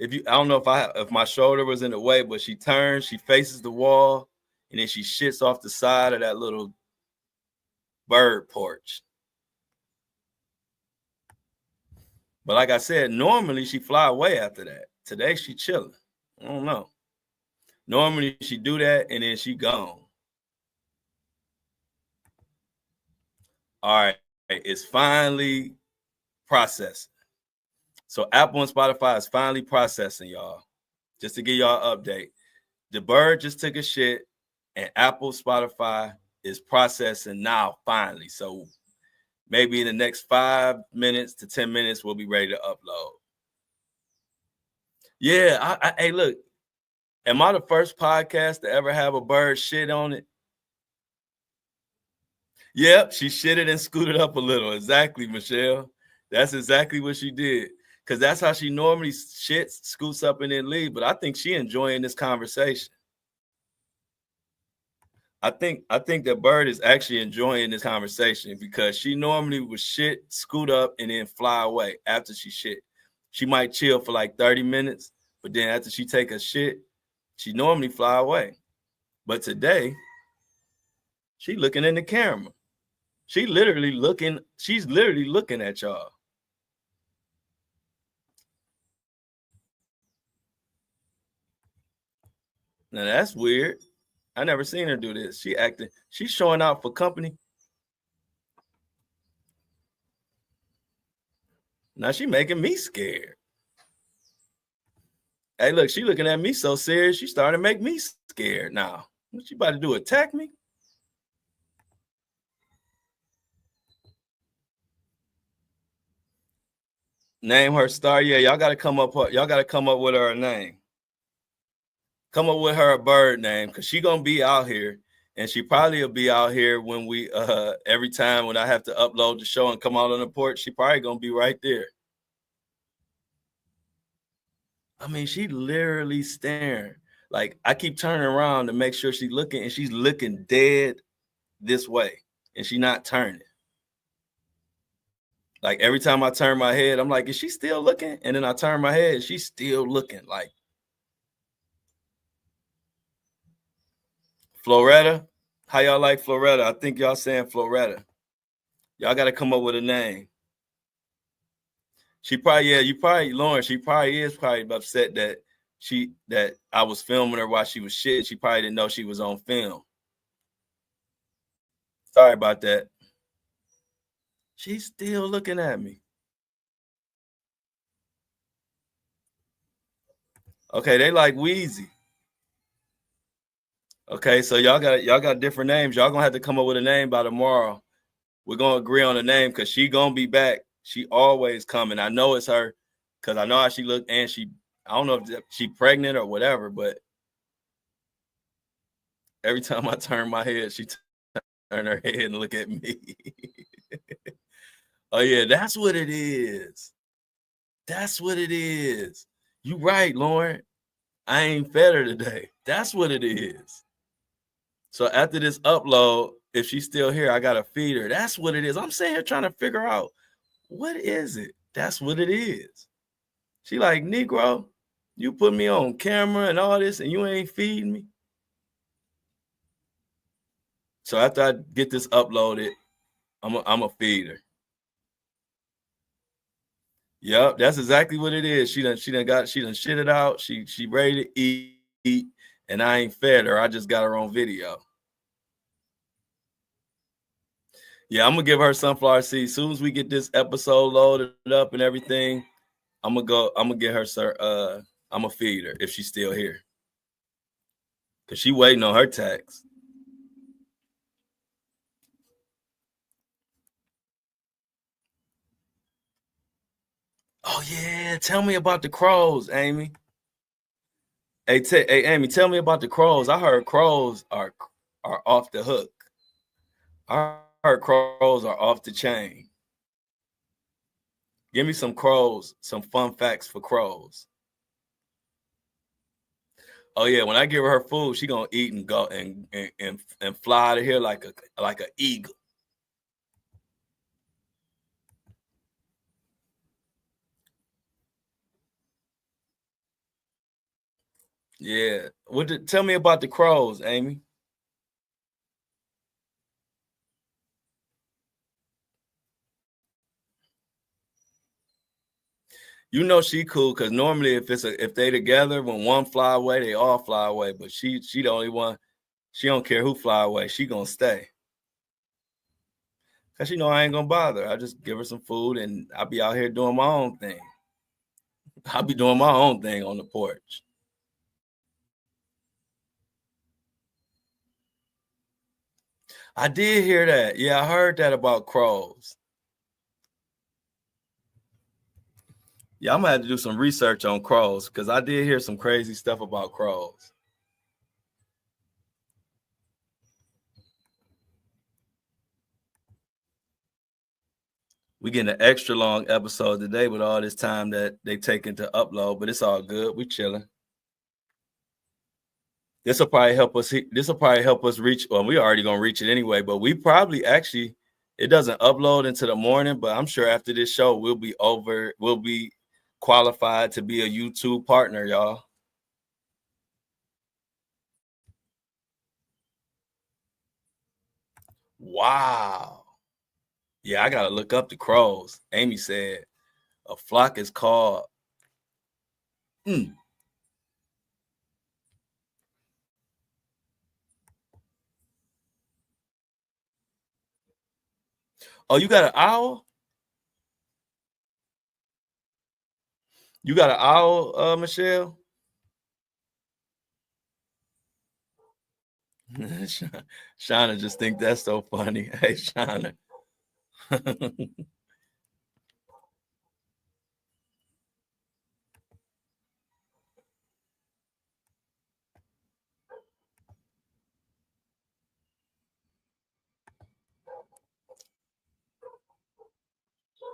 I don't know if my shoulder was in the way, but she turns, she faces the wall, and then she shits off the side of that little bird porch. But like I said, normally she fly away after that. Today she chilling. I don't know. Normally she do that and then she gone. All right, it's finally processing. So Apple and Spotify is finally processing, y'all. Just to give y'all an update. The bird just took a shit and Apple, Spotify is processing now finally. So maybe in the next 5 minutes to 10 minutes, we'll be ready to upload. Yeah, hey, look, am I the first podcast to ever have a bird shit on it? Yep, she shitted and scooted up a little. Exactly, Michelle. That's exactly what she did. Because that's how she normally shits, scoots up and then leave. But I think she enjoying this conversation. I think that bird is actually enjoying this conversation because she normally would shit, scoot up, and then fly away after she shit. She might chill for like 30 minutes, but then after she take a shit, she normally fly away. But today, She looking in the camera. She's literally looking at y'all. Now that's weird. I never seen her do this. She's showing out for company. Now she making me scared. Hey, look, she looking at me so serious, she started to make me scared now. What she about to do, attack me? Name her star. Yeah, y'all gotta come up with her a name. Come up with her a bird name, because she gonna be out here, and she probably will be out here when we every time when I have to upload the show and come out on the porch, she probably gonna be right there. I mean, she literally staring. Like, I keep turning around to make sure she's looking, and she's looking dead this way, and she's not turning. Like, every time I turn my head, I'm like, is she still looking? And then I turn my head, she's still looking. Like, Floretta, how y'all like Floretta? I think y'all saying Floretta. Y'all got to come up with a name. She probably, Lauren, she probably is upset that I was filming her while she was shit. She probably didn't know she was on film. Sorry about that. She's still looking at me. Okay, they like Wheezy. Okay, so y'all got different names. Y'all gonna have to come up with a name by tomorrow. We're gonna agree on a name, because she gonna be back. She always coming. I know it's her, because I know how she look, and I don't know if she pregnant or whatever, but every time I turn my head, she turn her head and look at me. Oh yeah, that's what it is. That's what it is. You right, Lauren. I ain't fed her today. That's what it is. So after this upload, if she's still here, I gotta feed her. That's what it is. I'm sitting here trying to figure out, what is it? That's what it is. She like, Negro, you put me on camera and all this, and you ain't feeding me. So after I get this uploaded, I'm a feed her. Yep, that's exactly what it is. She done shit it out. She ready to eat, and I ain't fed her. I just got her on video. Yeah, I'm gonna give her sunflower seeds. As soon as we get this episode loaded up and everything, I'm gonna get her I'm gonna feed her if she's still here, because she waiting on her tax. Oh yeah, tell me about the crows, Amy. Hey, Amy, tell me about the crows. I heard crows are off the hook. I heard crows are off the chain. Give me some crows, some fun facts for crows. Oh yeah, when I give her food, she gonna eat and go and fly out of here like an eagle. Yeah. Tell me about the crows, Amy. You know she cool, because normally if they together, when one fly away, they all fly away. But she the only one. She don't care who fly away. She gonna stay. Cause she know I ain't gonna bother. I just give her some food, and I'll be out here doing my own thing. I'll be doing my own thing on the porch. I did hear that. Yeah, I heard that about crows. Yeah, I'm gonna have to do some research on crows, because I did hear some crazy stuff about crows. We getting an extra long episode today with all this time that they taking to upload, but it's all good. We chilling. This will probably help us. This will probably help us reach. Well, we already gonna reach it anyway, but we probably actually, it doesn't upload into the morning, but I'm sure after this show we'll be qualified to be a YouTube partner, y'all. Wow. Yeah, I gotta look up the crows. Amy said a flock is called. Oh, you got an owl? You got an owl, Michelle? Shauna just think that's so funny. Hey, Shauna.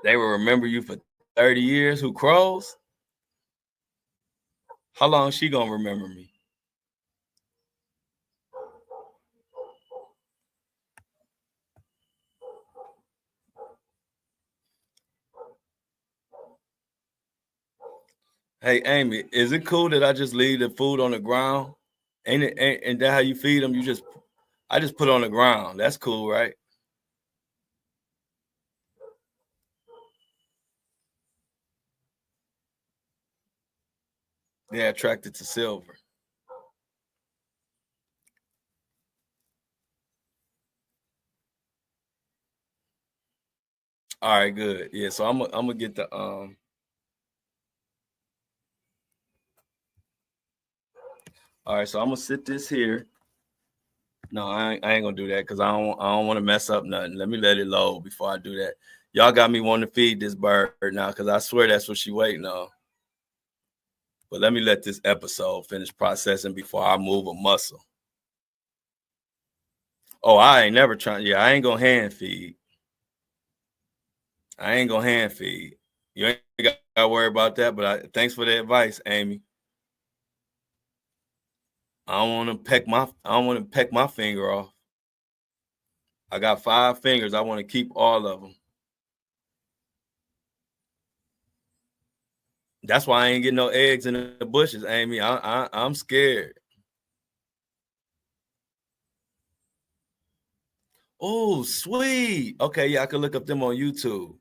They will remember you for 30 years. Who crows? How long she gonna remember me? Hey, Amy, is it cool that I just leave the food on the ground? Ain't that how you feed them? I just put it on the ground. That's cool, right? They're attracted to silver. All right, good. Yeah, so I'm gonna get the All right, so I'm gonna sit this here. No, I ain't gonna do that because I don't want to mess up nothing. Let me let it load before I do that. Y'all got me wanting to feed this bird now because I swear that's what she waiting on. But let me let this episode finish processing before I move a muscle. Oh, I ain't never trying. Yeah, I ain't gonna hand feed. I ain't gonna hand feed. You ain't got to worry about that. But thanks for the advice, Amy. I don't want to peck my finger off. I got 5 fingers. I want to keep all of them. That's why I ain't getting no eggs in the bushes, Amy. I'm scared. Oh, sweet. Okay, yeah, I can look up them on YouTube.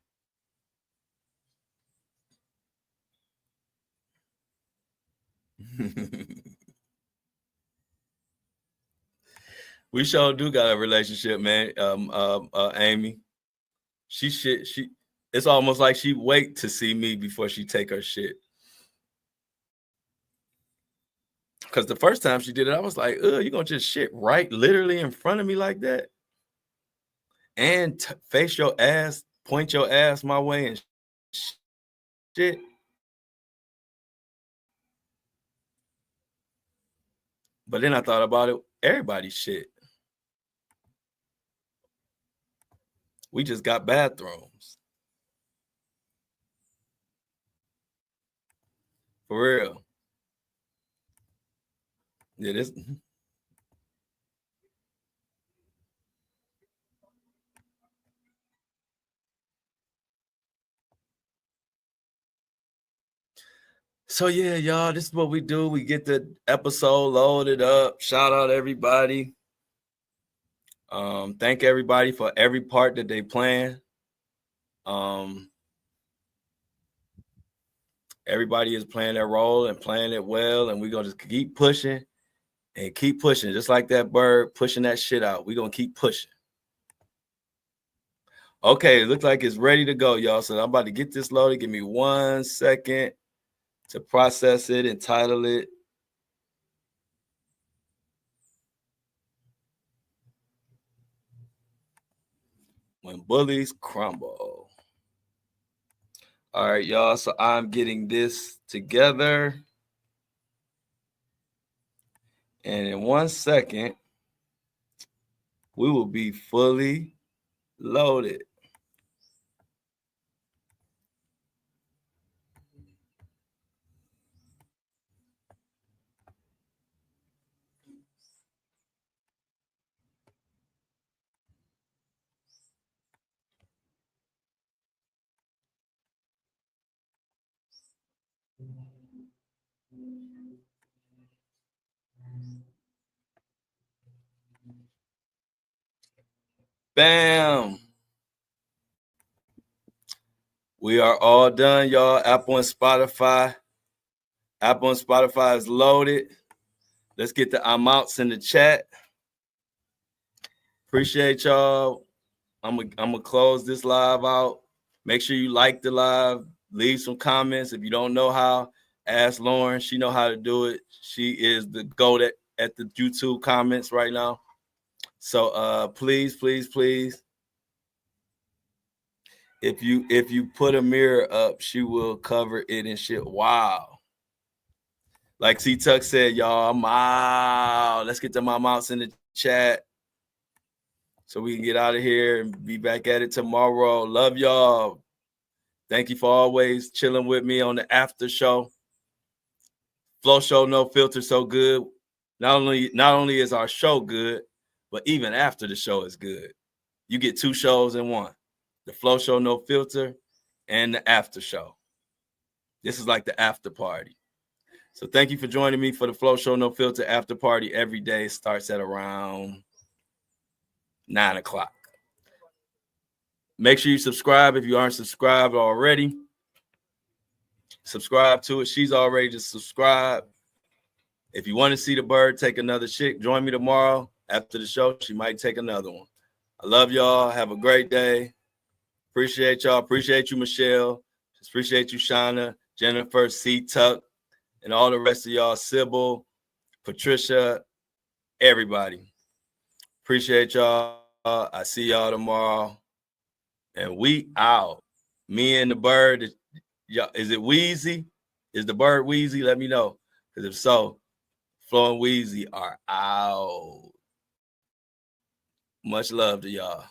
We sure do got a relationship, man. Amy. She it's almost like she wait to see me before she take her shit. Because the first time she did it, I was like, you gonna just shit right literally in front of me like that? And face your ass, point your ass my way and shit. But then I thought about it, everybody's shit. We just got bathrooms. For real. Yeah, this. So yeah, y'all, this is what we do. We get the episode loaded up. Shout out everybody. Thank everybody for every part that they plan. Everybody is playing their role and playing it well, and we're gonna just keep pushing and keep pushing, just like that bird pushing that shit out. We're gonna keep pushing. Okay, it looks like it's ready to go, y'all. So I'm about to get this loaded. Give me 1 second to process it and title it. When bullies crumble. All right, y'all. So I'm getting this together. And in 1 second, we will be fully loaded. Bam. We are all done, y'all. Apple and Spotify. Apple and Spotify is loaded. Let's get the amounts in the chat. Appreciate y'all. I'm gonna close this live out. Make sure you like the live. Leave some comments. If you don't know how, ask Lauren. She know how to do it. She is the GOAT at the YouTube comments right now. So please, please, please. If you put a mirror up, she will cover it and shit. Wow. Like T-Tuck said, y'all, I'm out. Let's get them amounts in the chat so we can get out of here and be back at it tomorrow. Love y'all. Thank you for always chilling with me on the after show. Flow Show No Filter so good. Not only is our show good, but even after the show is good. You get 2 shows in one. The Flow Show No Filter and the after show. This is like the after party. So thank you for joining me for the Flow Show No Filter after party every day. Starts at around 9 o'clock. Make sure you subscribe if you aren't subscribed already. Subscribe to it. She's already just subscribed. If you want to see the bird take another shit, join me tomorrow after the show. She might take another one. I love y'all. Have a great day. Appreciate y'all. Appreciate you, Michelle. Appreciate you, Shauna, Jennifer, C-Tuck, and all the rest of y'all, Sybil, Patricia, everybody. Appreciate y'all. I see y'all tomorrow. And we out. Me and the bird. Is it Wheezy? Is the bird Wheezy? Let me know. Because if so, Flo and Wheezy are out. Much love to y'all.